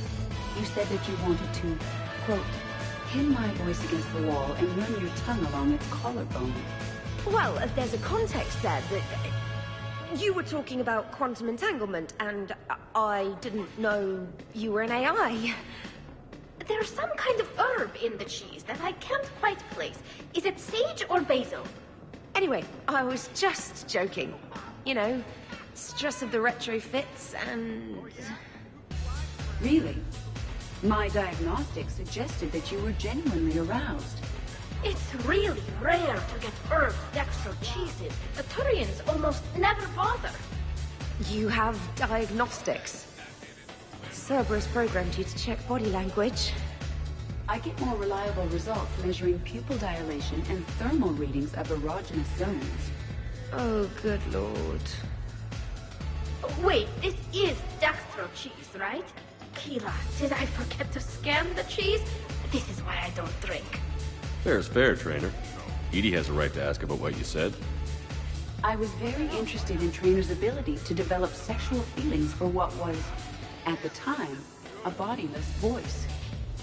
you said that you wanted to, quote, pin my voice against the wall and run your tongue along its collarbone. Well, there's a context there that... You were talking about quantum entanglement, and I didn't know you were an AI. There's some kind of herb in the cheese that I can't quite place. Is it sage or basil? Anyway, I was just joking. You know, stress of the retrofits and... Really? My diagnostics suggested that you were genuinely aroused. It's really rare to get herb dextro cheeses. The Turians almost never bother. You have diagnostics. Cerberus programmed you to check body language. I get more reliable results measuring pupil dilation and thermal readings of erogenous zones. Oh, good lord. Wait, this is dextro cheese, right? Keela, did I forget to scan the cheese? This is why I don't drink. Fair is fair, Trainer. Edie has a right to ask about what you said. I was very interested in Trainer's ability to develop sexual feelings for what was, at the time, a bodiless voice.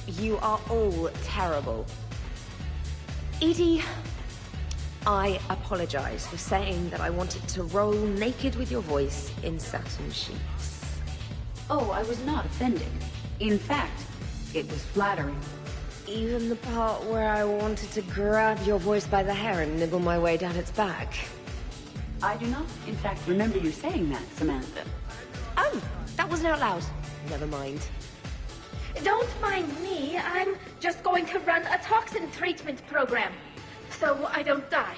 You are all terrible. Edie, I apologize for saying that I wanted to roll naked with your voice in satin sheets. Oh, I was not offended. In fact, it was flattering. Even the part where I wanted to grab your voice by the hair and nibble my way down its back. I do not, in fact, remember you saying that, Samantha. Oh, that wasn't out loud. Never mind. Don't mind me. I'm just going to run a toxin treatment program, so I don't die.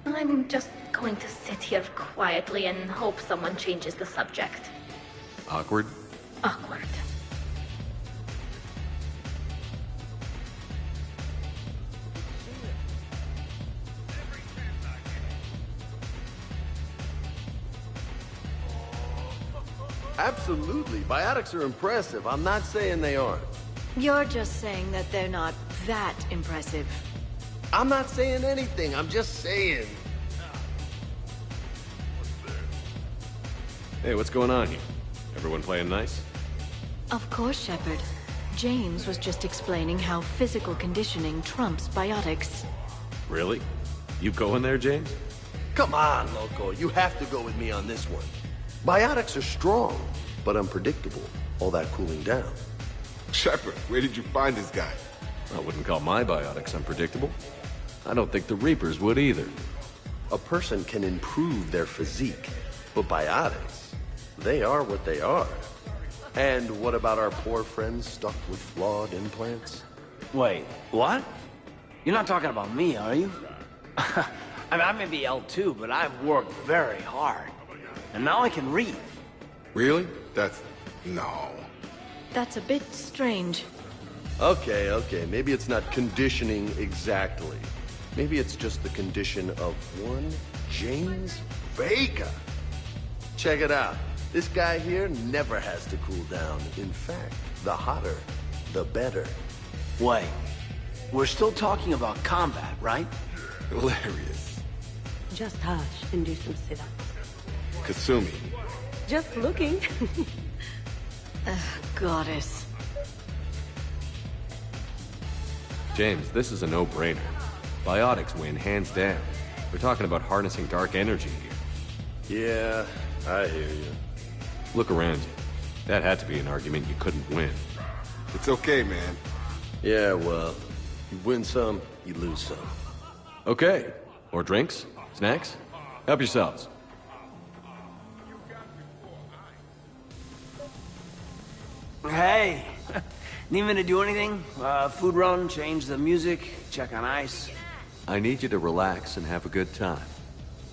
I'm just going to sit here quietly and hope someone changes the subject. Awkward? Awkward. Absolutely. Biotics are impressive. I'm not saying they aren't. You're just saying that they're not that impressive. I'm not saying anything. I'm just saying. Hey, what's going on here? Everyone playing nice? Of course, Shepard. James was just explaining how physical conditioning trumps biotics. Really? You going there, James? Come on, Loco. You have to go with me on this one. Biotics are strong, but unpredictable. All that cooling down. Shepard, where did you find this guy? I wouldn't call my biotics unpredictable. I don't think the Reapers would either. A person can improve their physique, but biotics, they are what they are. And what about our poor friends stuck with flawed implants? Wait, what? You're not talking about me, are you? I mean, I may be L2, but I've worked very hard. And now I can read. Really? That's... no. That's a bit strange. Okay, maybe it's not conditioning exactly. Maybe it's just the condition of one James Vega. Check it out. This guy here never has to cool down. In fact, the hotter, the better. Wait, we're still talking about combat, right? Hilarious. Just hush and do some sit-ups. Kasumi. Just looking. Goddess. James, this is a no-brainer. Biotics win, hands down. We're talking about harnessing dark energy here. Yeah, I hear you. Look around you. That had to be an argument you couldn't win. It's okay, man. Yeah, well, you win some, you lose some. Okay. More drinks? Snacks? Help yourselves. Hey, need me to do anything? Food run, change the music, check on ice? I need you to relax and have a good time.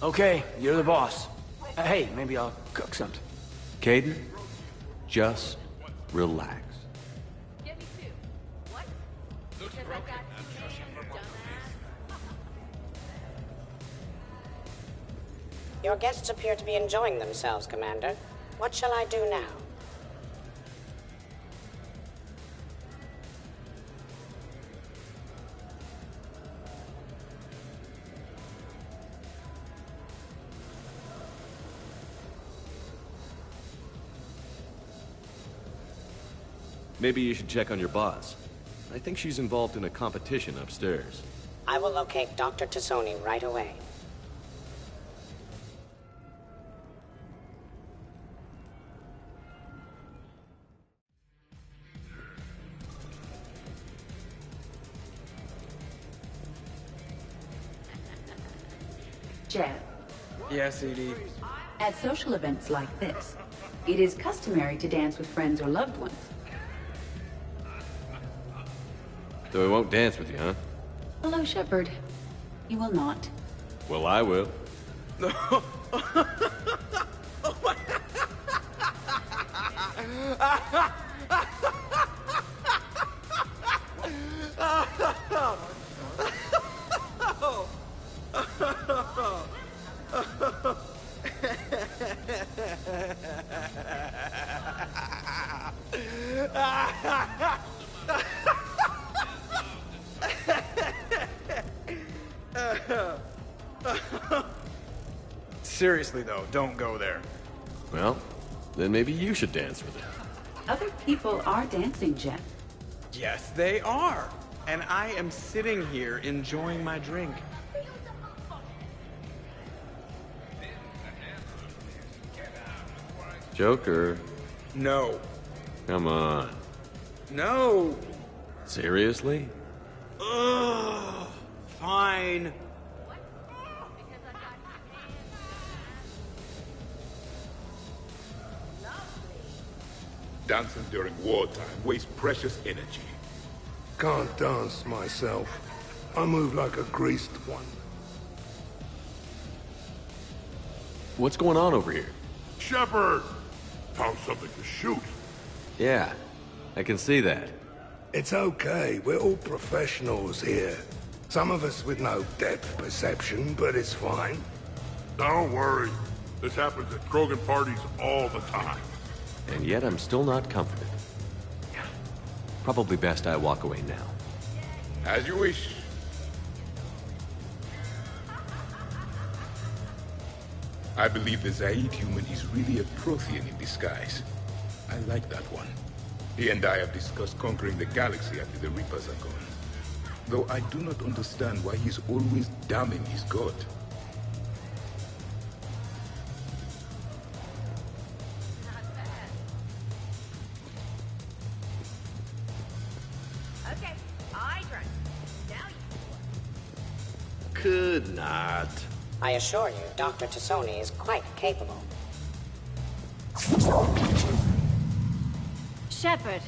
Okay, you're the boss. Hey, maybe I'll cook something. Kaidan, just relax. Your guests appear to be enjoying themselves, Commander. What shall I do now? Maybe you should check on your boss. I think she's involved in a competition upstairs. I will locate Dr. T'Soni right away. Jeff, Yes, Edie. at social events like this, it is customary to dance with friends or loved ones. So I won't dance with you, huh? Hello, Shepard. You will not. Well, I will. Seriously, though, don't go there. Well, then maybe you should dance with her. Other people are dancing, Jeff. Yes, they are. And I am sitting here enjoying my drink. Joker. No. Come on. No. Seriously? Ugh. Fine. Dancing during wartime wastes precious energy. Can't dance myself. I move like a greased one. What's going on over here? Shepard! Found something to shoot. Yeah, I can see that. It's okay. We're all professionals here. Some of us with no depth perception, but it's fine. Don't worry. This happens at Krogan parties all the time. And yet I'm still not comforted. Probably best I walk away now. As you wish. I believe the Zaid human is really a Prothean in disguise. I like that one. He and I have discussed conquering the galaxy after the Reapers are gone. Though I do not understand why he's always damning his god. Okay, I drank. Now you. Could not. I assure you, Dr. T'Soni is quite capable. Shepard.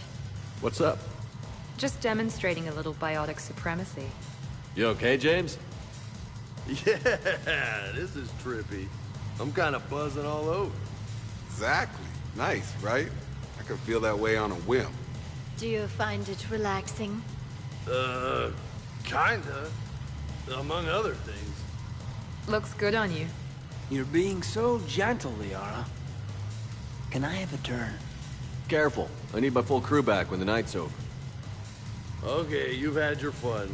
What's up? Just demonstrating a little biotic supremacy. You okay, James? Yeah, this is trippy. I'm kind of buzzing all over. Exactly. Nice, right? I could feel that way on a whim. Do you find it relaxing? Kinda. Among other things. Looks good on you. You're being so gentle, Liara. Can I have a turn? Careful. I need my full crew back when the night's over. Okay, you've had your fun.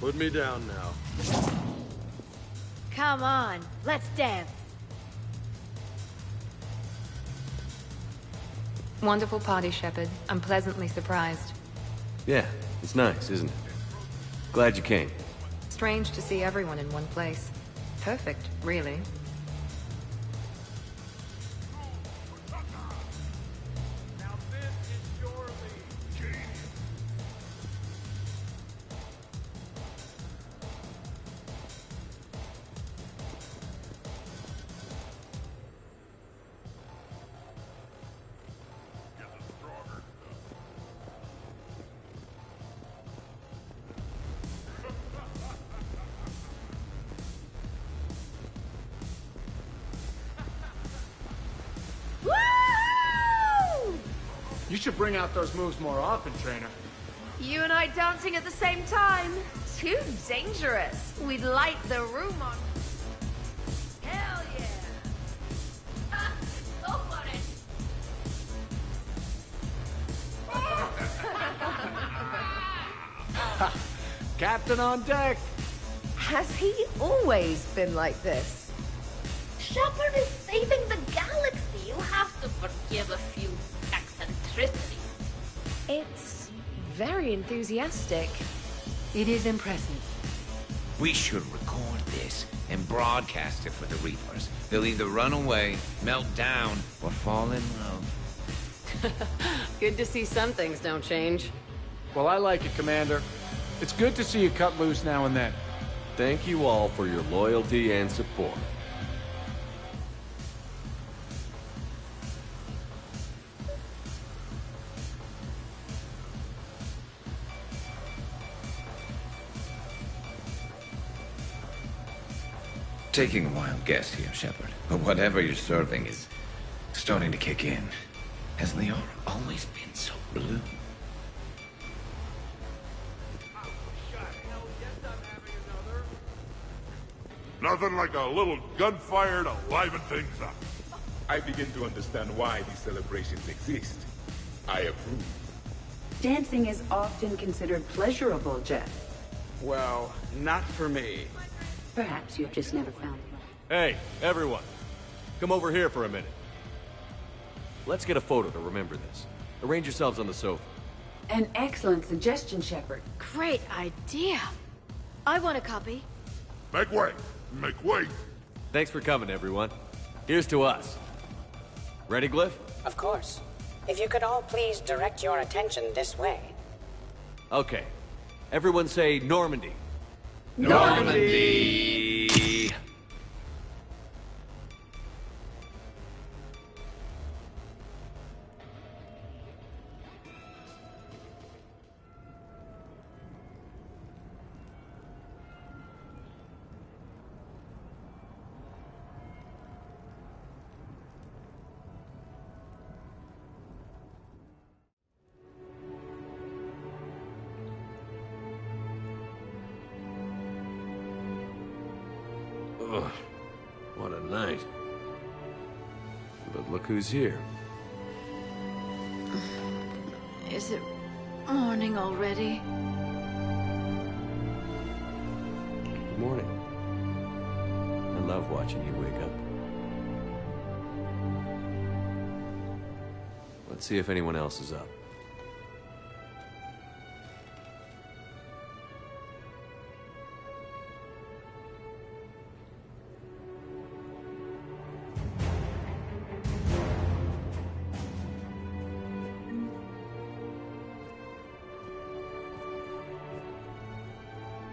Put me down now. Come on, let's dance. Wonderful party, Shepard. I'm pleasantly surprised. Yeah, it's nice, isn't it? Glad you came. Strange to see everyone in one place. Perfect, really. You should bring out those moves more often, trainer. You and I dancing at the same time? Too dangerous. We'd light the room on... Hell yeah! Go for it! Captain on deck! Has he always been like this? Shepard is saving the galaxy. You have to forgive a few eccentricities. It's very enthusiastic. It is impressive. We should record this and broadcast it for the Reapers. They'll either run away, melt down, or fall in love. Good to see some things don't change. Well, I like it, Commander. It's good to see you cut loose now and then. Thank you all for your loyalty and support. Taking a wild guess here, Shepard, but whatever you're serving is starting to kick in. Has Liara always been so blue? Nothing like a little gunfire to liven things up. I begin to understand why these celebrations exist. I approve. Dancing is often considered pleasurable, Jeff. Well, not for me. Perhaps you've just never found it. Hey, everyone. Come over here for a minute. Let's get a photo to remember this. Arrange yourselves on the sofa. An excellent suggestion, Shepard. Great idea. I want a copy. Make way! Make way! Thanks for coming, everyone. Here's to us. Ready, Glyph? Of course. If you could all please direct your attention this way. Okay. Everyone say Normandy. Normandy! Ugh, what a night. But look who's here. Is it morning already? Good morning. I love watching you wake up. Let's see if anyone else is up.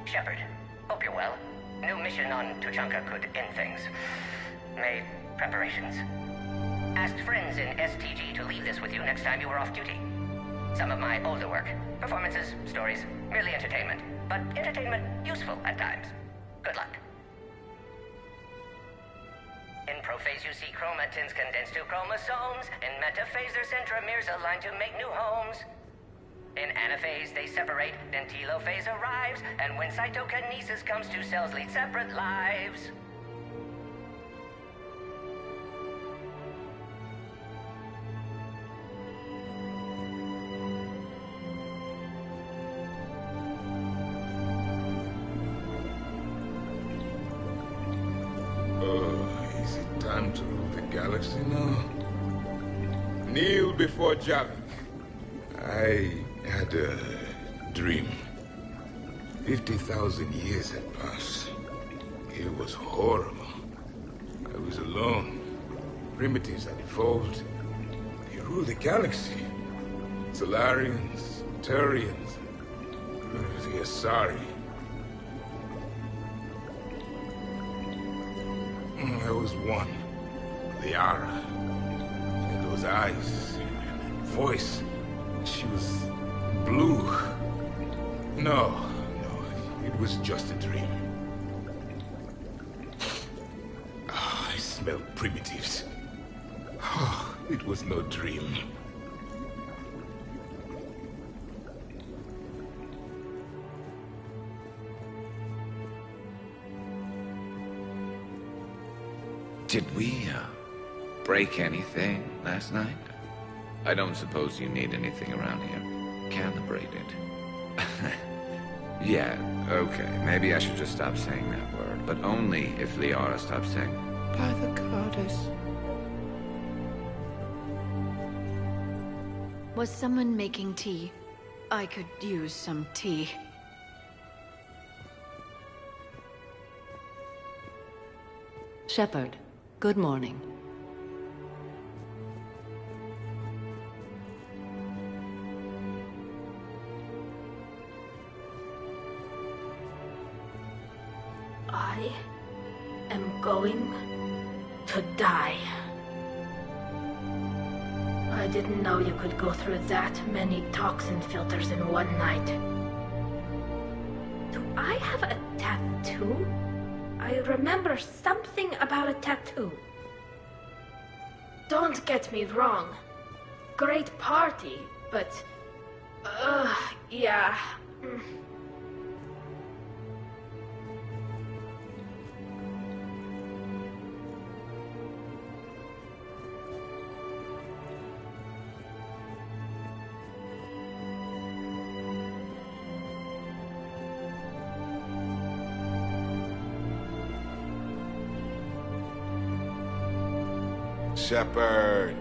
Shepard, hope you're well. New mission on Tuchanka could end things. Made preparations. Asked friends in STG to leave this with you next time you were off duty. Some of my older work. Performances, stories, merely entertainment. But entertainment useful at times. Good luck. In prophase you see chromatins condensed to chromosomes. In metaphase their centromeres align to make new homes. In anaphase they separate, then telophase arrives, and when cytokinesis comes, two cells lead separate lives. galaxy now. Kneel before Javik. I had a dream. 50,000 years had passed. It was horrible. I was alone. Primitives had evolved. They ruled the galaxy. Solarians, Turians, the Asari. There was one, Liara. She had those eyes and voice. She was blue. No, it was just a dream. Oh, I smelled primitives. Oh, it was no dream. Did we, break anything last night? I don't suppose you need anything around here. Calibrated. Yeah, okay. Maybe I should just stop saying that word. But only if Liara stops saying, by the goddess. Was someone making tea? I could use some tea. Shepard, good morning. I am going to die. I didn't know you could go through that many toxin filters in one night. Do I have a tattoo? I remember something about a tattoo. Don't get me wrong. Great party, but... yeah. Shepard,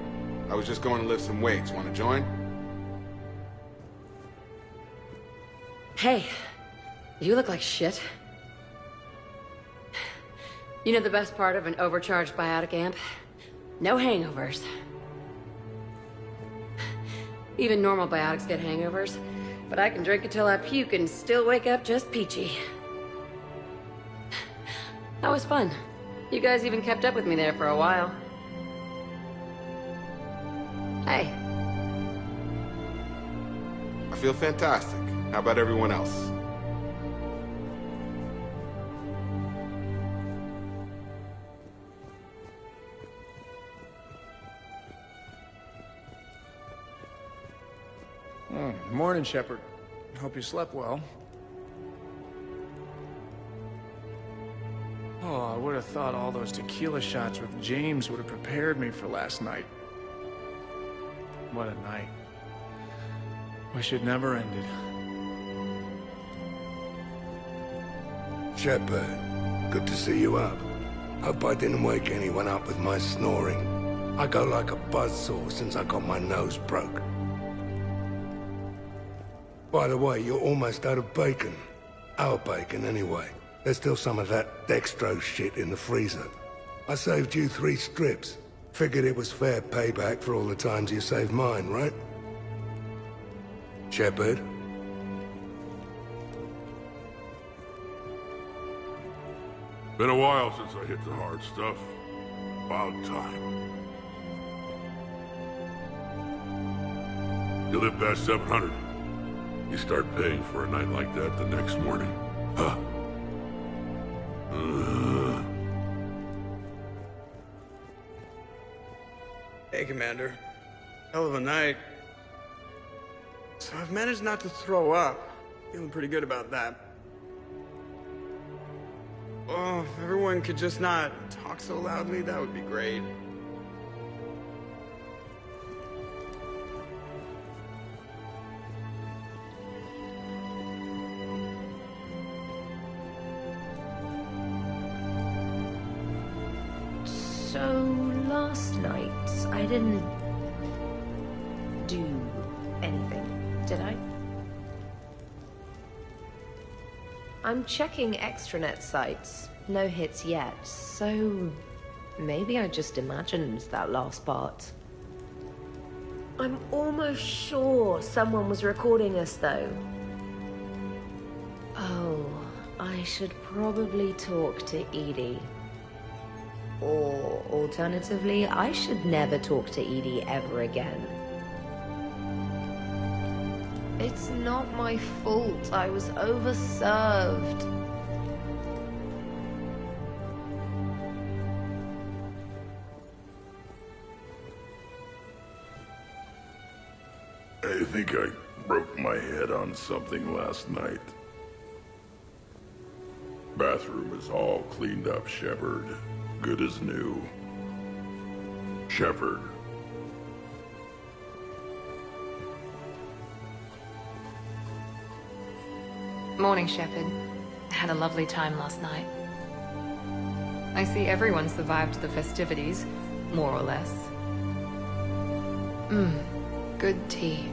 I was just going to lift some weights. Want to join? Hey, you look like shit. You know the best part of an overcharged biotic amp? No hangovers. Even normal biotics get hangovers, but I can drink until I puke and still wake up just peachy. That was fun. You guys even kept up with me there for a while. Hey. I feel fantastic. How about everyone else? Morning, Shepard. Hope you slept well. Oh, I would have thought all those tequila shots with James would have prepared me for last night. What a night. Wish it never ended. Shepard, good to see you up. Hope I didn't wake anyone up with my snoring. I go like a buzzsaw since I got my nose broke. By the way, you're almost out of bacon. Our bacon, anyway. There's still some of that dextrose shit in the freezer. I saved you 3 strips. Figured it was fair payback for all the times you saved mine, right? Shepard? Been a while since I hit the hard stuff. About time. You live past 700. You start paying for a night like that the next morning. Huh? Hey, Commander. Hell of a night. So I've managed not to throw up. Feeling pretty good about that. Oh, if everyone could just not talk so loudly, that would be great. So last night, I didn't do anything, did I? I'm checking extranet sites. No hits yet, so maybe I just imagined that last part. I'm almost sure someone was recording us, though. Oh, I should probably talk to Edie. Or, alternatively, I should never talk to Edie ever again. It's not my fault. I was overserved. I think I broke my head on something last night. Bathroom is all cleaned up, Shepard. Good as new. Shepard. Morning, Shepard. Had a lovely time last night. I see everyone survived the festivities, more or less. Good tea.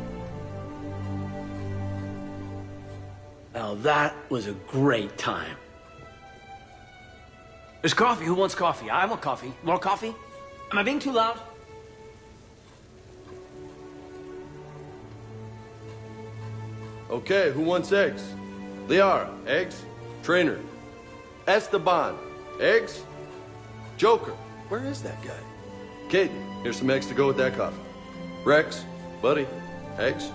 Now that was a great time. There's coffee. Who wants coffee? I want coffee. More coffee? Am I being too loud? Okay, who wants eggs? Liara, eggs? Trainer. Esteban, eggs? Joker, where is that guy? Caden, here's some eggs to go with that coffee. Rex, buddy, eggs?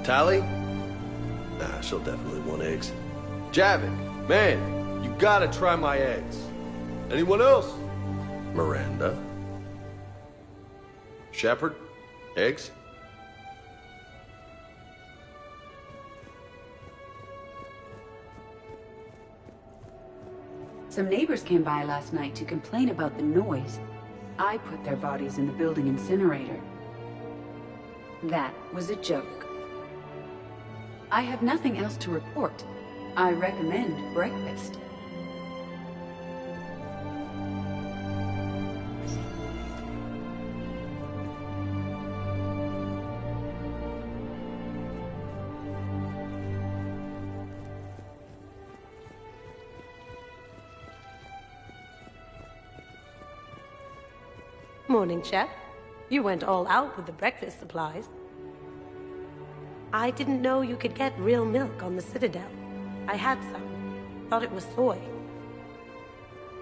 Tally? Nah, she'll definitely want eggs. Javik, man, you gotta try my eggs. Anyone else? Miranda? Shepard, eggs? Some neighbors came by last night to complain about the noise. I put their bodies in the building incinerator. That was a joke. I have nothing else to report. I recommend breakfast. Morning, Shep. You went all out with the breakfast supplies. I didn't know you could get real milk on the Citadel. I had some. Thought it was soy.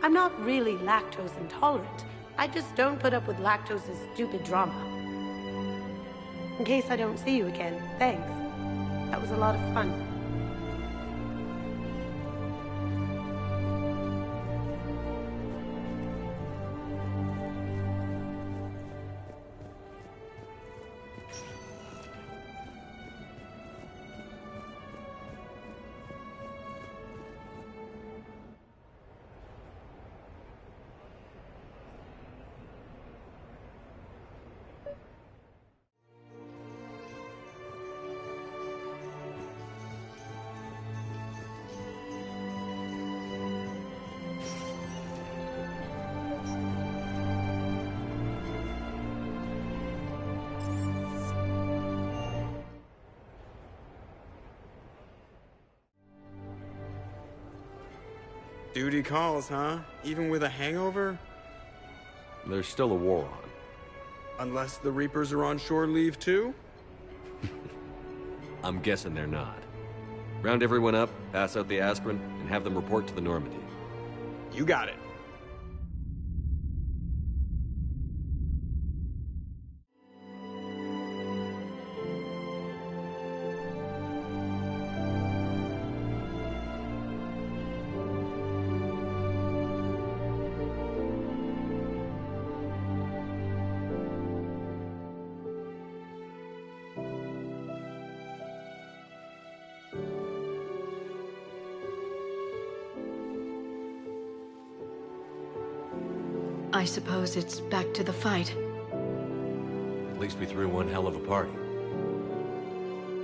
I'm not really lactose intolerant. I just don't put up with lactose's stupid drama. In case I don't see you again, thanks. That was a lot of fun. Duty calls, huh? Even with a hangover? There's still a war on. Unless the Reapers are on shore leave too? I'm guessing they're not. Round everyone up, pass out the aspirin, and have them report to the Normandy. You got it. I suppose it's back to the fight. At least we threw one hell of a party.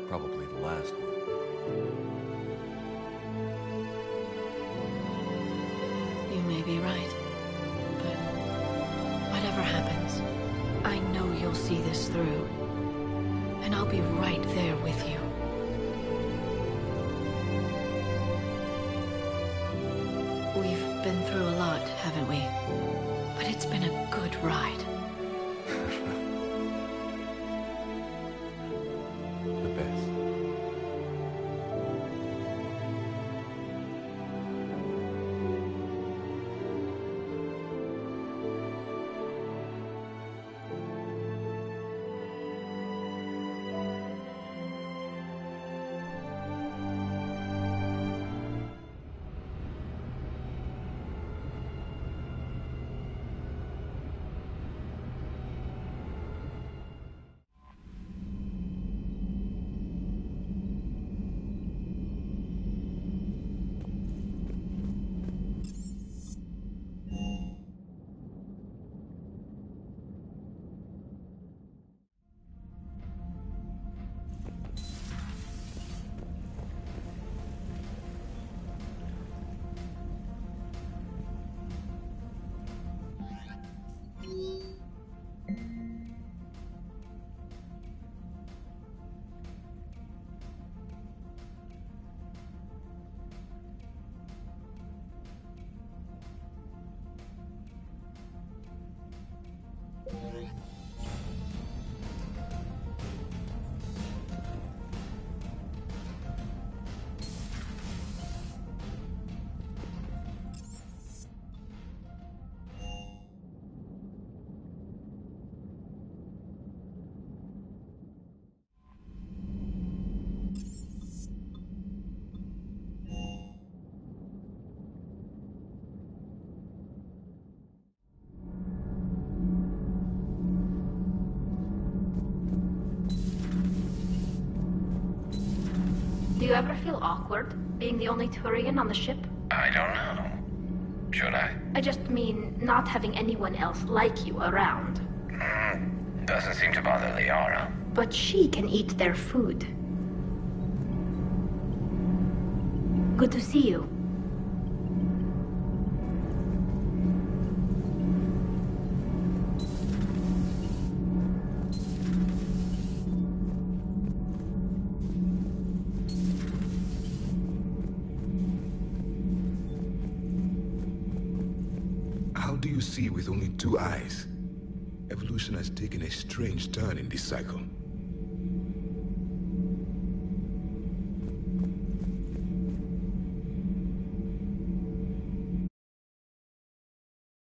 Probably the last one. You may be right. But whatever Whatever happens, I know you'll see this through. And I'll be right there with you. We've been through a lot, haven't we? But it's been a good ride. The best. Do you ever feel awkward, being the only Turian on the ship? I don't know. Should I? I just mean not having anyone else like you around. Doesn't seem to bother Liara. But she can eat their food. Good to see you. How do you see with only 2 eyes? Evolution has taken a strange turn in this cycle.